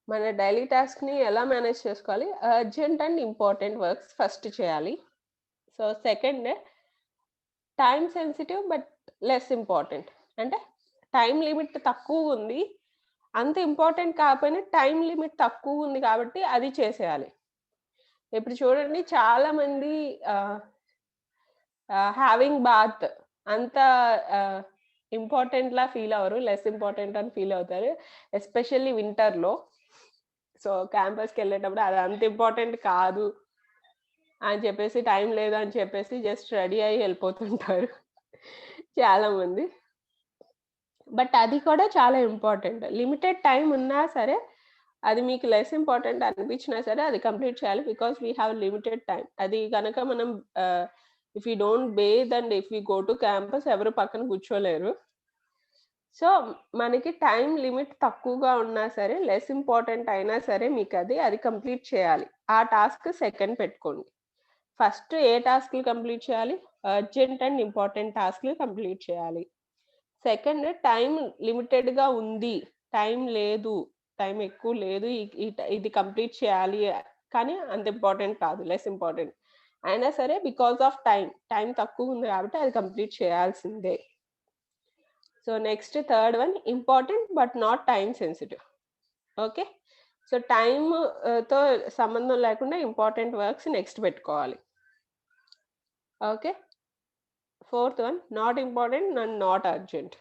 మన డైలీ టాస్క్ని ఎలా మేనేజ్ చేసుకోవాలి? Urgent and important works first చేయాలి. So second, time sensitive but less important. అంటే టైం లిమిట్ తక్కువ ఉంది, అంత ఇంపార్టెంట్ కాకపోయినా టైం లిమిట్ తక్కువ ఉంది కాబట్టి అది చేసేయాలి. ఇప్పుడు చూడండి చాలామంది హ్యావింగ్ బాత్ అంత ఇంపార్టెంట్లా ఫీల్ అవ్వరు, లెస్ ఇంపార్టెంట్ అని ఫీల్ అవుతారు, ఎస్పెషల్లీ వింటర్లో. సో క్యాంపస్కి వెళ్ళేటప్పుడు అది అంత ఇంపార్టెంట్ కాదు అని చెప్పేసి, టైం లేదు అని చెప్పేసి జస్ట్ రెడీ అయ్యి వెళ్ళిపోతుంటారు చాలామంది. బట్ అది కూడా చాలా ఇంపార్టెంట్. లిమిటెడ్ టైం ఉన్నా సరే, అది మీకు లెస్ ఇంపార్టెంట్ అనిపించినా సరే అది కంప్లీట్ చేయాలి. Because we have limited time. అది కనుక మనం if you don't Beth and if you go to campus ఎవరు పక్కన కూర్చోలేరు. సో మనకి టైం లిమిట్ తక్కువగా ఉన్నా సరే, లెస్ ఇంపార్టెంట్ అయినా సరే మీకు అది కంప్లీట్ చేయాలి. ఆ టాస్క్ సెకండ్ పెట్టుకోండి. ఫస్ట్ ఏ టాస్క్లు కంప్లీట్ చేయాలి? అర్జెంట్ అండ్ ఇంపార్టెంట్ టాస్క్లు కంప్లీట్ చేయాలి. సెకండ్, టైం లిమిటెడ్గా ఉంది, టైం లేదు, టైం ఎక్కువ లేదు, ఇది కంప్లీట్ చేయాలి కానీ అంత ఇంపార్టెంట్ కాదు, లెస్ ఇంపార్టెంట్ అయినా సరే బికాస్ ఆఫ్ టైం తక్కువ ఉంది కాబట్టి అది కంప్లీట్ చేయాల్సిందే. So next third one, important but not time sensitive. Okay, so టైంతో సంబంధం లేకుండా ఇంపార్టెంట్ వర్క్స్ నెక్స్ట్ పెట్టుకోవాలి. Okay, fourth one, not important and not urgent.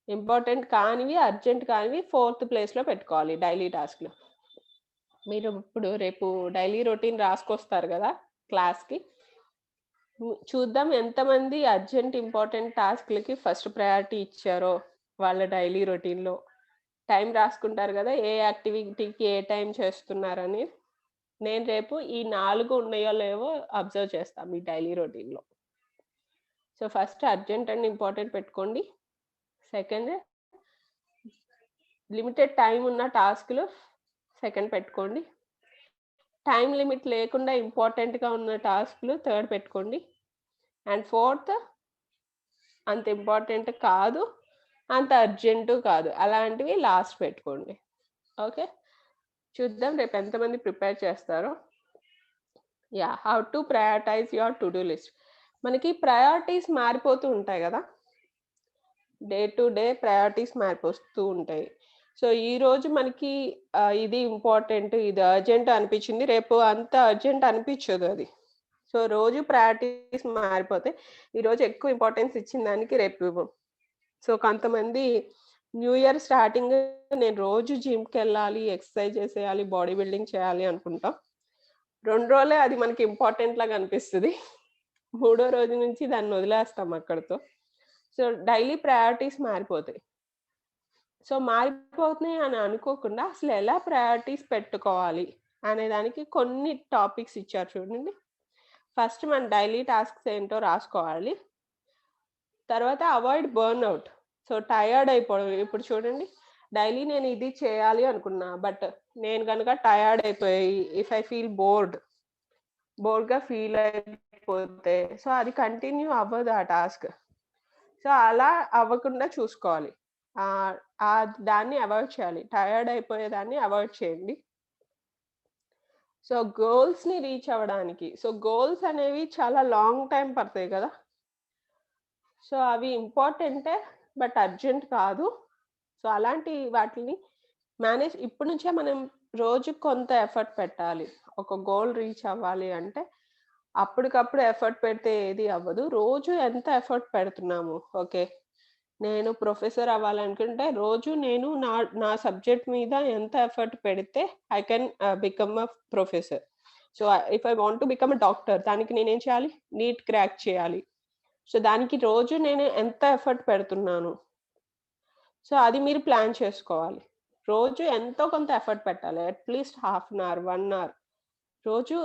Important కానివి, అర్జెంట్ కానివి 4th ప్లేస్లో పెట్టుకోవాలి డైలీ టాస్క్లో. మీరు ఇప్పుడు రేపు డైలీ రొటీన్ రాసుకొస్తారు కదా క్లాస్కి, చూద్దాం ఎంతమంది అర్జెంట్ ఇంపార్టెంట్ టాస్క్లకి ఫస్ట్ ప్రయారిటీ ఇచ్చారో వాళ్ళ డైలీ రొటీన్లో. టైం రాసుకుంటారు కదా ఏ యాక్టివిటీకి ఏ టైం చేస్తున్నారని. నేను రేపు ఈ 4 ఉన్నాయో లేవో అబ్జర్వ్ చేస్తాను మీ డైలీ రొటీన్లో. So first urgent and important పెట్టుకోండి. సెకండ్, లిమిటెడ్ టైం ఉన్న టాస్క్లు సెకండ్ పెట్టుకోండి. టైం లిమిట్ లేకుండా ఇంపార్టెంట్గా ఉన్న టాస్క్లు థర్డ్ పెట్టుకోండి. అండ్ ఫోర్త్, అంత ఇంపార్టెంట్ కాదు అంత అర్జెంటు కాదు, అలాంటివి లాస్ట్ పెట్టుకోండి. ఓకే, చూద్దాం రేపు ఎంతమంది ప్రిపేర్ చేస్తారో. Yeah, how to prioritise your to do list. మనకి ప్రయారిటీస్ మారిపోతూ ఉంటాయి కదా, డే టు డే ప్రయారిటీస్ మారిపోతూ ఉంటాయి. సో ఈరోజు మనకి ఇది ఇంపార్టెంట్, ఇది అర్జెంట్ అనిపించింది, రేపు అంత అర్జెంట్ అనిపించదు అది. సో రోజు ప్రయారిటీస్ మారిపోతే ఈరోజు ఎక్కువ ఇంపార్టెన్స్ ఇచ్చిన దానికి రేపు ఇవ్వం. సో కొంతమంది న్యూ ఇయర్ స్టార్టింగ్ నేను రోజు జిమ్కి వెళ్ళాలి, ఎక్సర్సైజ్ చేసేయాలి, బాడీ బిల్డింగ్ చేయాలి అనుకుంటాం. 2 రోజులే అది మనకి ఇంపార్టెంట్ లాగా అనిపిస్తుంది, 3వ రోజు నుంచి దాన్ని వదిలేస్తాం అక్కడితో. సో డైలీ ప్రయారిటీస్ మారిపోతాయి. సో మారిపోతున్నాయి అని అనుకోకుండా అసలు ఎలా ప్రయారిటీస్ పెట్టుకోవాలి అనే దానికి కొన్ని టాపిక్స్ ఇచ్చారు చూడండి. ఫస్ట్ మన డైలీ టాస్క్స్ ఏంటో రాసుకోవాలి. తర్వాత అవాయిడ్ బర్న్అవుట్. సో టయర్డ్ అయిపోవడం. ఇప్పుడు చూడండి, డైలీ నేను ఇది చేయాలి అనుకున్నా, బట్ నేను కనుక టయర్డ్ అయిపోయి ఇఫ్ ఐ ఫీల్ బోర్డ్, బోర్డ్గా ఫీల్ అయిపోతే సో అది కంటిన్యూ అవ్వదు ఆ టాస్క్. సో అలా అవ్వకుండా చూసుకోవాలి. దాన్ని అవాయిడ్ చేయాలి. టయర్డ్ అయిపోయేదాన్ని అవాయిడ్ చేయండి. సో గోల్స్‌ని రీచ్ అవ్వడానికి సో గోల్స్ అనేవి చాలా లాంగ్ టైం పడతాయి కదా! సో అవి ఇంపార్టెంటే బట్ అర్జెంట్ కాదు. సో అలాంటి వాటిని ఇప్పటి నుంచే మనం రోజుకి కొంత ఎఫర్ట్ పెట్టాలి. ఒక గోల్ రీచ్ అవ్వాలి అంటే అప్పటికప్పుడు ఎఫర్ట్ పెడితే ఏది అవ్వదు. రోజు ఎంత ఎఫర్ట్ పెడుతున్నాము. ఓకే. నేను ప్రొఫెసర్ అవ్వాలనుకుంటే రోజు నేను నా సబ్జెక్ట్ మీద ఎంత ఎఫర్ట్ పెడితే I can become a professor. So if I want to become a doctor దానికి నేనేం చేయాలి? నీట్ క్రాక్ చేయాలి. సో దానికి రోజు నేను ఎంత ఎఫర్ట్ పెడుతున్నాను. సో అది మీరు ప్లాన్ చేసుకోవాలి. రోజు ఎంతో కొంత ఎఫర్ట్ పెట్టాలి. At least half an hour, 1 hour రోజు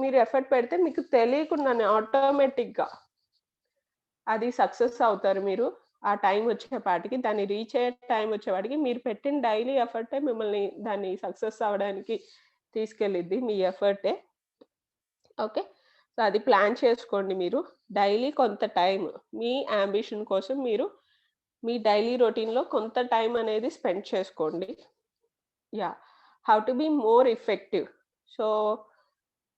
మీరు ఎఫర్ట్ పెడితే మీకు తెలియకుండానే ఆటోమేటిక్‌గా అది సక్సెస్ అవుతారు మీరు. ఆ టైం వచ్చేపాటికి దాన్ని రీచ్ అయ్యే టైం వచ్చేవాటికి మీరు పెట్టిన డైలీ ఎఫర్టే మిమ్మల్ని దాన్ని సక్సెస్ అవ్వడానికి తీసుకెళ్ళిద్ది మీ ఎఫర్టే. ఓకే. సో అది ప్లాన్ చేసుకోండి మీరు. డైలీ కొంత టైం మీ యాంబిషన్ కోసం మీరు మీ డైలీ రొటీన్‌లో కొంత టైం అనేది స్పెండ్ చేసుకోండి. Yeah! How to be more effective. So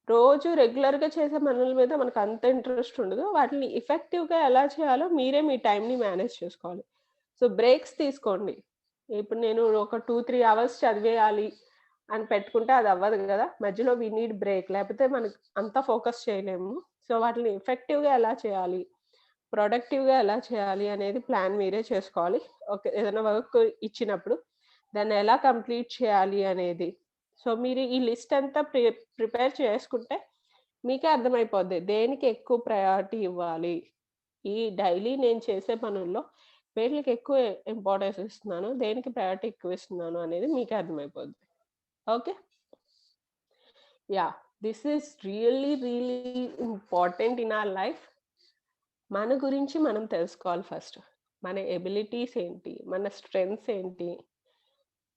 రోజు రెగ్యులర్‌గా చేసే పనుల మీద మనకు అంత ఇంట్రెస్ట్ ఉండదు. వాటిని ఎఫెక్టివ్‌గా ఎలా చేయాలో మీరే మీ టైంని మేనేజ్ చేసుకోవాలి. సో బ్రేక్స్ తీసుకోండి. ఇప్పుడు నేను ఒక 2, 3 అవర్స్ చదివేయాలి అని పెట్టుకుంటే అది అవ్వదు కదా! మధ్యలో వి నీడ్ బ్రేక్. లేకపోతే మనకు అంత ఫోకస్ చేయలేము. సో వాటిని ఎఫెక్టివ్‌గా ఎలా చేయాలి? ప్రొడక్టివ్‌గా ఎలా చేయాలి అనేది ప్లాన్ మీరే చేసుకోవాలి. ఓకే. ఏదైనా వర్క్ ఇచ్చినప్పుడు దాన్ని ఎలా కంప్లీట్ చేయాలి అనేది. సో మీరు ఈ లిస్ట్ అంతా ప్రిపేర్ చేసుకుంటే మీకే అర్థమైపోద్ది. దేనికి ఎక్కువ ప్రయారిటీ ఇవ్వాలి. ఈ డైలీ నేను చేసే పనుల్లో వేటికి ఎక్కువ ఇంపార్టెన్స్ ఇస్తున్నాను, దేనికి ప్రయారిటీ ఎక్కువ ఇస్తున్నాను అనేది మీకే అర్థమైపోద్ది. Okay. Yeah! This is really important in our life. మన గురించి మనం తెలుసుకోవాలి ఫస్ట్. మన ఎబిలిటీస్ ఏంటి? మన స్ట్రెంగ్త్స్ ఏంటి?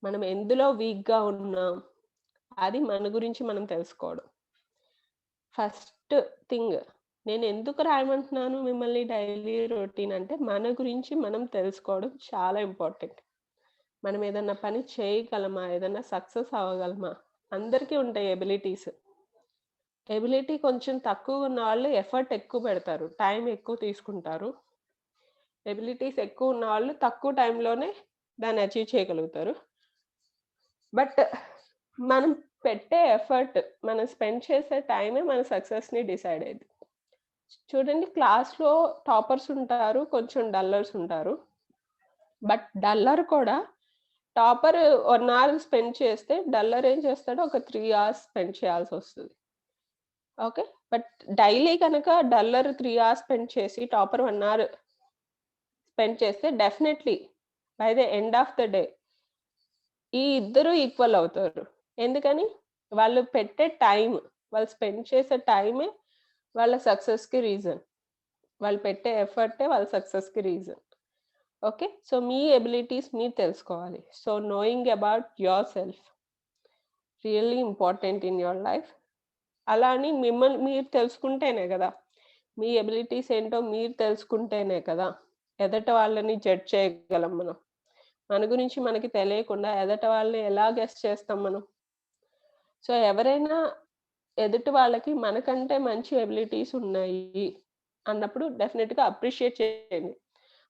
మనం ఎందులో వీక్‌గా ఉన్నాం? అది మన గురించి మనం తెలుసుకోవడం. ఫస్ట్ థింగ్ నేను ఎందుకు రాయమంటున్నాను మిమ్మల్ని డైలీ రొటీన్ అంటే మన గురించి మనం తెలుసుకోవడం చాలా ఇంపార్టెంట్. మనం ఏదన్నా పని చేయగలమా? ఏదన్నా సక్సెస్ అవ్వగలమా? అందరికీ ఉంటాయి ఎబిలిటీస్. ఎబిలిటీ కొంచెం తక్కువ ఉన్న వాళ్ళు ఎఫర్ట్ ఎక్కువ పెడతారు. టైం ఎక్కువ తీసుకుంటారు. ఎబిలిటీస్ ఎక్కువ ఉన్న వాళ్ళు తక్కువ టైంలోనే దాన్ని అచీవ్ చేయగలుగుతారు. బట్ మనం పెట్టే ఎఫర్ట్, మనం స్పెండ్ చేసే టైమే మన సక్సెస్‌ని డిసైడ్ అయ్యిద్ది. చూడండి క్లాస్‌లో టాపర్స్ ఉంటారు. కొంచెం డల్లర్స్ ఉంటారు. బట్ డల్లర్ కూడా టాపర్ 1 అవర్ స్పెండ్ చేస్తే డల్లర్ ఏం చేస్తాడు ఒక 3 అవర్స్ స్పెండ్ చేయాల్సొస్తది. ఓకే. బట్ డైలీ గనక డల్లర్ 3 అవర్స్ స్పెండ్ చేసి టాపర్ 1 అవర్ స్పెండ్ చేస్తే definitely by the end of the day ఈ ఇద్దరు ఈక్వల్ అవుతారు. ఎందుకని? వాళ్ళు పెట్టే టైం, వాళ్ళు స్పెండ్ చేసే టైమే వాళ్ళ సక్సెస్‌కి రీజన్. వాళ్ళు పెట్టే ఎఫర్టే వాళ్ళ సక్సెస్‌కి రీజన్. ఓకే. సో మీ ఎబిలిటీస్ మీరు తెలుసుకోవాలి. So knowing about your self really important in your life. అలా అని మిమ్మల్ని మీరు తెలుసుకుంటేనే కదా! మీ ఎబిలిటీస్ ఏంటో మీరు తెలుసుకుంటేనే కదా! ఎదుటి వాళ్ళని జడ్జ్ చేయగలం మనం. మన గురించి మనకి తెలియకుండా ఎదుటి వాళ్ళని ఎలా గెస్ చేస్తాం మనం? సో ఎవరైనా ఎదుటి వాళ్ళకి మనకంటే మంచి ఎబిలిటీస్ ఉన్నాయి అన్నప్పుడు డెఫినిట్‌గా అప్రిషియేట్ చేయండి.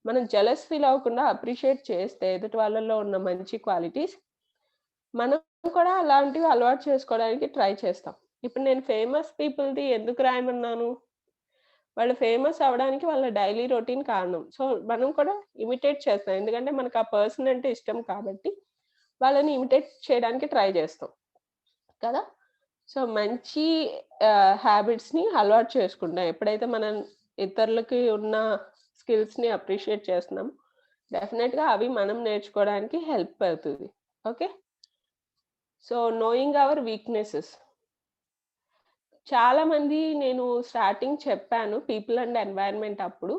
మనం జెలస్ ఫీల్ అవ్వకుండా అప్రిషియేట్ చేస్తే ఎదుటి వాళ్ళలో ఉన్న మంచి క్వాలిటీస్ మనం కూడా అలాంటివి అలవాటు చేసుకోవడానికి ట్రై చేస్తాం. ఇప్పుడు నేను ఫేమస్ పీపుల్‌ది ఎందుకు రాయమన్నాను? వాళ్ళు ఫేమస్ అవ్వడానికి వాళ్ళ డైలీ రొటీన్ కారణం. సో మనం కూడా ఇమిటేట్ చేస్తాం. ఎందుకంటే మనకు ఆ పర్సన్ అంటే ఇష్టం కాబట్టి వాళ్ళని ఇమిటేట్ చేయడానికి ట్రై చేస్తాం. కదా! సో మంచి హ్యాబిట్స్‌ని అలవాటు చేసుకుంటాం. ఎప్పుడైతే మనం ఇతరులకి ఉన్న స్కిల్స్‌ని అప్రిషియేట్ చేస్తున్నామో డెఫినిట్‌గా అవి మనం నేర్చుకోవడానికి హెల్ప్ అవుతది. Okay. So knowing our weaknesses. చాలా మంది నేను స్టార్టింగ్ చెప్పాను పీపుల్ అండ్ ఎన్వైర్న్మెంట్ అప్పుడు.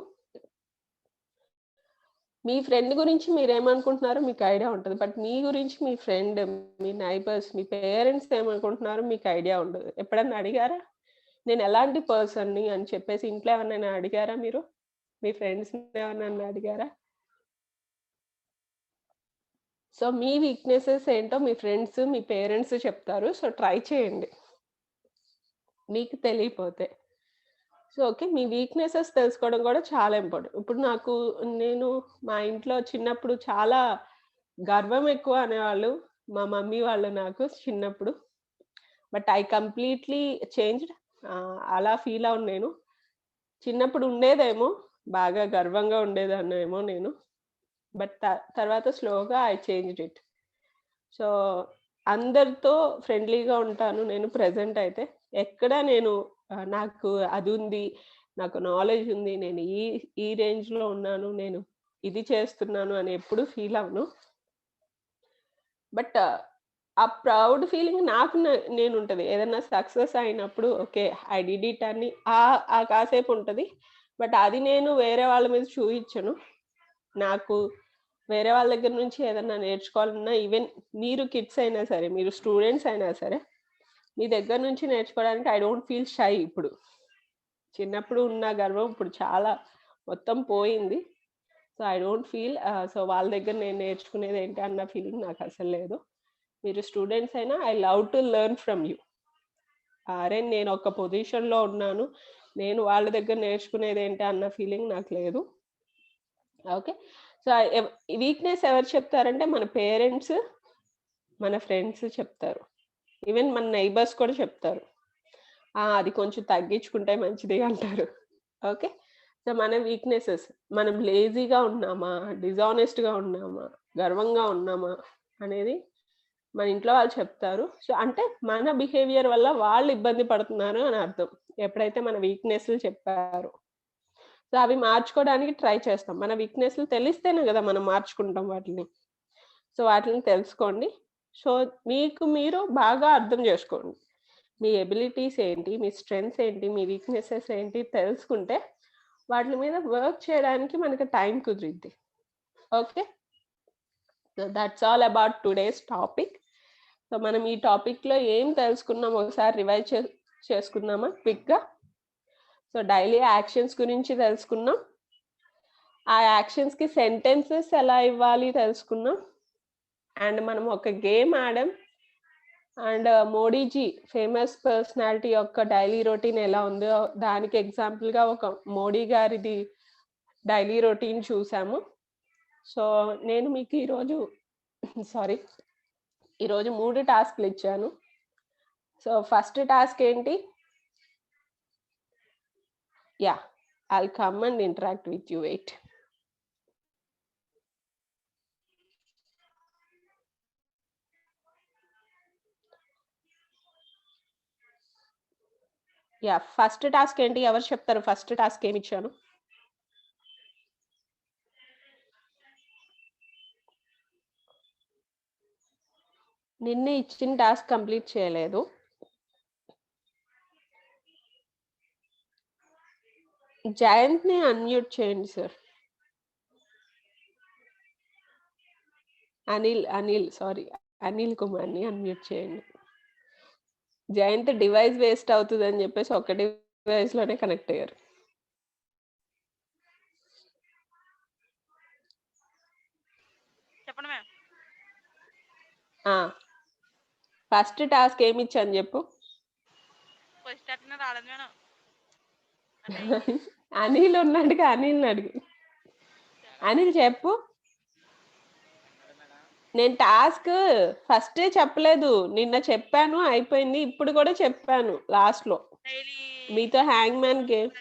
మీ ఫ్రెండ్ గురించి మీరేమనుకుంటున్నారో మీకు ఐడియా ఉంటది. బట్ మీ గురించి మీ ఫ్రెండ్, మీ నైబర్స్, మీ పేరెంట్స్ ఏమనుకుంటున్నారో మీకు ఐడియా ఉండదు. ఎప్పుడన్నా అడిగారా? నేను ఎలాంటి పర్సన్ని అని చెప్పేసి ఇంట్లో ఎవరినైనా అడిగారా మీరు? మీ ఫ్రెండ్స్‌ని ఎవరినైనా అడిగారా? సో, మీ వీక్‌నెసెస్ ఏంటో మీ ఫ్రెండ్స్, మీ పేరెంట్స్ చెప్తారు. సో, ట్రై చేయండి. మీకు తెలియపోతే. So, okay. మీ వీక్‌నెసెస్ తెలుసుకోవడం కూడా చాలా ఇంపార్టెంట్. ఇప్పుడు నేను మా ఇంట్లో చిన్నప్పుడు చాలా గర్వం ఎక్కువ అనేవాళ్ళు మా మమ్మీ వాళ్ళు నాకు చిన్నప్పుడు. But I completely changed. అలా ఫీల్ అవును నేను. చిన్నప్పుడు ఉండేదేమో, బాగా గర్వంగా ఉండేదాన్నేమో నేను. బట్ తర్వాత స్లోగా ఐ చేంజ్డ్ ఇట్. సో, అందరితో ఫ్రెండ్లీగా ఉంటాను నేను ప్రెజెంట్ అయితే. ఎక్కడ నేను నాకు అదుంది, నాకు నాలెడ్జ్ ఉంది, నేను ఈ రేంజ్‌లో ఉన్నాను, నేను ఇది చేస్తున్నాను అని ఎప్పుడు ఫీల్ అవ్వను. బట్ ఆ ప్రౌడ్ ఫీలింగ్ నాకు నేనుంటది. ఏదన్నా సక్సెస్ అయినప్పుడు ఓకే. ఐ డిడ్ ఇట్ అని ఆ కాసేపు ఉంటది. బట్ అది నేను వేరే వాళ్ళ మీద చూయించను. నాకు వేరే వాళ్ళ దగ్గర నుంచి ఏదన్నా నేర్చుకోవాలన్నా ఈవెన్ మీరు కిడ్స్ అయినా సరే, మీరు స్టూడెంట్స్ అయినా సరే, మీ దగ్గర నుంచి నేర్చుకోవడానికి ఐ డోంట్ ఫీల్ షై ఇప్పుడు. చిన్నప్పుడు ఉన్న గర్వం ఇప్పుడు చాలా మొత్తం పోయింది. So, I don't feel so, వాళ్ళ దగ్గర నేను నేర్చుకునేది ఏంటి అన్న ఫీలింగ్ నాకు అసలు లేదు. మీరు స్టూడెంట్స్ అయినా I love to learn from you. అరే! నేను ఒక పొజిషన్‌లో ఉన్నాను. నేను వాళ్ళ దగ్గర నేర్చుకునేది ఏంటి అన్న ఫీలింగ్ నాకు లేదు. ఓకే. సో, వీక్‌నెస్ ఎవరు చెప్తారంటే మన పేరెంట్స్, మన ఫ్రెండ్స్ చెప్తారు. ఈవెన్ మన నైబర్స్ కూడా చెప్తారు. అది కొంచెం తగ్గించుకుంటే మంచిది అంటారు. ఓకే. సో, మన వీక్‌నెసెస్ మనం లేజీగా ఉన్నామా? డిజానెస్ట్‌గా ఉన్నామా? గర్వంగా ఉన్నామా? అనేది మన ఇంట్లో వాళ్ళు చెప్తారు. సో, అంటే మన బిహేవియర్ వల్ల వాళ్ళు ఇబ్బంది పడుతున్నారు అని అర్థం. ఎప్పుడైతే మన వీక్‌నెస్‌లు చెప్పారో. సో, అవి మార్చుకోవడానికి ట్రై చేస్తాం. మన వీక్‌నెస్‌లు తెలిస్తేనే గదా మనం మార్చుకుంటాం వాటిని. సో, వాటిని తెలుసుకోండి. సో, మీకు మీరు బాగా అర్థం జేసుకోండి. మీ ఎబిలిటీస్ ఏంటి? మీ స్ట్రెంగ్త్స్ ఏంటి? మీ వీక్‌నెసెస్ ఏంటి? తెలుసుకుంటే వాటిల మీద వర్క్ చేయడానికి మనకి టైం కుదిరిద్ది. Okay. So, that's all about today's topic. So, మనం ఈ టాపిక్‌లో ఏం తెలుసుకున్నాం ఒకసారి రివైజ్ చేసుకుందామా క్విక్‌గా? సో, డైలీ యాక్షన్స్ గురించి తెలుసుకున్నాం. ఆ యాక్షన్స్‌కి సెంటెన్సెస్ ఎలా ఇవ్వాలి తెలుసుకున్నాం. అండ్ మనం ఒక గేమ్ ఆడాం. అండ్ మోడీజీ ఫేమస్ పర్సనాలిటీ యొక్క డైలీ రొటీన్ ఎలా ఉందో దానికి ఎగ్జాంపుల్‌గా ఒక మోడీ గారిది డైలీ రొటీన్ చూసాము. సో, నేను మీకు ఈరోజు ఈరోజు 3 టాస్క్‌లు ఇచ్చాను. సో, ఫస్ట్ టాస్క్ ఏంటి? Yeah! I'll come and interact with you. Wait. Yeah! First task ఏంటి? ఎవరు చెప్తారు? ఫస్ట్ టాస్క్ ఏమిచ్చాను? నిన్న ఇచ్చిన టాస్క్ కంప్లీట్ చేయలేదు. జయంత్‌ని అన్‌మ్యూట్ చేయండి సార్. అనిల్ కుమార్‌ని అన్‌మ్యూట్ చేయండి. జయంత్ డివైస్ వేస్ట్ అవుతదని చెప్పేసి ఒక డివైస్‌లోనే కనెక్ట్ అయ్యారు. చెప్పండి మ్యామ్. ఫస్ట్ టాస్క్ ఏమి ఇచ్చాను చెప్పు? ఫస్ట్ అటెండ్ రాలేదు మేడం. అనిల్ ఉన్నాడుగా, అనిల్ని అడుగు. అనిల్ చెప్పు. నేను టాస్క్ ఫస్టే చెప్పలేదు. నిన్న చెప్పాను అయిపోయింది. ఇప్పుడు కూడా చెప్పాను లాస్ట్‌లో. మీతో హ్యాంగ్ మ్యాన్ గేమ్.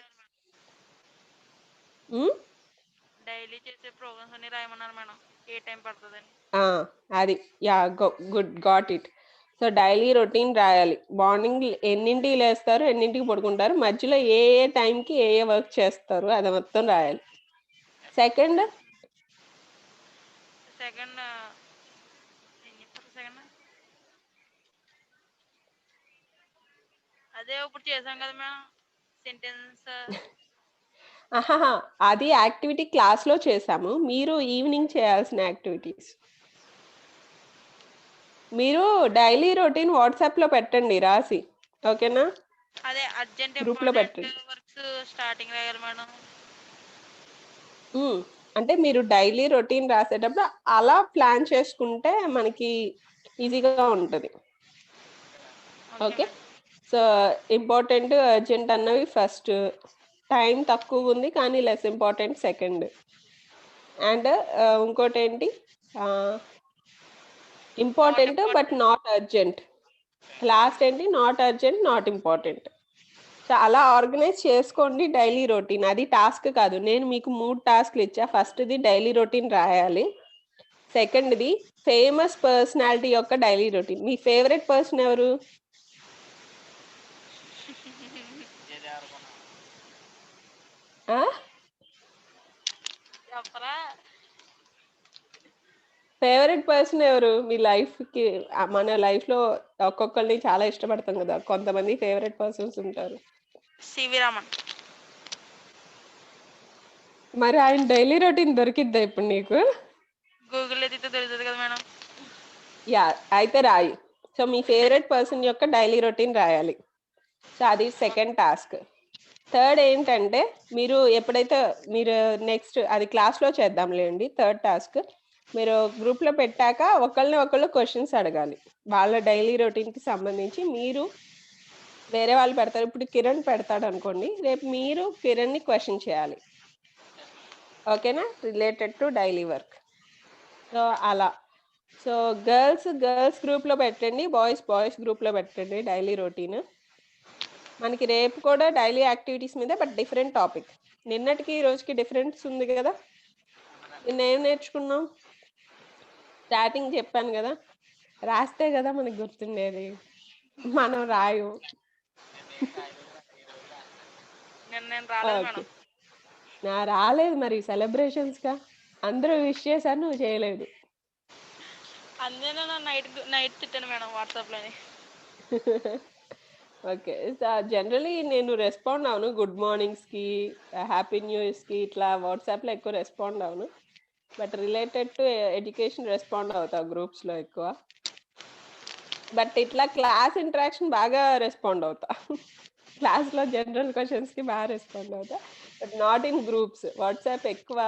డైలీ చేసే ప్రోగ్రామ్స్ అన్ని రాయమన్నారు మేడం. ఏ టైం పడుతుందని. అది good got it. So, daily routine రాయాలి. మార్నింగ్ ఎన్నింటికి లేస్తారు, ఎన్నింటికి పడుకుంటారు, మధ్యలో ఏ టైంకి ఏ వర్క్ చేస్తారు అది మొత్తం రాయాలి. సెకండ్ అదే ఇప్పుడు చేసాం కదా మేడం సెంటెన్స్. అది యాక్టివిటీ క్లాస్‌లో చేసాము. మీరు ఈవినింగ్ చేయాల్సిన యాక్టివిటీస్. మీరు డైలీ రొటీన్ వాట్సాప్‌లో పెట్టండి రాసి. ఓకేనా? అదే అర్జెంట్ గ్రూప్ లో ఇంపార్టెంట్ పెట్టండి. వర్క్స్ స్టార్టింగ్ రాయాలి మేడం. అంటే మీరు డైలీ రొటీన్ రాసేటప్పుడు అలా ప్లాన్ చేసుకుంటే మనకి ఈజీగా ఉంటుంది. ఓకే, సో ఇంపార్టెంట్ అర్జెంట్ అన్నవి ఫస్ట్, టైం తక్కువ ఉంది కానీ లెస్ ఇంపార్టెంట్ సెకండ్, అండ్ ఇంకోటి ఏంటి important but not urgent, last ఏంటి not urgent not important. So అలా ఆర్గనైజ్ చేసుకోండి డైలీ రొటీన్. అది టాస్క్ కాదు, నేను మీకు 3 టాస్క్లు ఇచ్చా. ఫస్ట్ది డైలీ రొటీన్ రాయాలి, సెకండ్ది ఫేమస్ పర్సనాలిటీ యొక్క డైలీ రొటీన్. మీ ఫేవరెట్ పర్సన్ ఎవరు? చెప్పరా? ఫేవరెట్ పర్సన్ ఎవరు మీ లైఫ్ కి? మన లైఫ్ లో ఒక్కొక్కరిని చాలా ఇష్టపడతాం కదా, కొంతమంది ఫేవరెట్ పర్సన్స్ ఉంటారు. సివి రామన్. మరి ఆయన డైలీ రొటీన్ దొరికిద్దా ఇప్పుడు నీకు? గూగుల్ ఎత్తితే దొరుకుతుంది కదా మేడం. యా, అయితే రాయి. సో మీ ఫేవరెట్ పర్సన్ యొక్క డైలీ రొటీన్ రాయాలి. సో అది సెకండ్ టాస్క్. థర్డ్ ఏంటంటే మీరు ఎప్పుడైతే మీరు నెక్స్ట్ అది క్లాస్లో చేద్దాంలేండి. థర్డ్ టాస్క్ మీరు గ్రూప్లో పెట్టాక ఒకళ్ళు క్వశ్చన్స్ అడగాలి వాళ్ళ డైలీ రొటీన్కి సంబంధించి. మీరు వేరే వాళ్ళు పెడతారు, ఇప్పుడు కిరణ్ పెడతాడు అనుకోండి, రేపు మీరు కిరణ్ని క్వశ్చన్ చేయాలి. ఓకేనా, related to daily work. So అలా. సో గర్ల్స్ గ్రూప్లో పెట్టండి, బాయ్స్ గ్రూప్లో పెట్టండి డైలీ రొటీన్. మనకి రేపు కూడా డైలీ యాక్టివిటీస్ మీద, బట్ డిఫరెంట్ టాపిక్. నిన్నటికి ఈ రోజుకి డిఫరెన్స్ ఉంది కదా. నిన్న ఏం నేర్చుకున్నాం? స్టార్టింగ్ చెప్పాను కదా, రాస్తే కదా మనకి గుర్తుండేది, మనం రాయు. నేను రాలేదు మేడం. నా రాలేదు మరి సెలబ్రేషన్స్ గా అందరూ విష్ చేశారు, నువ్వు చేయలేదు. అందులో నైట్ తిట్టాను మేడం వాట్సాప్లోని. ఓకే, జనరలీ నేను రెస్పాండ్ అవును గుడ్ మార్నింగ్స్కి, హ్యాపీ న్యూ ఇయర్స్కి, ఇట్లా వాట్సాప్లో ఎక్కువ రెస్పాండ్ అవును. But related to education respond అవుతా గ్రూప్స్లో ఎక్కువ. బట్ ఇట్లా క్లాస్ ఇంటరాక్షన్ బాగా రెస్పాండ్ అవుతా. క్లాస్లో జనరల్ క్వశ్చన్స్కి బాగా రెస్పాండ్ అవుతా, but not in groups. WhatsApp ఎక్కువ.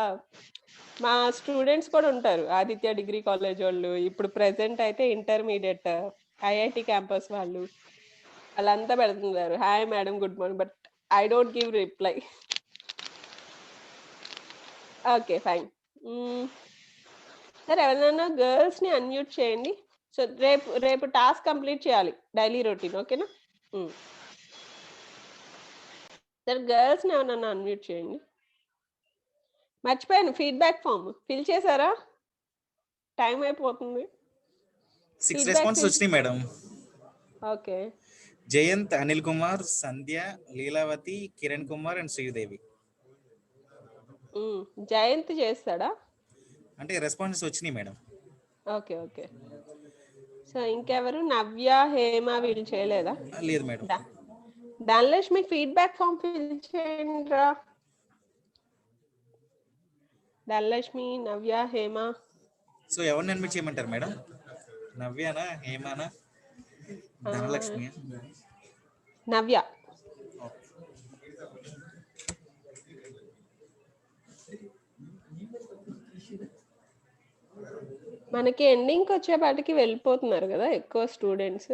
మా స్టూడెంట్స్ కూడా ఉంటారు, ఆదిత్య డిగ్రీ కాలేజ్ వాళ్ళు, ఇప్పుడు ప్రెసెంట్ అయితే ఇంటర్మీడియట్ ఐఐటి క్యాంపస్ వాళ్ళు, వాళ్ళంతా పెడుతున్నారు hi madam good morning, but I don't give reply. Okay fine. సరే, ఎవరైనా గర్ల్స్ని అన్మ్యూట్ చేయండి. సో రేపు టాస్క్ కంప్లీట్ చేయాలి డైలీ రొటీన్. ఓకేనా? సరే, గర్ల్స్ని ఎవరన్నా అన్మ్యూట్ చేయండి. మర్చిపోయాను, ఫీడ్బ్యాక్ ఫామ్ ఫిల్ చేశారా? టైం అయిపోతుంది. 6 రెస్పాన్స్ వచ్చినాయి madam. Okay. Jayant, Anil Kumar, Sandhya, Leelavathi, Kiran Kumar and Sridevi. Jayant చేస్తాడా? అంటే రెస్పాన్సెస్ వచ్చినాయి మేడం. Okay okay. సో ఇంకెవరు? నవ్య, హేమ వీళ్ళు చేయలేదా? లేదు madam. Dhanalakshmi feedback form fill చేయండి రా. ధనలక్ష్మి, నవ్య, హేమ. సో ఎవరిని అడ్మిట్ చేయమంటారు మేడం? నవ్యానా, హేమానా, ధనలక్ష్మి? నవ్య. మనకి ఎండింగ్కి వచ్చేపాటికి వెళ్ళిపోతున్నారు కదా ఎక్కువ స్టూడెంట్స్.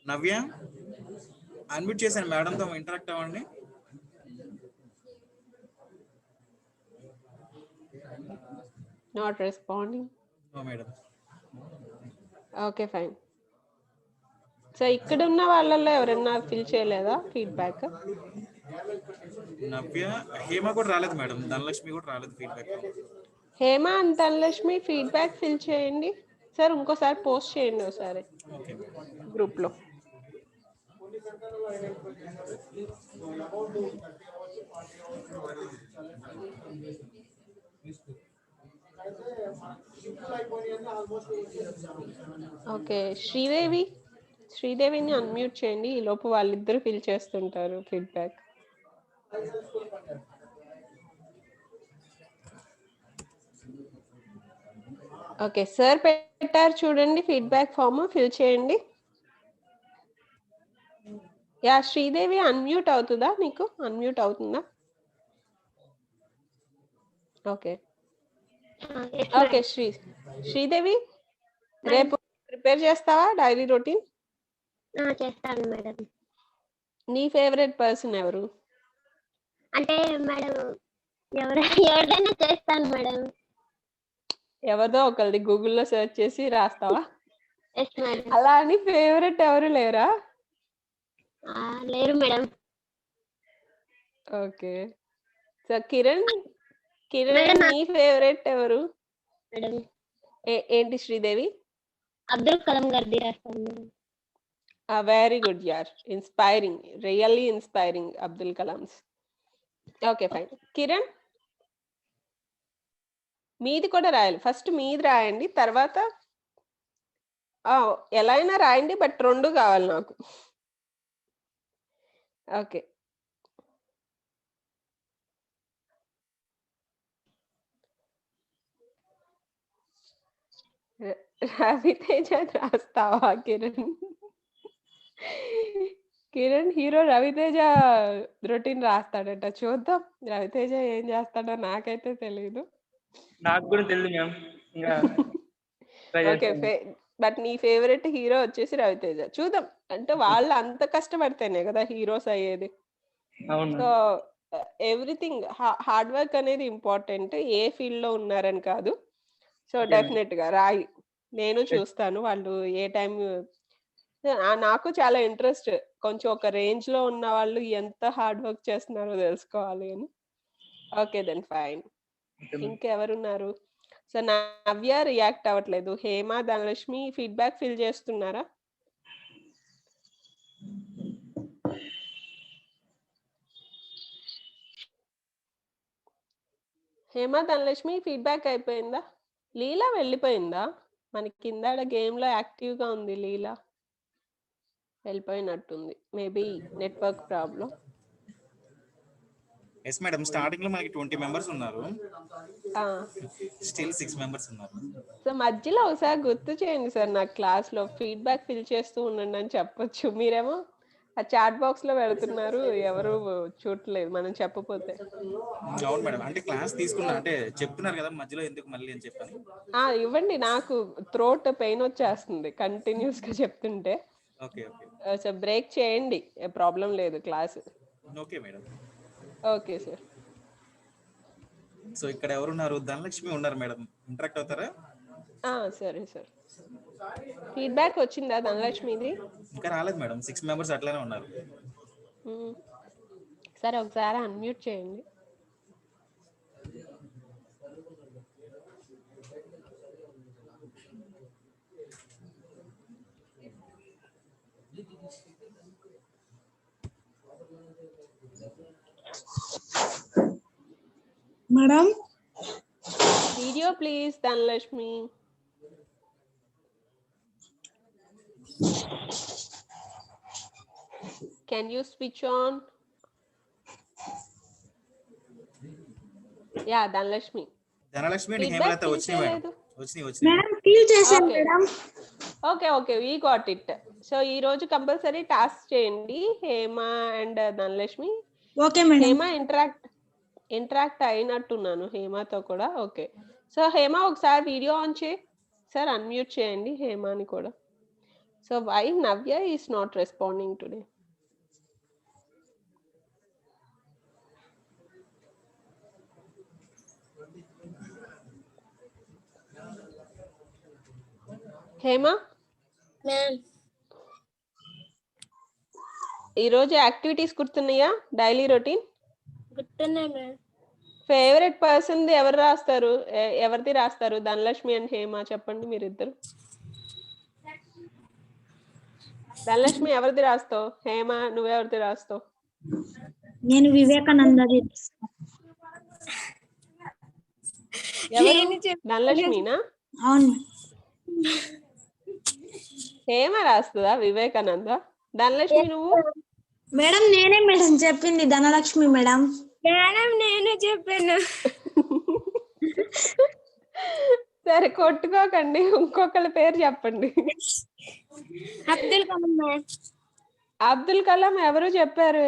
నవ్య అడ్మిట్ చేశాను మేడంతో ఇంటరాక్ట్ అవ్వండి. Not responding. Madam okay fine. So ఇక్కడ ఉన్న వాళ్ళల్లో ఎవరైనా ఫిల్ చేయలేదా ఫీడ్బ్యాక్? నవ్య, హేమ కూడా రాలేదు మేడం, ధనలక్ష్మి కూడా రాలేదు feedback. Hema and Dhanalakshmi feedback fill చేయండి సార్. ఇంకోసారి పోస్ట్ చేయండి ఒకసారి గ్రూప్లో. ఓకే, శ్రీదేవిని అన్మ్యూట్ చేయండి. ఈ లోపు వాళ్ళిద్దరు ఫిల్ చేస్తుంటారు ఫీడ్బ్యాక్. ఓకే సార్, పెట్టారు చూడండి ఫీడ్బ్యాక్ ఫామ్, ఫిల్ చేయండి. యా శ్రీదేవి అన్మ్యూట్ అవుతుందా? నీకు అన్మ్యూట్ అవుతుందా? ఓకే ఓకే శ్రీదేవి రేపు ప్రిపేర్ చేస్తావా డైలీ రొటీన్? చేస్తాను మేడం. నీ ఫేవరెట్ పర్సన్ ఎవరు? అంటే మేడం ఎవరిదైనా చేస్తాను మేడం. ఎవరిదో ఒకరిది గూగుల్లో సెర్చ్ చేసి రాస్తావా? Yes madam. అలా అని ఫేవరెట్ ఎవరు లేరా? లేరు madam. Okay. So Kiran madam, నీ ఫేవరెట్ ఎవరు? మేడం ఏంటి శ్రీదేవి? అబ్దుల్ కలాం గారిది రాస్తాను మేడం. వెరీ గుడ్ యార్, inspiring, really inspiring Abdul Kalam's. Okay fine. Kiran మీది కూడా రాయాలి. ఫస్ట్ మీది రాయండి, తర్వాత ఎలా అయినా రాయండి, బట్ 2 కావాలి నాకు. ఓకే. రవితేజ రాస్తావా కిరణ్? కిరణ్ హీరో రవితేజ రొటీన్ రాస్తాడట. చూద్దాం రవితేజ ఏం చేస్తాడో, నాకైతే తెలియదు. నాకు కూడా తెలియదు మ్యామ్. ఇంకా try ఓకే చేస్తాను. బట్ నీ ఫేవరెట్ హీరో వచ్చేసి రవితేజ. చూద్దాం, అంటే వాళ్ళు అంత కష్టపడితేనే కదా హీరోస్ అయ్యేది. అవును సో ఎవ్రీథింగ్ హార్డ్ వర్క్ అనేది ఇంపార్టెంట్, ఏ ఫీల్డ్ లో ఉన్నారని కాదు. సో Okay, డెఫినెట్ గా రాయి, నేను చూస్తాను వాళ్ళు ఏ టైం. నాకు చాలా ఇంట్రెస్ట్, కొంచెం ఒక రేంజ్ లో ఉన్న వాళ్ళు ఎంత హార్డ్ వర్క్ చేస్తున్నారో తెలుసుకోవాలి అని. Okay then fine. Okay, ma'am. ఇంకెవరున్నారు? సో నవ్య రియాక్ట్ అవ్వట్లేదు. హేమ, ధనలక్ష్మి ఫీడ్బ్యాక్ ఫిల్ చేస్తున్నారా? హేమ, ధనలక్ష్మి ఫీడ్బ్యాక్ అయిపోయిందా? లీలా వెళ్ళిపోయిందా? మనకి కింద గేమ్ లో యాక్టివ్ గా ఉంది లీలా, వెళ్ళిపోయినట్టుంది. Maybe network problem. Yes madam, starting లో మనకి 20 మెంబర్స్ ఉన్నారు, స్టిల్ 6 మెంబర్స్ ఉన్నారు. సో మధ్యలో ఒకసారి గుర్తు చేయండి సార్, నాకు క్లాస్ లో ఫీడ్బ్యాక్ ఫిల్ చేస్తూ ఉండండి అని చెప్పొచ్చు. మీరేమో ఆ చాట్ బాక్స్ లో పెడుతున్నారు, ఎవరు చూడలేదు మనం చెప్పపోతే. అవును మేడం, అంటే క్లాస్ తీసుకున్నా, అంటే చెప్తున్నారు కదా మధ్యలో ఎందుకు మళ్ళీ అని చెప్పని. ఇవ్వండి, నాకు థ్రోట్ పెయిన్ వచ్చేస్తుంది కంటిన్యూస్ గా చెప్తుంటే. ఓకే ఓకే సో బ్రేక్ చేయండి, ప్రాబ్లం లేదు class. Okay madam. Okay sir. So ఇక్కడ ఎవరున్నారు? ధనలక్ష్మి ఉన్నారు మేడం, ఇంటరాక్ట్ అవుతారా? సరే సార్. ఫీడ్బ్యాక్ వచ్చిందా ధనలక్ష్మిది? ఇంకా రాలేదు మేడం, 6 మెంబర్స్ అట్లానే ఉన్నారు. సరే ఒకసారి అన్మ్యూట్ చేయండి. Madam video please Dhanalakshmi. Can you switch on? Yeah, Dhanalakshmi. Dhanalakshmi and Feedback Hemalatha feel వచ్చినాయి మేడం, చేయలేదు. వచ్చినాయి. మేడం ఫీల్ చేశాను Okay. Madam. Okay we got it. So ఈ రోజు కంపల్సరీ టాస్క్ చేయండి Hema and Dhanalakshmi. Okay madam. Hema interact అయినట్టున్నాను హేమతో కూడా. ఓకే, సో హేమ ఒకసారి వీడియో ఆన్ చేయి సార్, అన్మ్యూట్ చేయండి హేమని కూడా. So why Navya is not responding today? Hema, ma'am ఈరోజు యాక్టివిటీస్ గుర్తున్నాయా? డైలీ రొటీన్ గుర్తున్నాయి మ్యామ్. ఫేవరెట్ పర్సన్ ఎవరు రాస్తారు? ఎవరిది రాస్తారు? ధనలక్ష్మి అండ్ హేమ చెప్పండి మీరిద్దరు. ధనలక్ష్మి ఎవరిది రాస్తావు? హేమ నువ్వెవరిది రాస్తావు? నేను వివేకానందది. ఎవరు? ధనలక్ష్మినా? అవును హేమ రాస్తుందా వివేకానంద? ధనలక్ష్మి నువ్వు? మేడం నేనే మేడం చెప్పింది, ధనలక్ష్మి మేడం. మేడం నేనే చెప్పాను. సరే కొట్టుకోకండి, ఇంకొకళ్ళ పేరు చెప్పండి. అబ్దుల్ కలాం మ్యామ్. అబ్దుల్ కలాం ఎవరు చెప్పారు?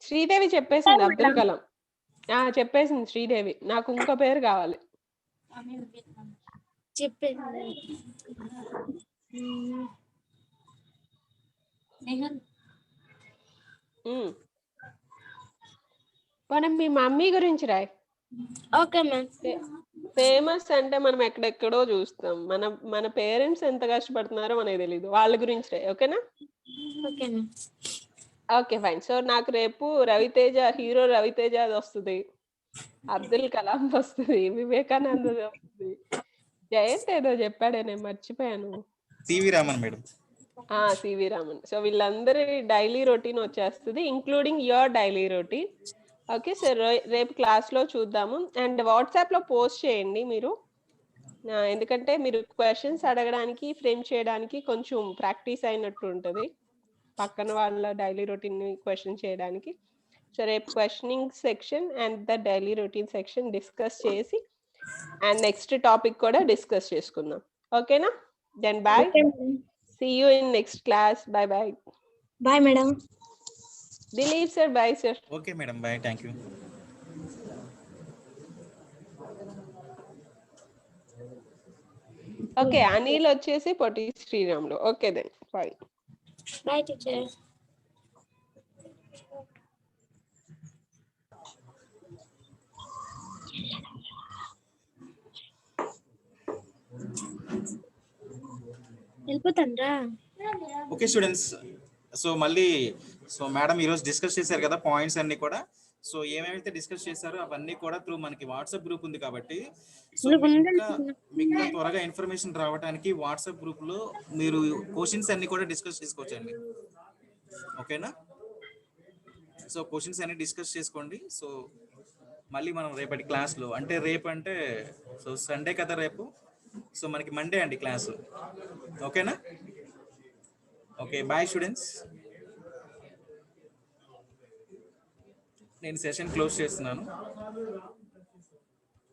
శ్రీదేవి చెప్పేసింది అబ్దుల్ కలాం. చెప్పేసింది శ్రీదేవి. నాకు ఇంకో పేరు కావాలి. చెప్పండి. పోనీ మీ మమ్మీ గురించి రాయ్. Okay ma'am. ఫేమస్ అంటే మనం ఎక్కడెక్కడో చూస్తాం. మన పేరెంట్స్ ఎంత కష్టపడుతున్నారో మనకి తెలియదు. వాళ్ళ గురించి రాయ్. ఓకేనా? Okay ma'am. Okay fine. So నాకు రేపు రవితేజ, హీరో రవితేజ అది వస్తుంది, అబ్దుల్ కలాం వస్తుంది, వివేకానంద వస్తుంది, జయంత్ ఏదో చెప్పాడే నేను మర్చిపోయాను. C V Raman madam. C V Raman. So వీళ్ళందరి డైలీ రొటీన్ వచ్చేస్తుంది, including your daily routine. Okay sir, రేపు క్లాస్లో చూద్దాము. అండ్ వాట్సాప్లో పోస్ట్ చేయండి మీరు, ఎందుకంటే మీరు క్వశ్చన్స్ అడగడానికి, ఫ్రేమ్ చేయడానికి కొంచెం ప్రాక్టీస్ అయినట్టు ఉంటుంది, పక్కన వాళ్ళ డైలీ రొటీన్ క్వశ్చన్ చేయడానికి. సో రేపు questioning section and the daily routine section discuss చేసి అండ్ నెక్స్ట్ టాపిక్ కూడా డిస్కస్ చేసుకుందాం. ఓకేనా? Then bye. See you in next class. Bye bye. Bye madam. Dilip sir bye sir. Okay madam, bye. Thank you. Okay, Anil వచ్చేసి Potti Sriramulu. Okay then bye. Bye teacher. వెళ్ళిపోతాండ్రా? Okay students, so మళ్ళీ madam ఈరోజు discuss చేశారు కదా points అన్ని కూడా. So ఏమేమైతే discuss చేశారో అవన్నీ కూడా త్రూ మనకి వాట్సాప్ గ్రూప్ ఉంది కాబట్టి, సో మీకు త్వరగా ఇన్ఫర్మేషన్ రావడానికి వాట్సాప్ గ్రూప్ లో మీరు క్వశ్చన్స్ అన్ని కూడా డిస్కస్ చేసుకోవచ్చండి. ఓకేనా? సో క్వశ్చన్స్ అన్ని డిస్కస్ చేసుకోండి. సో మళ్ళీ మనం రేపటి క్లాస్లో, అంటే రేపు అంటే సో సండే కదా రేపు, సో మనకి మండే అండి క్లాసు. ఓకేనా? Okay bye students. నేను సెషన్ క్లోజ్ చేస్తున్నాను.